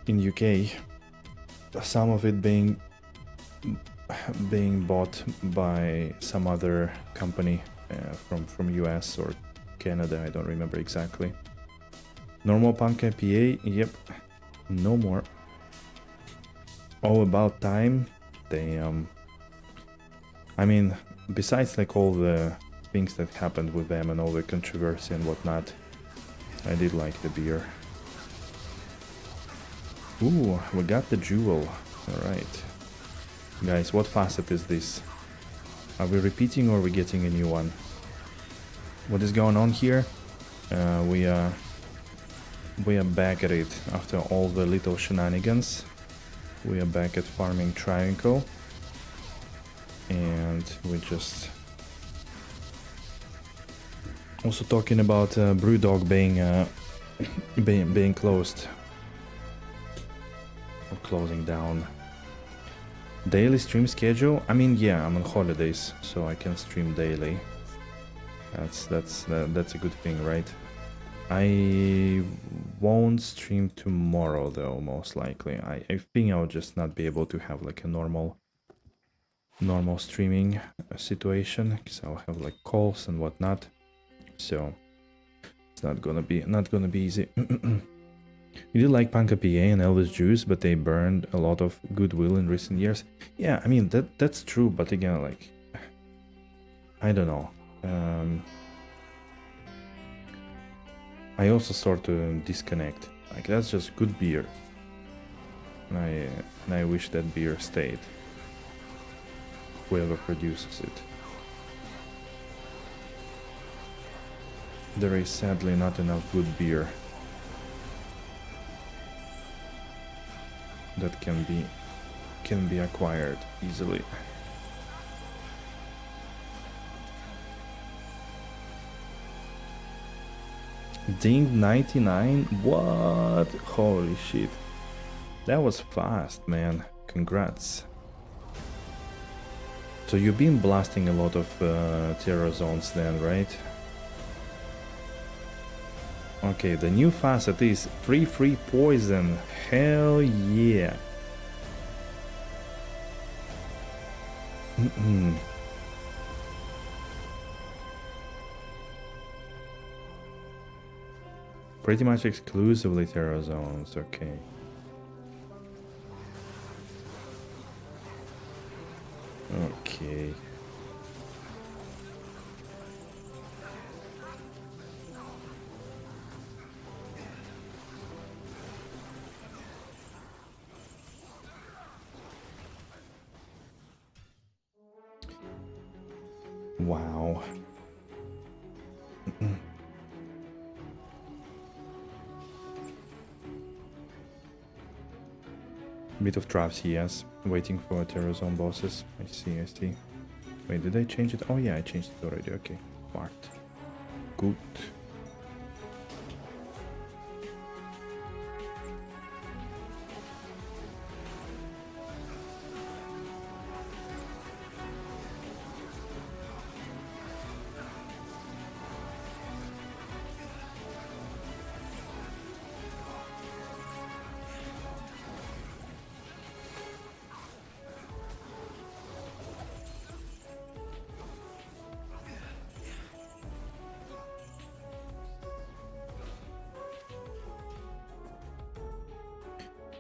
UK. Some of it being bought by some other company from US or Canada, I don't remember exactly. Normal Punk IPA, yep, no more. Oh, about time. Damn. I mean, besides like all the things that happened with them and all the controversy and whatnot, I did like the beer. Ooh, we got the jewel. Alright. Guys, what facet is this? Are we repeating or are we getting a new one? What is going on here? We are back at it after all the little shenanigans. We are back at farming Travincal. And we just... Also talking about Brewdog being closed. Or closing down. Daily stream schedule? I mean, yeah, I'm on holidays, so I can stream daily. That's a good thing, right? I won't stream tomorrow though, most likely. I think I'll just not be able to have like a normal streaming situation, because I'll have like calls and whatnot. So it's not gonna be easy. You did like Punk IPA and Elvis Juice, but they burned a lot of goodwill in recent years. Yeah, I mean that's true, but again, like, I don't know. I also sort of disconnect. Like, that's just good beer, and I wish that beer stayed. Whoever produces it. There is sadly not enough good beer that can be acquired easily. Ding 99? What? Holy shit. That was fast, man. Congrats. So you've been blasting a lot of terror zones then, right? Okay, the new facet is free poison. Hell yeah. Pretty much exclusively terror zones, okay. Okay. Wow. Bit of Trav's, yes. Waiting for Terror Zone bosses. I see. Wait, did I change it? Oh yeah, I changed it already. Okay, smart. Good.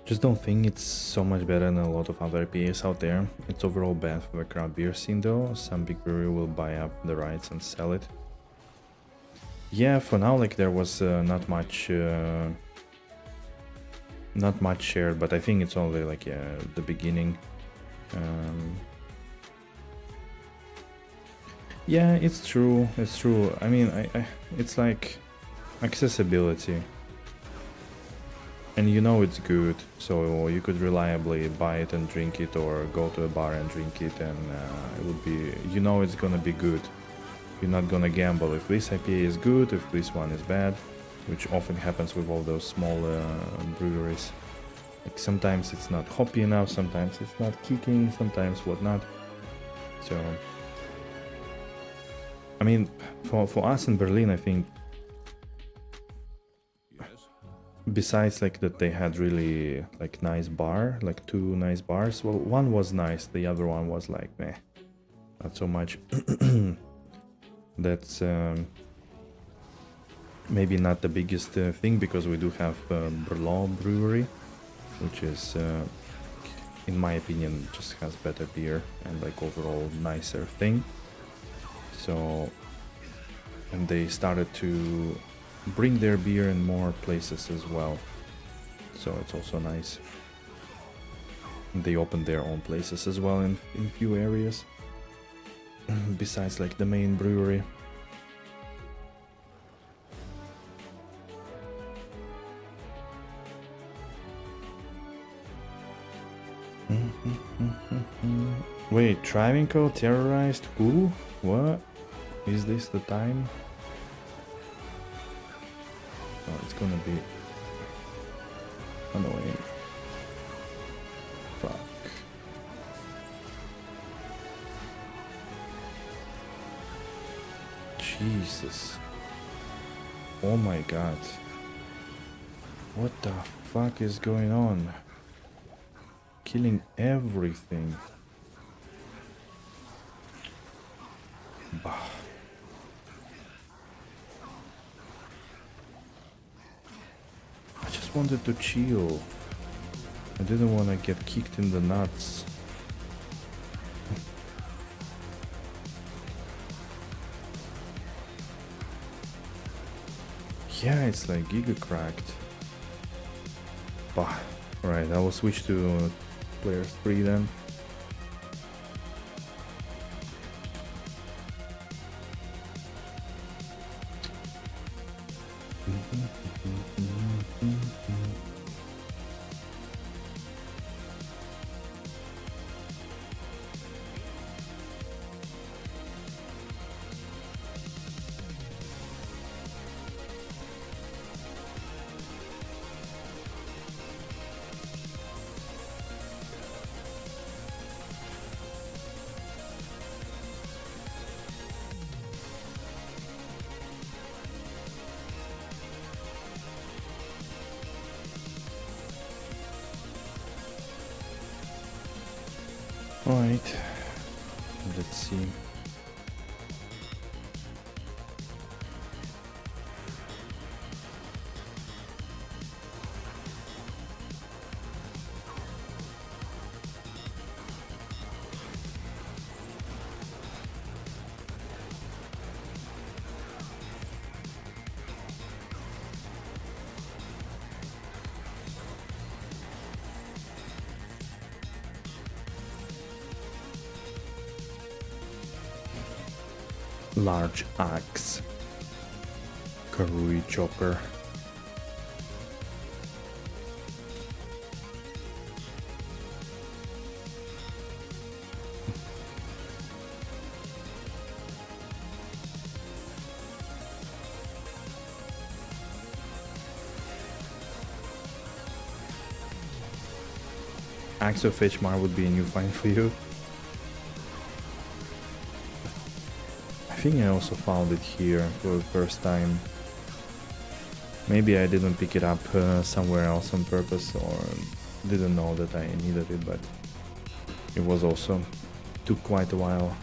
Just don't think it's so much better than a lot of other IPAs out there. It's overall bad for the craft beer scene though. Some big brewery will buy up the rights and sell it. Yeah, for now, like, there was not much shared, but I think it's only like the beginning. Yeah, it's true. I mean, it's like accessibility. and you know it's good, so you could reliably buy it and drink it, or go to a bar and drink it, and it would be, you know, it's gonna be good. You're not gonna gamble if this IPA is good, if this one is bad, which often happens with all those small breweries. Like sometimes it's not hoppy enough, sometimes it's not kicking, sometimes whatnot. So, I mean, for us in Berlin, I think, besides like that they had really like nice bar, like 2 nice bars. Well, one was nice, the other one was like meh, not so much. That's maybe not the biggest thing, because we do have Berlin Brewery, which is in my opinion just has better beer and like overall nicer thing. So, and they started to bring their beer in more places as well, so it's also nice. They opened their own places as well in few areas besides like the main brewery. Wait, Travincal terrorized who? What? Is this the time? Oh, it's gonna be annoying. Fuck. Jesus. Oh my god. What the fuck is going on? Killing everything. Bah. I just wanted to chill. I didn't want to get kicked in the nuts. Yeah, it's like giga cracked. Bah. Alright, I will switch to player 3 then. Alright, let's see. Large axe. Karui chopper. Axe of Fetchmar would be a new find for you. I think I also found it here for the first time. Maybe I didn't pick it up somewhere else on purpose, or didn't know that I needed it, but it was also took quite a while.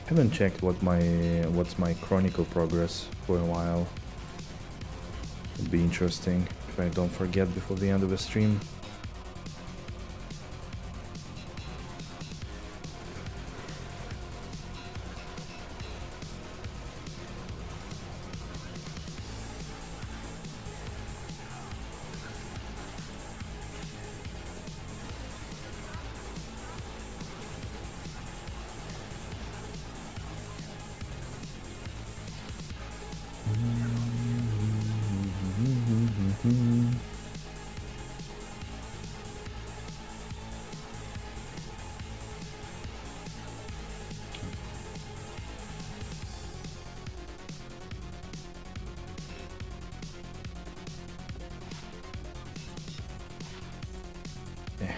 Haven't checked what's my chronicle progress for a while. It'd be interesting if I don't forget before the end of the stream. Yeah.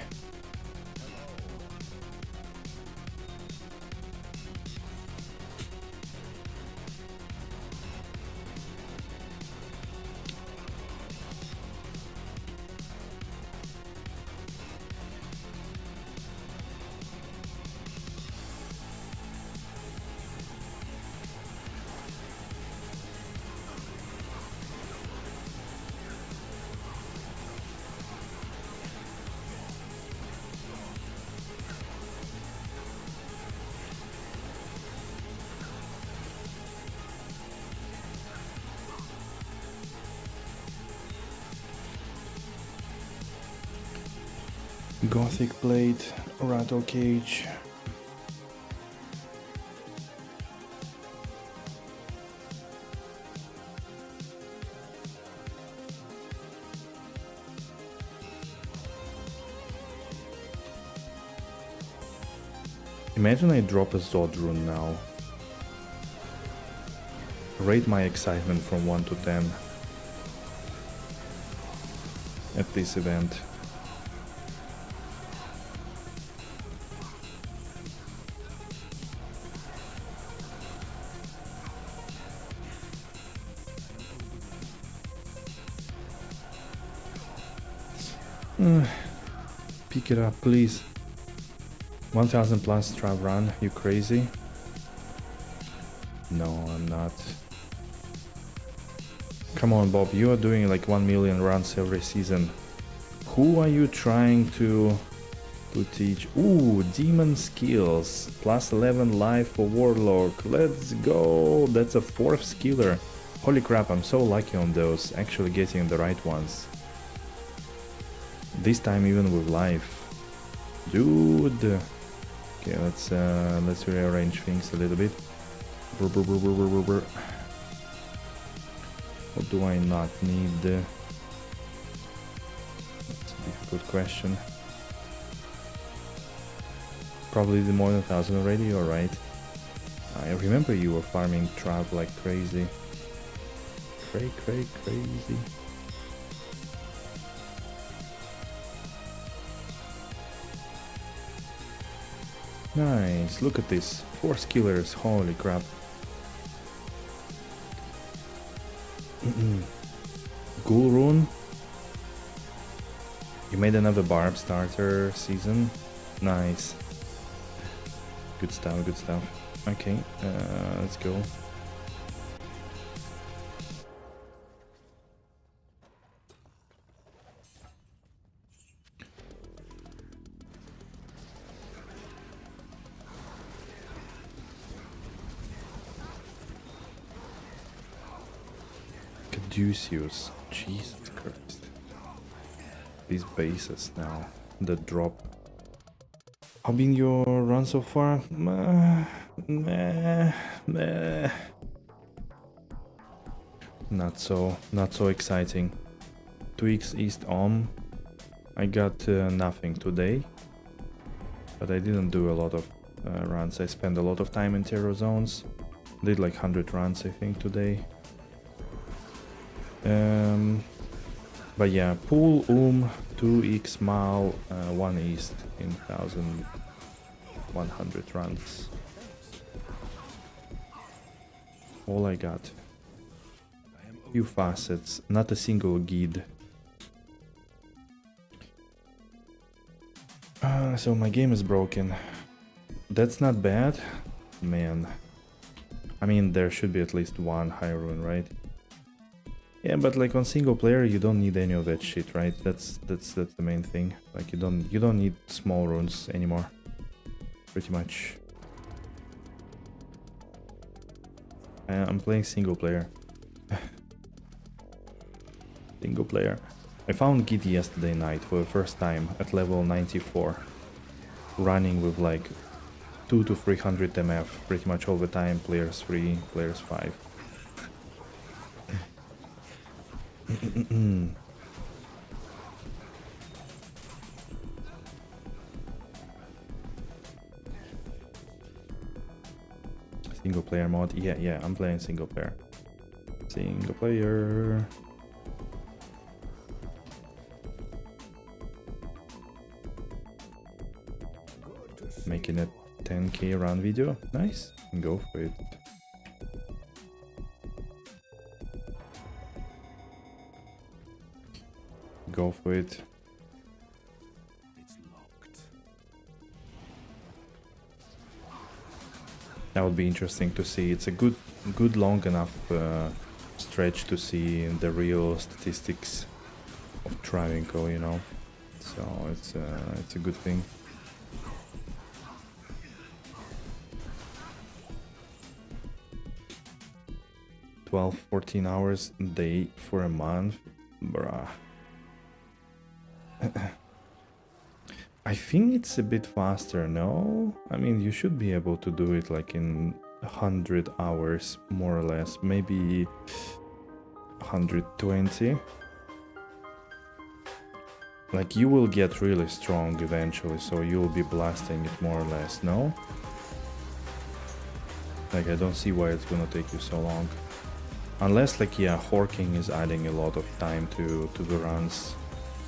Gothic plate, rattle cage. Imagine I drop a Zod rune now. Rate my excitement from 1 to 10 at this event. Pick it up, please. 1000 plus Trav run, you crazy? No, I'm not. Come on, Bob, you are doing like 1 million runs every season. Who are you trying to teach? Ooh, demon skills. Plus 11 life for Warlock. Let's go. That's a 4th skiller. Holy crap, I'm so lucky on those. Actually getting the right ones. This time even with life. Dude. Okay, let's rearrange things a little bit. What do I not need? That's a difficult question. Probably the more than 1000 already, alright. I remember you were farming Trav like crazy. Crazy. Nice, look at this. 4 skillers, holy crap. Ghoul rune. You made another barb starter season. Nice. Good stuff. Okay, let's go. Caduceus. Jesus Christ. These bases now. The drop. How been your run so far? Not so exciting. 2x East I got nothing today, but I didn't do a lot of runs. I spent a lot of time in terror zones. Did like 100 runs I think today. But yeah, pool 2x Mal 1 East in 1100 runs. All I got. Few facets, not a single guide. So my game is broken. That's not bad, man. I mean, there should be at least one high rune, right? Yeah, but like on single player, you don't need any of that shit, right? That's the main thing. Like you don't need small runes anymore, pretty much. I'm playing single player. Single player. I found Git yesterday night for the first time at level 94, running with like 200 to 300 MF pretty much all the time. Players 3, players 5. Single player mod. Yeah, I'm playing single player. Single player. Making a 10k run video. Nice. Go for it. Go for it. It's locked. That would be interesting to see. It's a good long enough stretch to see the real statistics of Travincal, you know. So it's a good thing. Twelve, 14 hours a day for a month, bruh. I think it's a bit faster, no? I mean, you should be able to do it like in 100 hours, more or less. Maybe 120. Like, you will get really strong eventually, so you'll be blasting it more or less, no? Like, I don't see why it's gonna take you so long. Unless, like, yeah, horking is adding a lot of time to the runs.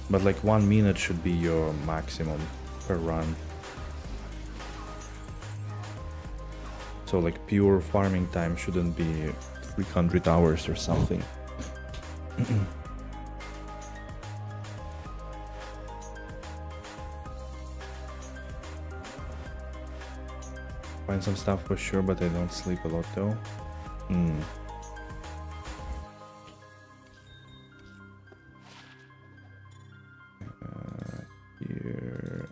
But like 1 minute should be your maximum per run. So like pure farming time shouldn't be 300 hours or something. Find some stuff for sure, but I don't sleep a lot though. Here,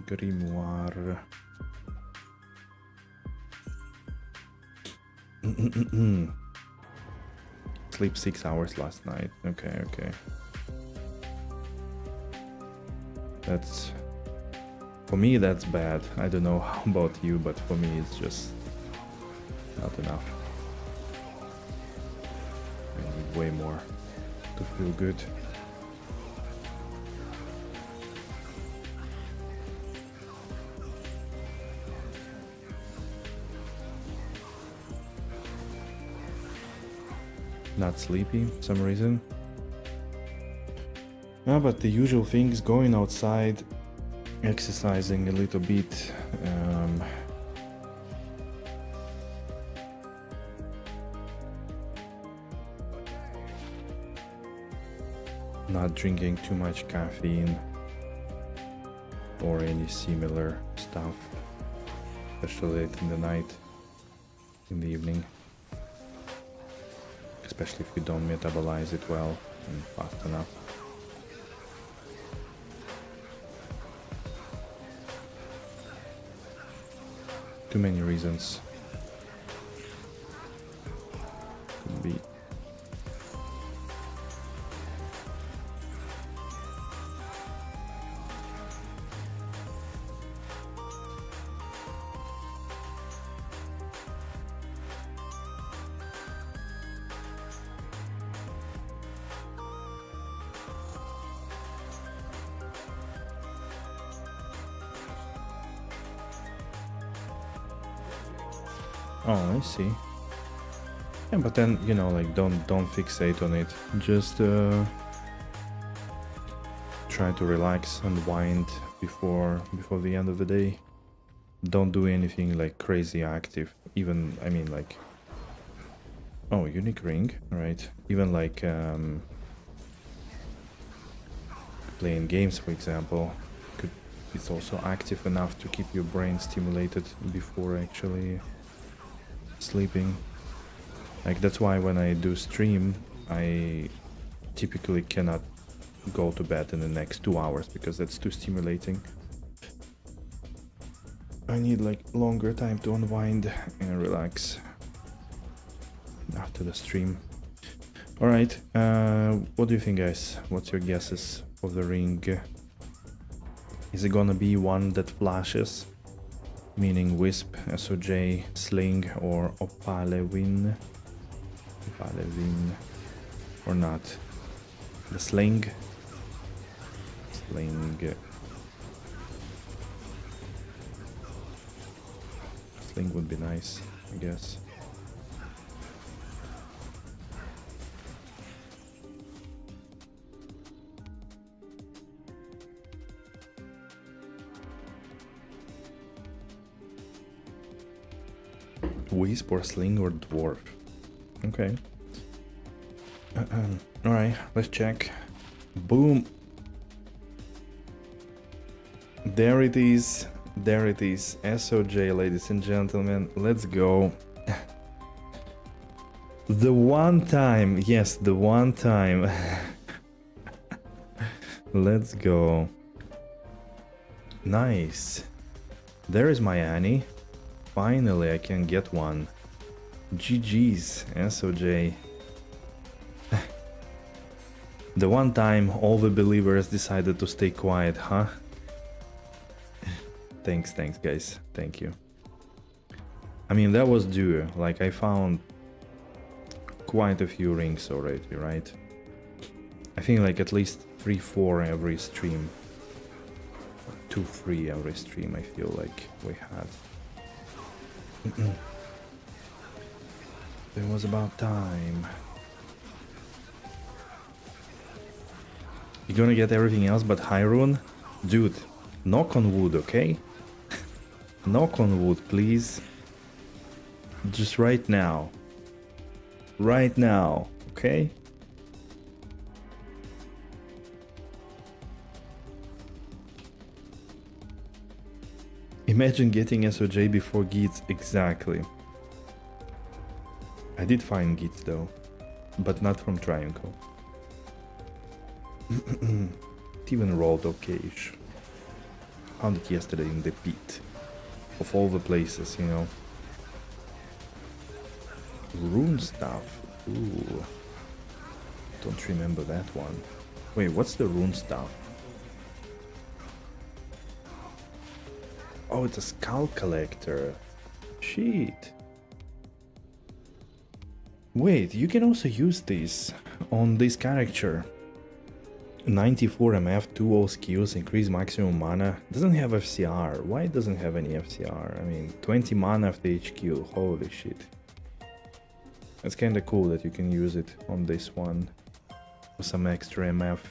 grimoire. Sleep 6 hours last night. Okay. That's, for me that's bad. I don't know how about you, but for me it's just not enough. I need way more to feel good. Not sleepy for some reason. No, but the usual things, going outside, exercising a little bit, not drinking too much caffeine or any similar stuff, especially late in the night, in the evening. Especially if you don't metabolize it well and fast enough. Too many reasons. Could be. Oh, I see. Yeah, but then, you know, like don't fixate on it. Just try to relax, unwind before the end of the day. Don't do anything like crazy active. Even, I mean, like, oh, unique ring, right? Even like playing games, for example, it's also active enough to keep your brain stimulated before actually sleeping. Like, that's why when I do stream, I typically cannot go to bed in the next 2 hours because that's too stimulating. I need like longer time to unwind and relax after the stream. All right, what do you think, guys? What's your guesses of the ring? Is it gonna be one that flashes, meaning Wisp, SOJ, Sling, or Opalewin, or not? The sling. Sling. Sling would be nice, I guess. Wisp or sling or dwarf. Okay. Alright, let's check. Boom. There it is. There it is. SOJ, ladies and gentlemen. Let's go. The one time. Yes, the one time. Let's go. Nice. There is my Annie. Finally, I can get one. GG's, SOJ. The one time all the believers decided to stay quiet, huh? Thanks guys, thank you. I mean, that was due, like I found quite a few rings already, right? I think like at least 3-4 every stream. 2-3 every stream, I feel like we had. It was about time. You're gonna get everything else but Hyrule? Dude, knock on wood, okay? Knock on wood, please. Just right now. Right now, okay? Imagine getting SOJ before Geats, exactly. I did find Geats though, but not from Travincal. It even rolled okay-ish. Found it yesterday in the pit. Of all the places, you know. Rune stuff. Ooh. Don't remember that one. Wait, what's the rune stuff? Oh, it's a skull collector. Shit. Wait, you can also use this on this character. 94 MF, 2 skills, increase maximum mana. Doesn't have FCR. Why it doesn't have any FCR? I mean, 20 mana after each kill. Holy shit. It's kinda cool that you can use it on this one. For some extra MF.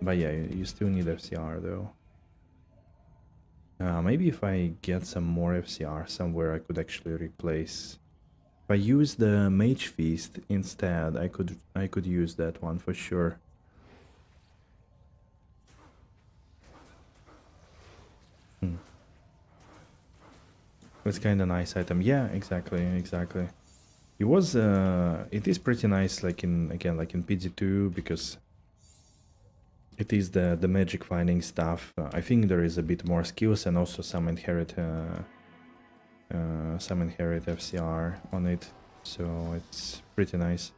But yeah, you still need FCR though. Maybe if I get some more FCR somewhere, I could actually replace. If I use the Mage Feast instead, I could use that one for sure. It's kind of nice item. Yeah, exactly. It was it is pretty nice, like in PD2, because it is the magic finding stuff. I think there is a bit more skills and also some inherit FCR on it, so it's pretty nice.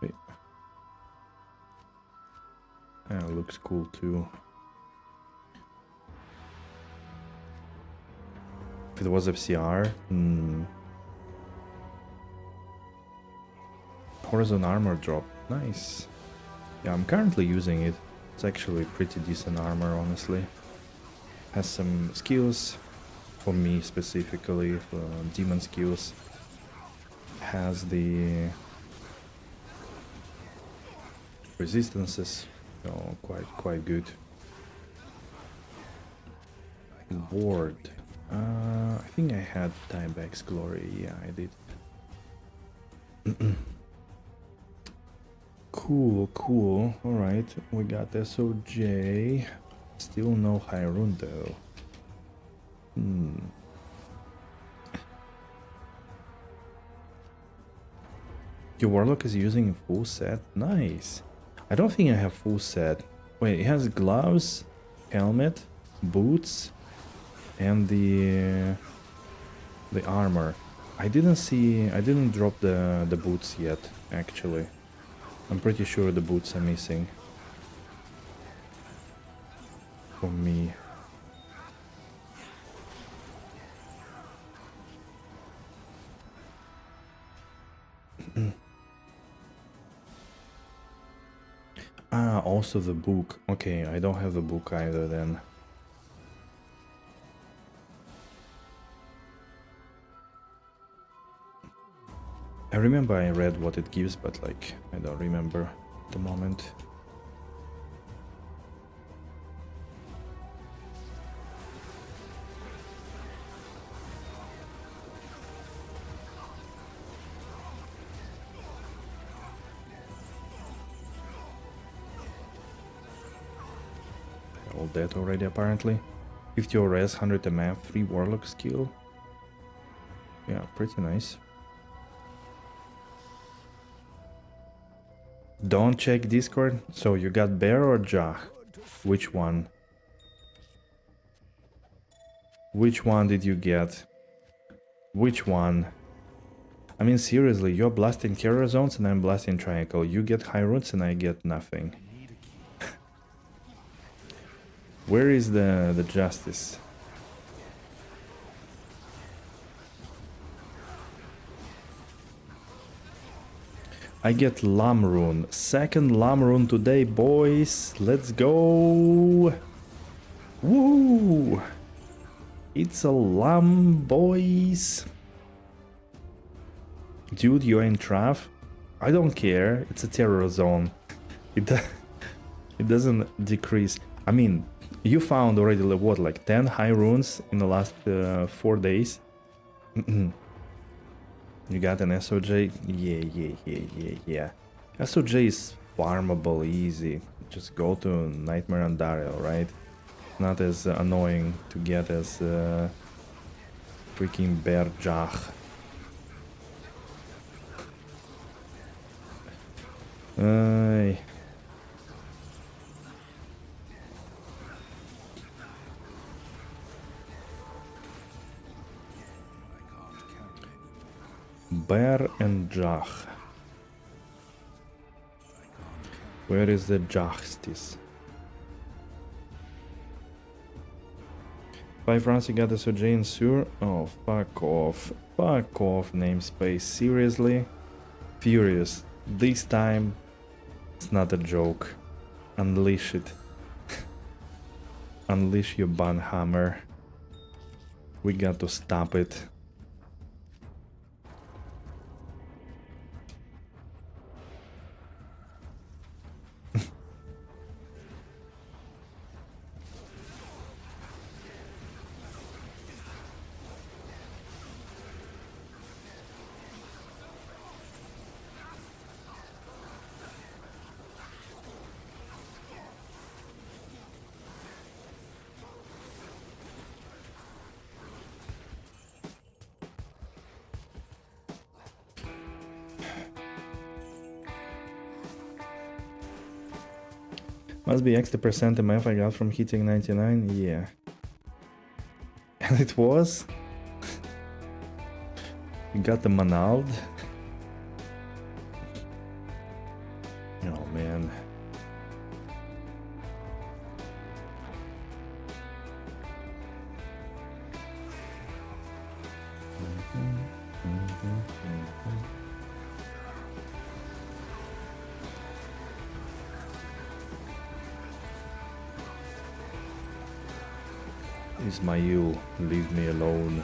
Wait. Looks cool too. If it was FCR, Horizon armor drop, nice. Yeah, I'm currently using it. It's actually pretty decent armor, honestly. Has some skills for me specifically, for demon skills. Has the resistances, so quite good. Ward. I think I had Timeback's Glory. Yeah, I did. Cool. Alright, we got SOJ. Still no Hyrule though. Your Warlock is using full set? Nice. I don't think I have full set. Wait, it has gloves, helmet, boots, and the armor. I didn't drop the boots yet, actually. I'm pretty sure the boots are missing. For me. Ah, also the book. Okay, I don't have the book either then. I remember I read what it gives, but like, I don't remember at the moment. All that already apparently. 50 ORS, 100 MF, 3 Warlock skill. Yeah, pretty nice. Don't check Discord. So you got Bear or Jah? Which one? Which one did you get? Which one? I mean, seriously, you're blasting terror zones and I'm blasting Travincal. You get high roots and I get nothing. Where is the justice? I get Lam rune. Second Lam rune today, boys. Let's go. Woo! It's a Lam, boys. Dude, you're in Trav? I don't care. It's a terror zone. It doesn't decrease. I mean, you found already what, like 10 high runes in the last 4 days? You got an SOJ? Yeah. SOJ is farmable, easy. Just go to Nightmare on Daryl, right? Not as annoying to get as freaking Bear Jah. Bear and Jah. Where is the justice? 5 rounds you got the SOJ and Sur? Oh, fuck off. Fuck off, namespace. Seriously? Furious. This time, it's not a joke. Unleash it. Unleash your banhammer. We got to stop it. Must be extra percent MF I got from hitting 99, yeah. And it was? You got the Manald? Oh man. Ismail, leave me alone.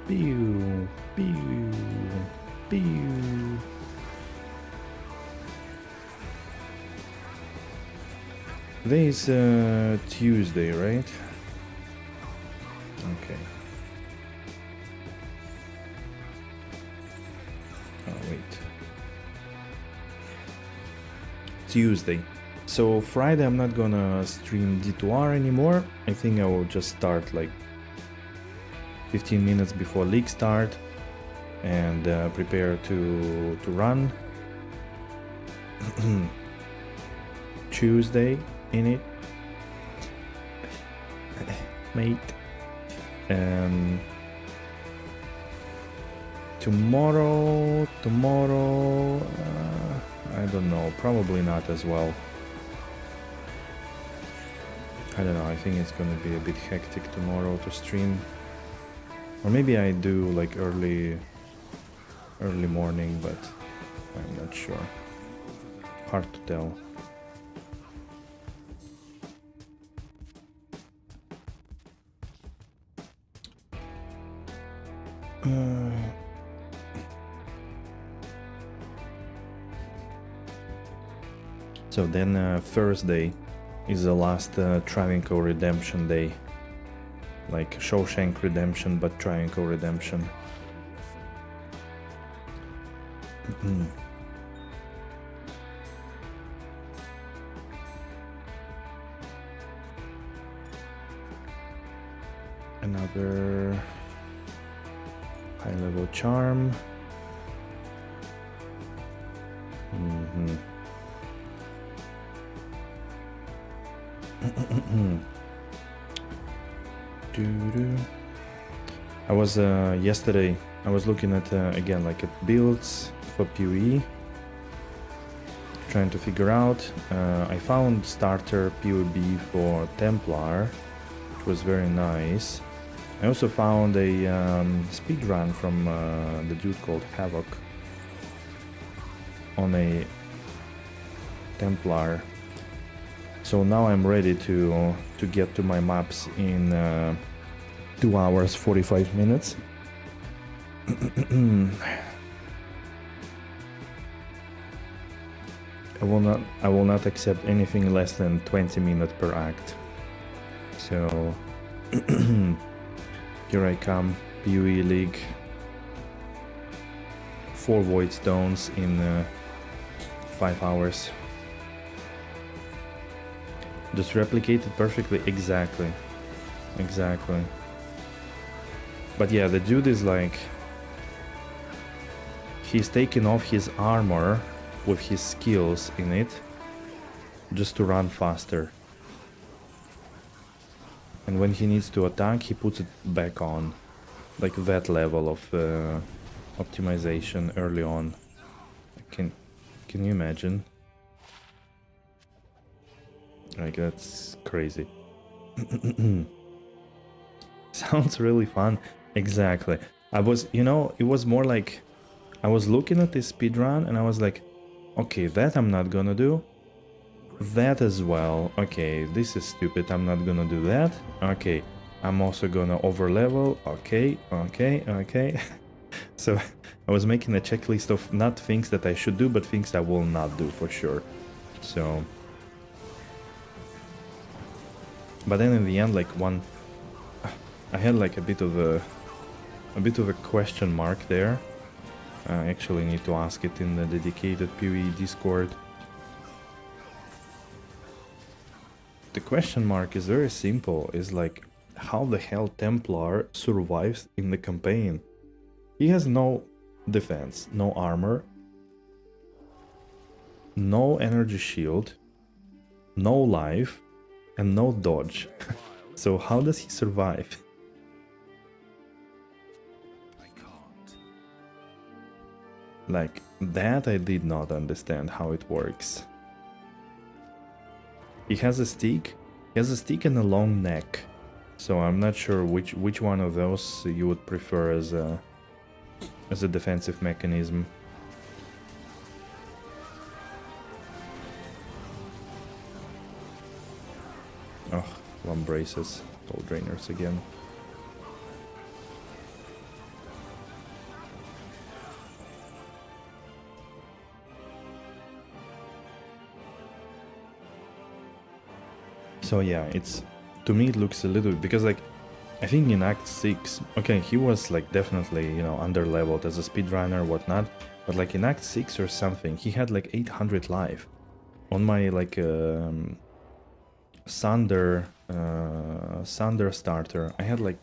Pew, pew, pew. Today is Tuesday, right? Okay. Oh, wait. Tuesday. So Friday I'm not gonna stream D2R anymore. I think I will just start like 15 minutes before league start and prepare to run. Tuesday in it. mate. Tomorrow, I don't know, probably not as well. I don't know, I think it's gonna be a bit hectic tomorrow to stream. Or maybe I do like early morning, but I'm not sure. Hard to tell. So then Thursday is the last Travincal redemption day. Like Shawshank redemption, but Travincal redemption. Another high-level charm. I was yesterday. I was looking at again like at builds for PoE, trying to figure out. I found starter PoB for Templar, which was very nice. I also found a speedrun from the dude called Havoc on a Templar. So now I'm ready to get to my maps in 2 hours 45 minutes. I will not accept anything less than 20 minutes per act. So here I come, PoE League. 4 Void Stones in 5 hours. Just replicate it perfectly, exactly. But yeah, the dude is like, he's taking off his armor with his skills in it just to run faster. And when he needs to attack, he puts it back on. Like that level of optimization early on. Can you imagine? Like, that's crazy. Sounds really fun. Exactly. I was, you know, it was more like I was looking at this speedrun and I was like, okay, that I'm not gonna do. That as well. Okay, this is stupid. I'm not gonna do that. Okay, I'm also gonna overlevel. Okay. So I was making a checklist of not things that I should do, but things I will not do for sure. So, but then in the end, like I had like a bit of a question mark there. I actually need to ask it in the dedicated PoE Discord. The question mark is very simple. Is like, how the hell Templar survives in the campaign? He has no defense, no armor, no energy shield, no life, and no dodge. So how does he survive? I can't. Like, that I did not understand how it works. He has a stick. He has a stick and a long neck. So I'm not sure which one of those you would prefer as a defensive mechanism. Oh, one braces, soul drainers again. So yeah, it's, to me it looks a little, because like, I think in Act 6, okay, he was like definitely, you know, under-leveled as a speedrunner, whatnot, but like in Act 6 or something, he had like 800 life. On my like Sunder starter, I had like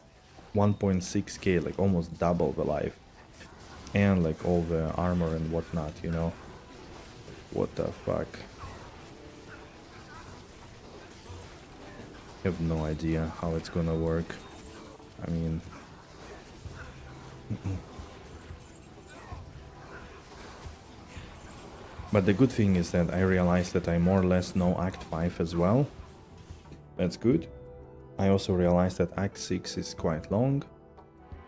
1.6k, like almost double the life. And like all the armor and whatnot, you know? What the fuck? have no idea how it's gonna work. I mean... But the good thing is that I realized that I more or less know Act 5 as well. That's good. I also realized that Act 6 is quite long.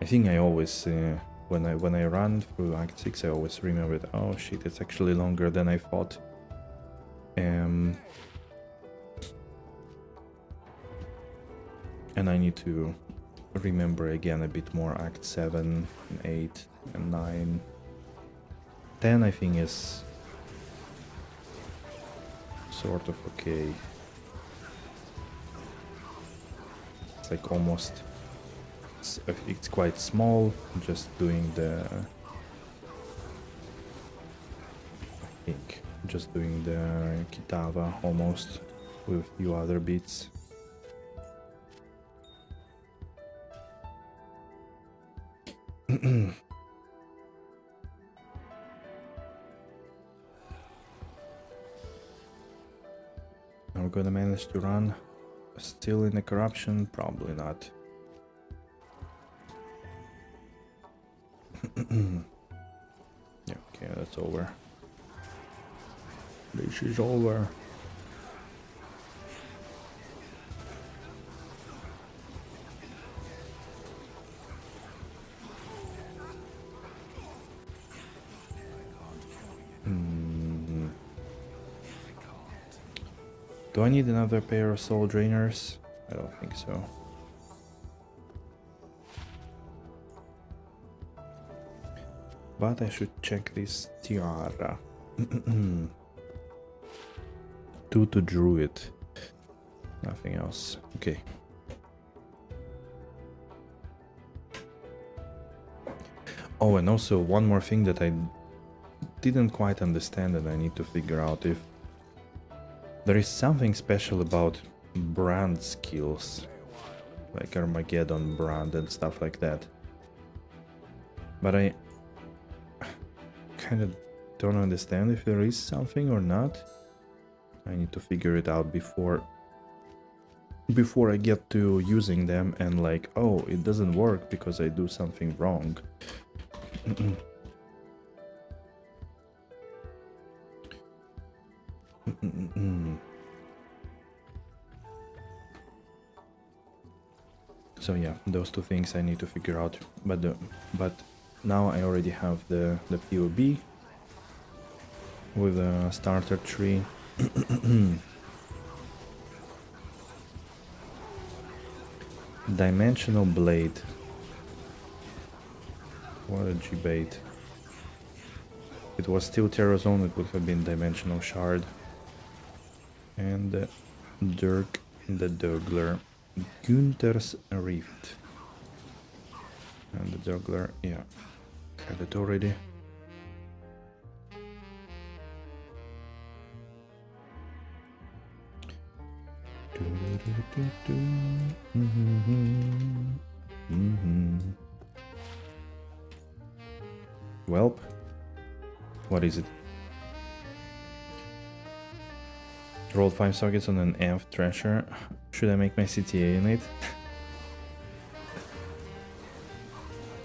I think I always, when I run through Act 6, I always remember that, oh shit, it's actually longer than I thought. And I need to remember again a bit more Act 7, and 8, and 9. 10 I think is sort of okay. It's like almost... It's quite small, just doing the... I think, just doing the Kitava almost, with a few other beats. Are we gonna manage to run still in the corruption? Probably not. Yeah, okay, that's over. This is over. Do I need another pair of soul drainers? I don't think so. But I should check this tiara. 2 to druid. Nothing else. Okay. Oh, and also one more thing that I didn't quite understand and I need to figure out if there is something special about brand skills, like Armageddon brand and stuff like that. But I kind of don't understand if there is something or not. I need to figure it out before I get to using them and like, oh, it doesn't work because I do something wrong. So yeah, those two things I need to figure out. But now I already have the POB with a starter tree. Dimensional blade. What a G-bait. If it was still Terrazone, it would have been dimensional shard. And the Dirk the Dougler. Gunther's Rift. And the Dougler, yeah, had it already. Welp, what is it? Roll 5 sockets on an AMP Thrasher. Should I make my CTA in it?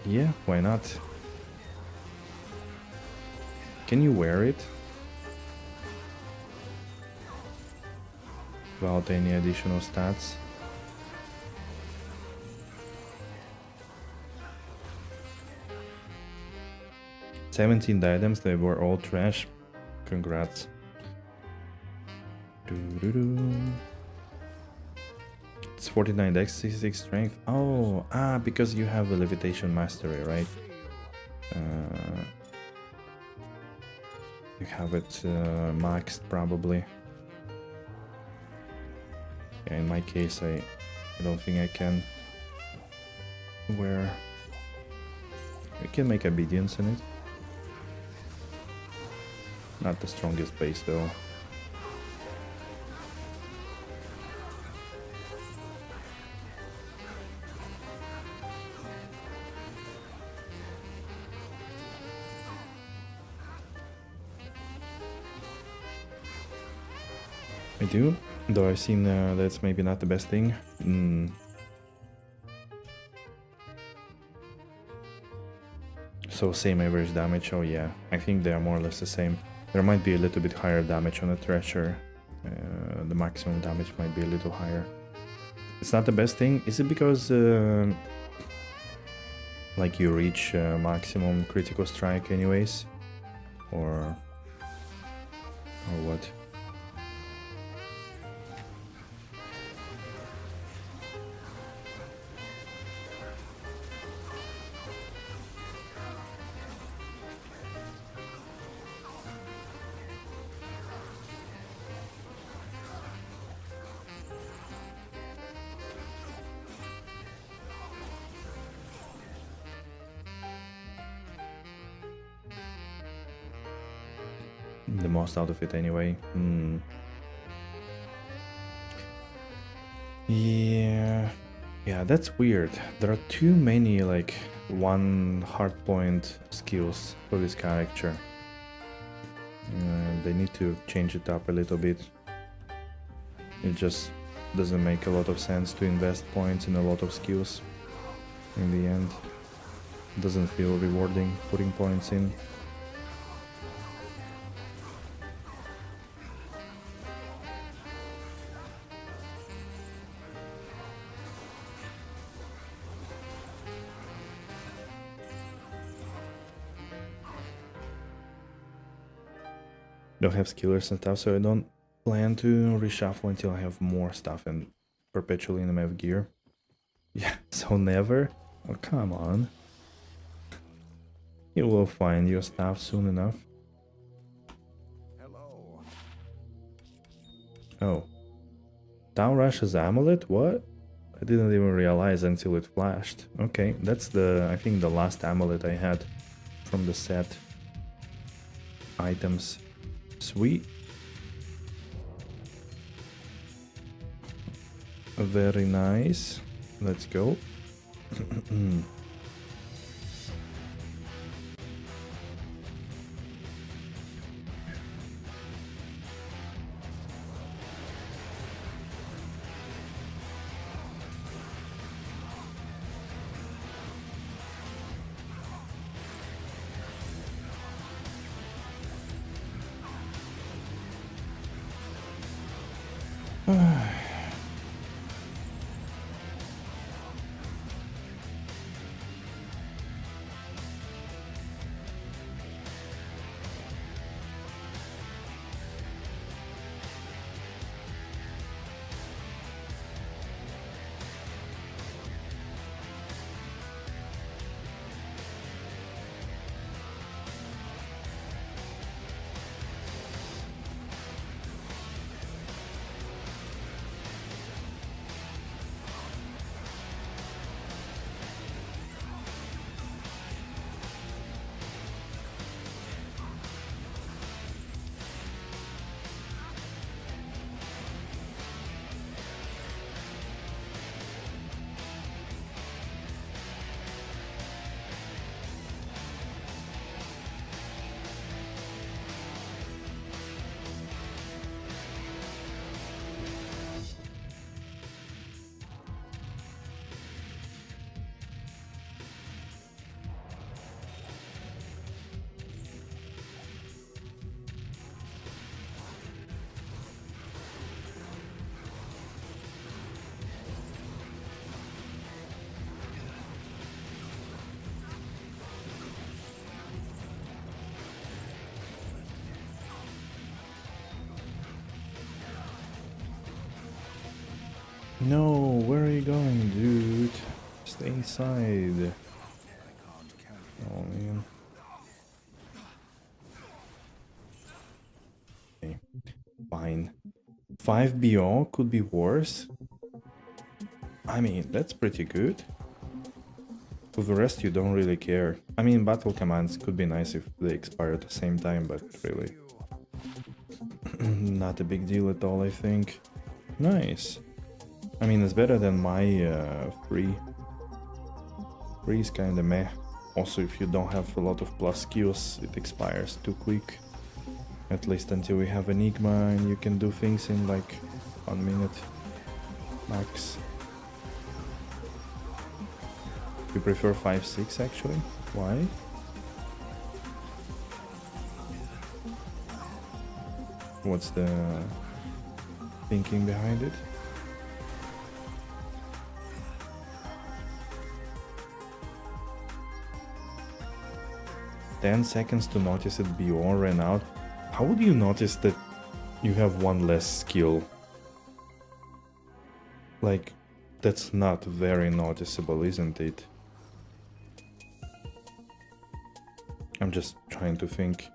Yeah, why not? Can you wear it? Without any additional stats? $17 items, they were all trash. Congrats. It's 49 dex, 66 strength. Oh, because you have a levitation mastery, right? You have it maxed probably. Yeah, in my case, I don't think I can wear. I can make obedience in it. Not the strongest base though. I do, though I've seen that's maybe not the best thing. So same average damage, oh yeah, I think they are more or less the same. There might be a little bit higher damage on the Thresher. The maximum damage might be a little higher. It's not the best thing. Is it because like you reach maximum critical strike anyways? Or what? The most out of it anyway. Yeah, that's weird. There are too many like one hardpoint skills for this character. They need to change it up a little bit. It just doesn't make a lot of sense to invest points in a lot of skills. In the end, it doesn't feel rewarding putting points in. Don't have skillers and stuff, so I don't plan to reshuffle until I have more stuff and perpetually in MF gear. Yeah, so never? Oh, come on. You will find your stuff soon enough. Hello. Oh. Town Rush's amulet? What? I didn't even realize until it flashed. Okay, that's I think the last amulet I had from the set. Items. Sweet. Very nice. Let's go. No, where are you going, dude? Stay inside. Oh man. Okay, fine. 5 BO could be worse. I mean, that's pretty good. For the rest, you don't really care. I mean, battle commands could be nice if they expire at the same time, but really not a big deal at all, I think. Nice. I mean, it's better than my free. Free is kinda meh. Also, if you don't have a lot of plus skills, it expires too quick. At least until we have Enigma and you can do things in like 1 minute max. You prefer 5-6 actually? Why? What's the thinking behind it? "10 seconds to notice it beyond ran out." How would you notice that you have one less skill? Like, that's not very noticeable, isn't it? I'm just trying to think.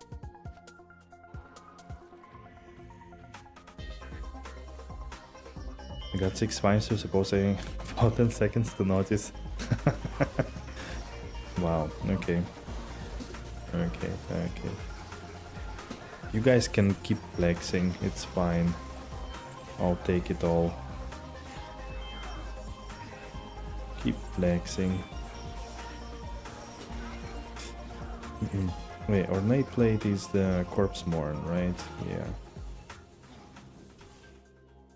I got 6 fives, so suppose I about 10 seconds to notice. Wow, okay. Okay. You guys can keep flexing, it's fine. I'll take it all. Keep flexing. Wait, Ornate Plate is the Corpse Mourn, right? Yeah.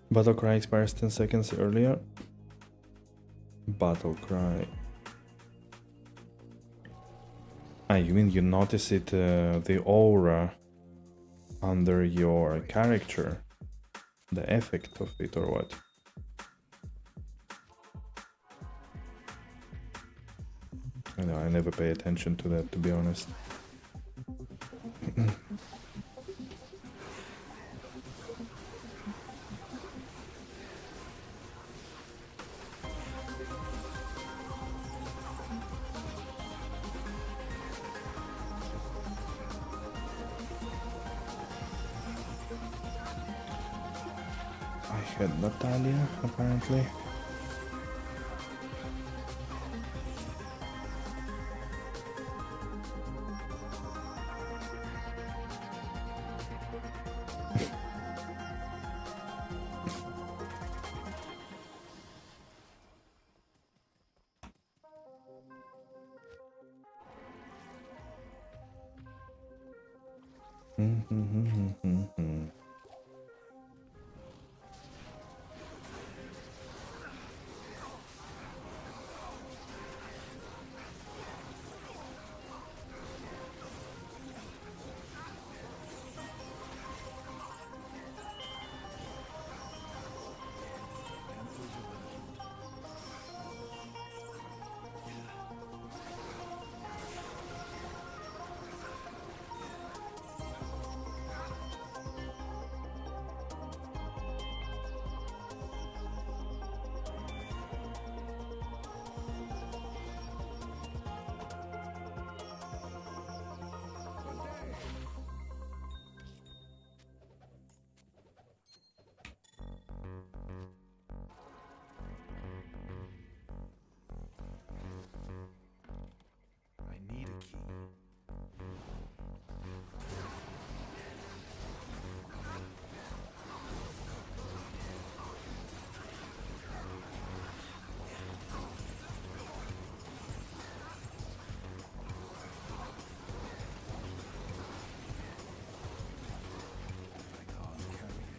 Battle Cry expires 10 seconds earlier. Battle Cry. Ah, you mean you notice it, the aura under your character? The effect of it, or what? I know, I never pay attention to that, to be honest. I had Natalia, apparently. I need a key. I can't carry it.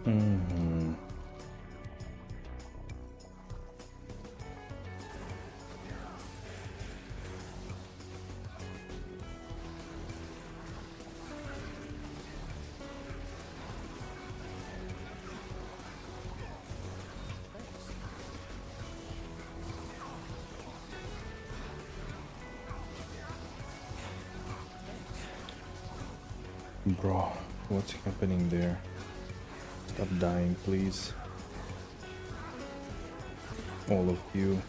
Hmm. Bro, what's happening there? Stop dying, please. All of you.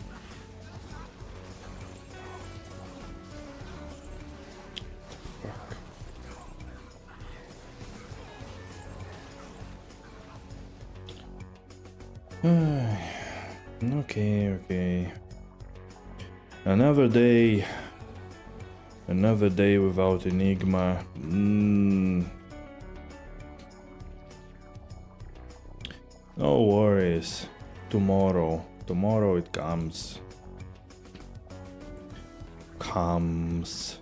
Fuck. Okay, okay. Another day. Another day without Enigma. No worries. Tomorrow. Tomorrow it comes. Comes.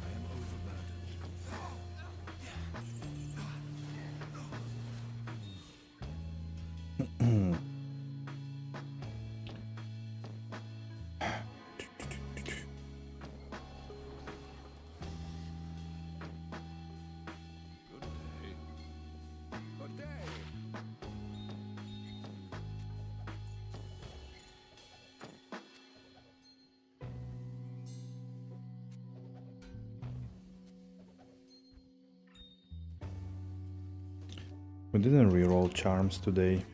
I am overburdened. Good day. Good day. We didn't reroll charms today.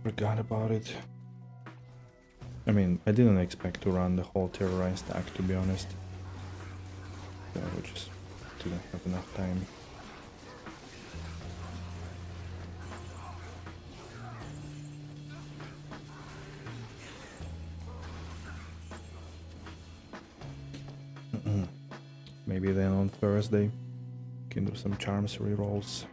Forgot about it. I mean, I didn't expect to run the whole terrorize stack, to be honest. Yeah, we just didn't have enough time. Maybe then on Thursday, can do some charms rerolls.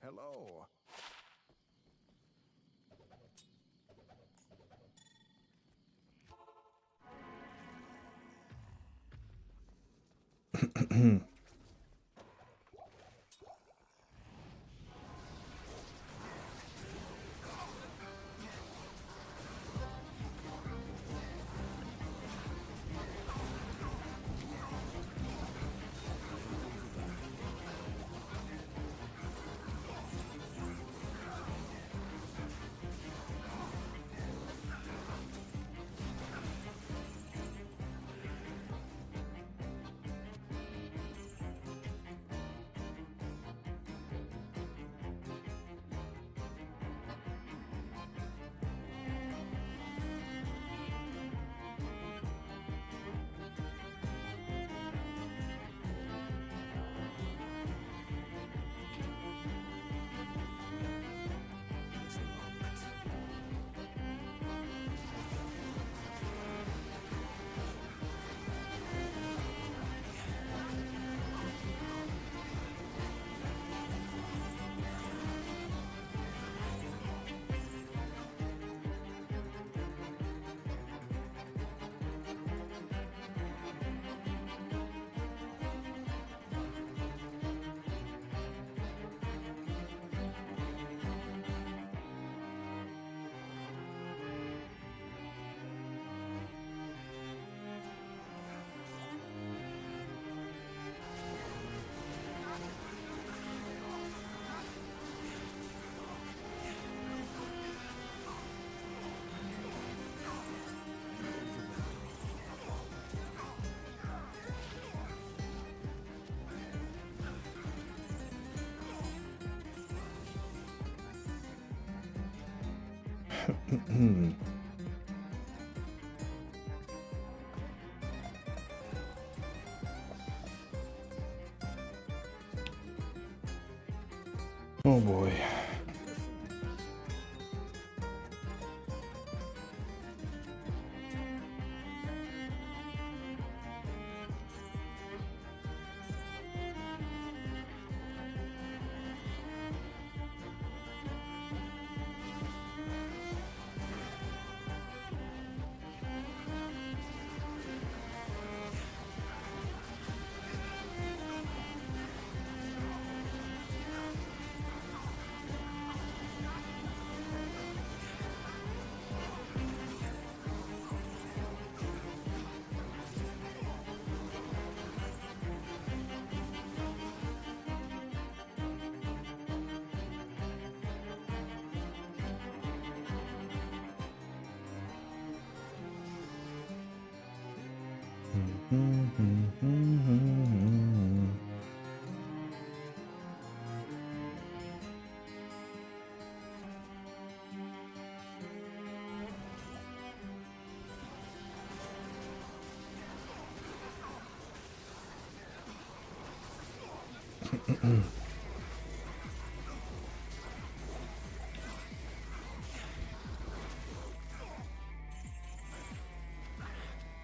Hello. Hello. Oh boy.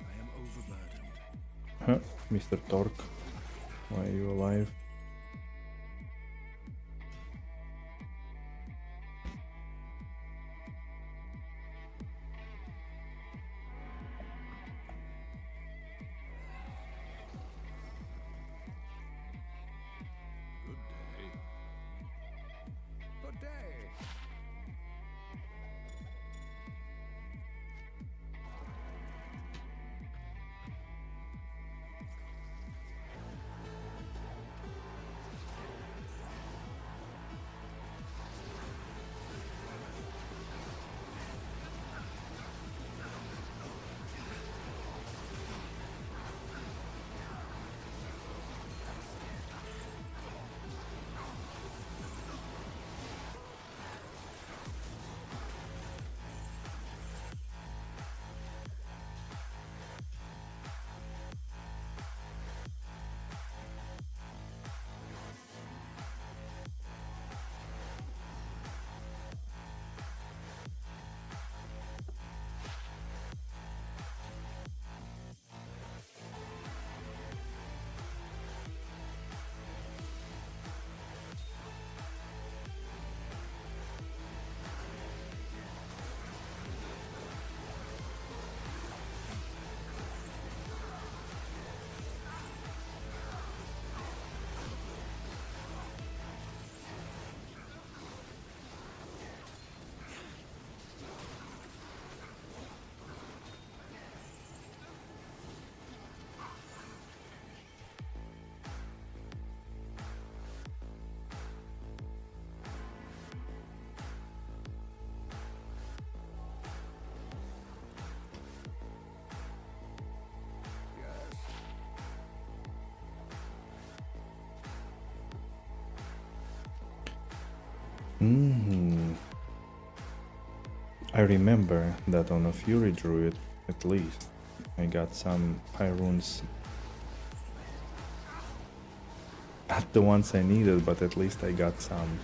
I am overburdened. Huh, Mr. Torque, why are you alive? Good day. Good day. Yes. I remember that on a Fury Druid, at least, I got some high runes. Not the ones I needed, but at least I got some.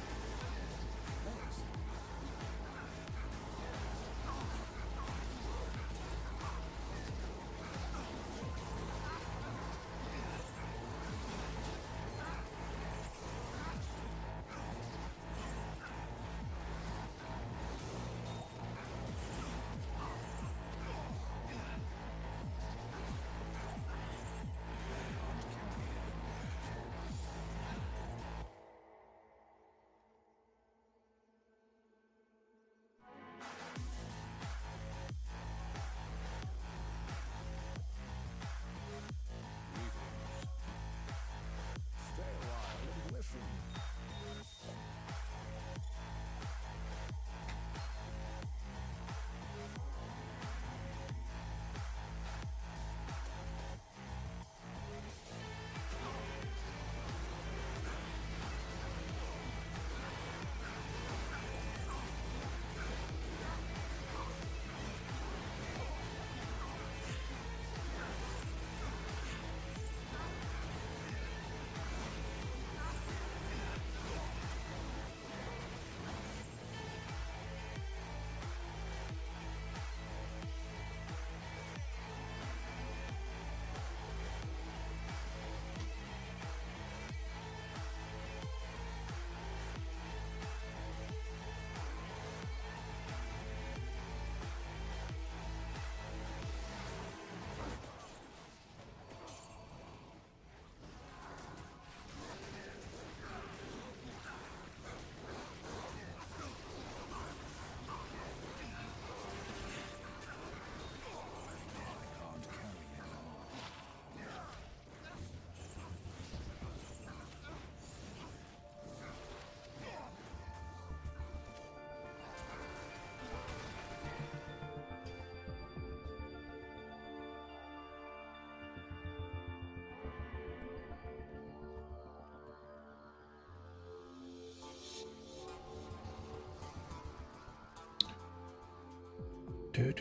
Okay.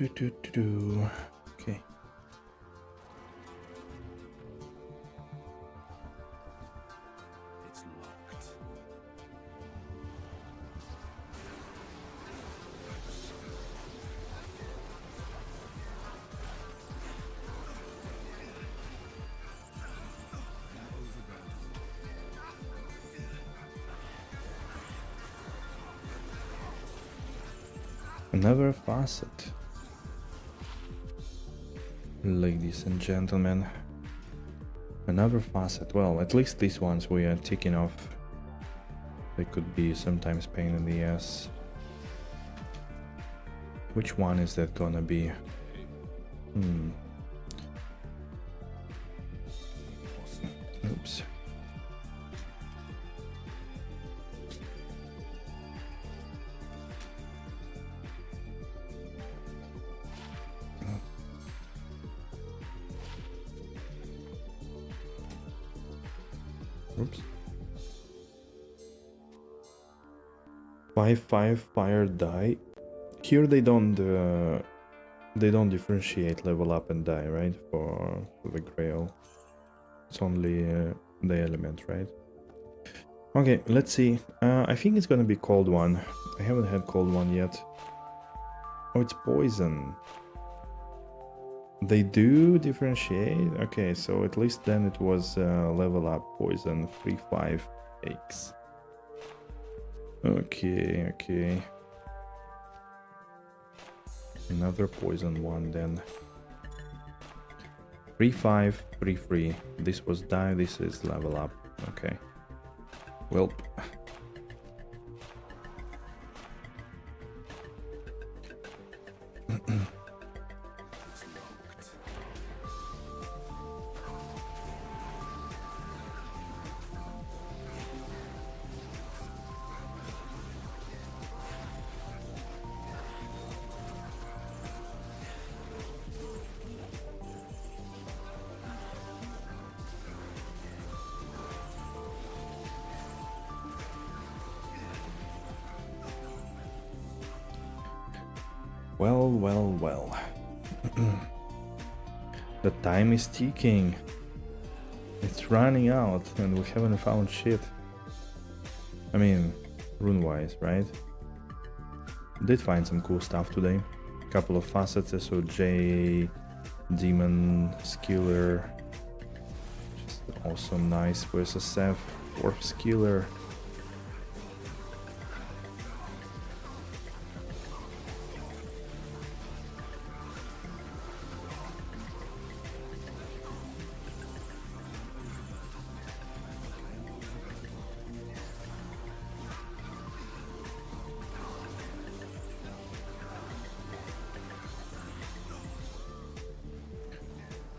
It's locked. Another facet. Ladies and gentlemen. Another facet. Well, at least these ones we are ticking off. They could be sometimes pain in the ass. Which one is that gonna be? Oops. Oops. 5/5 fire die. Here they don't differentiate level up and die, right? For the Grail, it's only the element, right? Okay, let's see. I think it's gonna be cold one. I haven't had cold one yet. Oh, it's poison. They do differentiate. Okay, so at least then it was level up poison 3/5 X. Okay. Another poison one then. 3/5 3/3. This was die. This is level up. Okay. Well. Well. The time is ticking. It's running out and we haven't found shit. I mean, rune-wise, right? Did find some cool stuff today. Couple of facets, SOJ, Demon, Skiller. Just also nice versus Seth, Warp Skiller.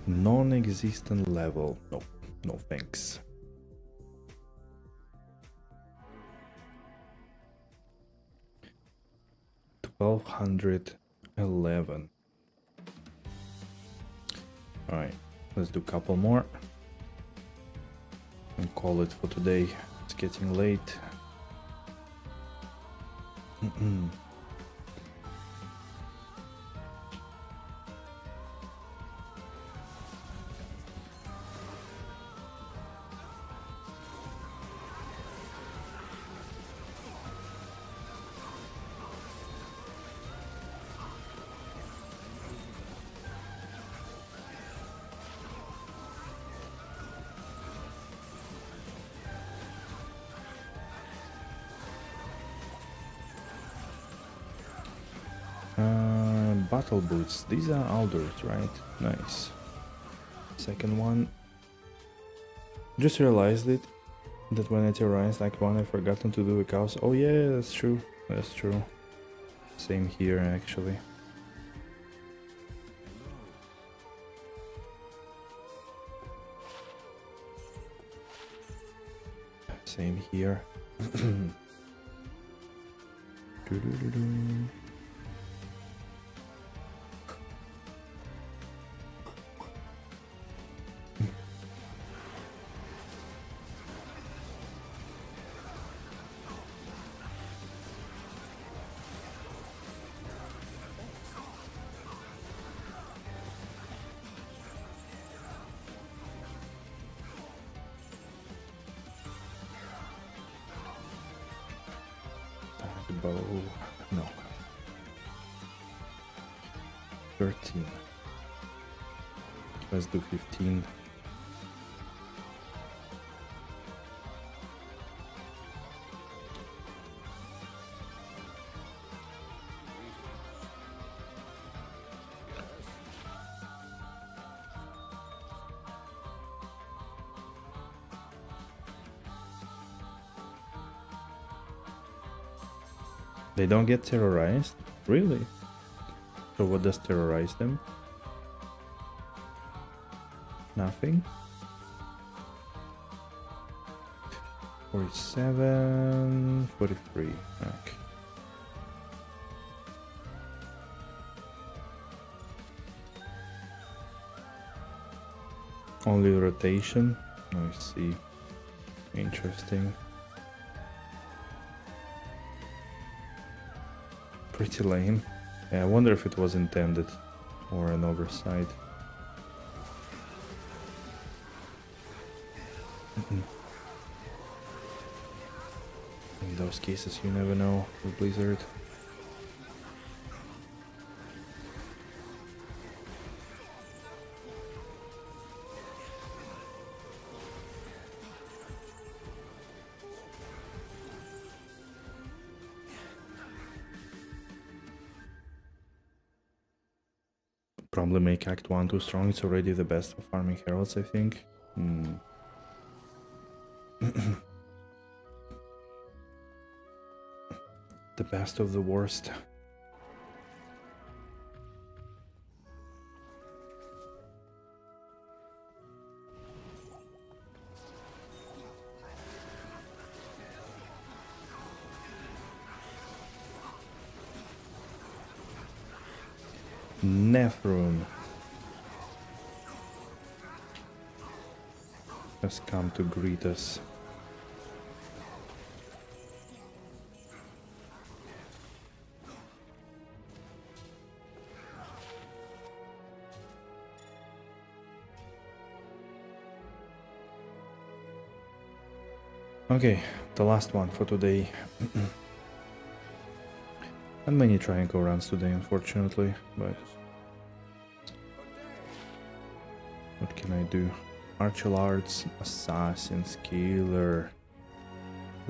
Non-existent level. No thanks. $1,211. Alright, let's do a couple more and call it for today. It's getting late. Battle boots. These are Alders, right? Nice. Second one. Just realized it. That when I terrorized Act 1 I forgotten to do the cows. Oh yeah, that's true. That's true. Same here actually. Same here. bow. No. 13. Let's do 15. They don't get terrorized? Really? So what does terrorize them? Nothing? 47, 43. Okay. Only rotation. I see. Interesting. Pretty lame. Yeah, I wonder if it was intended or an oversight. In those cases, you never know with Blizzard. Probably make Act 1 too strong. It's already the best for farming heralds, I think. The best of the worst. Nephrune has come to greet us. Okay, the last one for today. Not many Travincal runs today, unfortunately, but what can I do? Martial arts, assassin, skiller.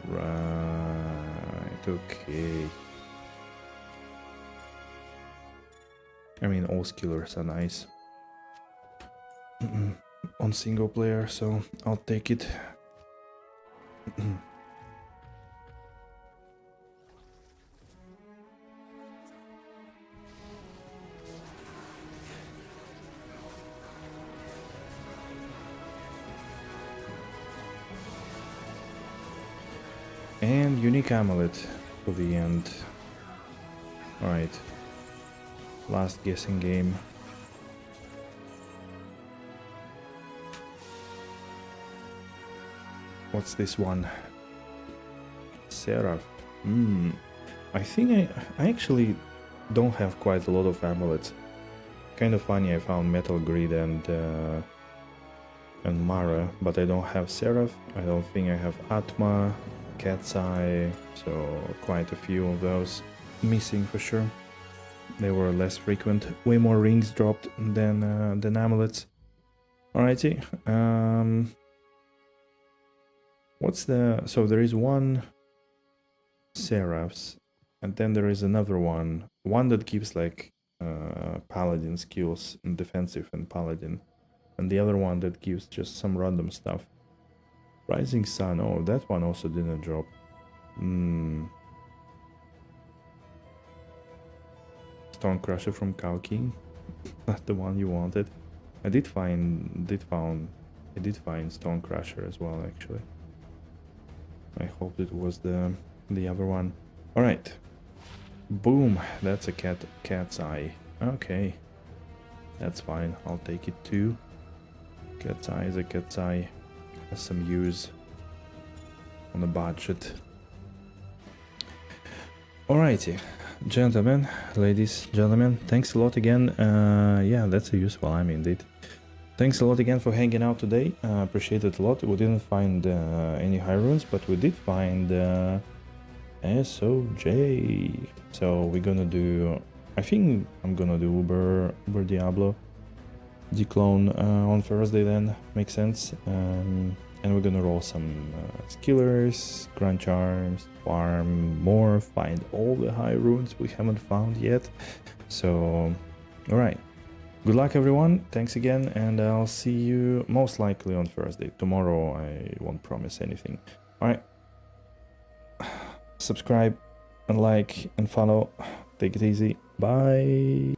Right, okay. I mean, all skillers are nice on single player, so I'll take it. And unique amulet for the end. Alright. Last guessing game. What's this one? Seraph. I think I actually don't have quite a lot of amulets. Kind of funny, I found Metal Grid and Mara, but I don't have Seraph. I don't think I have Atma, Cat's Eye, so quite a few of those missing for sure. They were less frequent. Way more rings dropped than amulets. Alrighty. What's the... So there is one Seraphs, and then there is another one. One that gives like Paladin skills, and defensive and Paladin. And the other one that gives just some random stuff. Rising Sun, oh, that one also didn't drop. Stone Crusher from Cow King. Not the one you wanted. I did find Stone Crusher as well, actually. I hoped it was the other one. Alright. Boom, that's a cat's eye. Okay. That's fine, I'll take it too. Cat's eye is a cat's eye. Has some use on a budget. Alrighty. Gentlemen, ladies, gentlemen, thanks a lot again. Yeah, that's a useful I'm indeed. Thanks a lot again for hanging out today. Appreciate it a lot. We didn't find any high runes, but we did find SOJ. So we're gonna do, I think I'm gonna do Uber Diablo declone on Thursday then, makes sense. And we're gonna roll some skillers, grand charms, farm more, find all the high runes we haven't found yet. So, alright. Good luck everyone, thanks again, and I'll see you most likely on Thursday. Tomorrow I won't promise anything. Alright. Subscribe and like and follow. Take it easy. Bye.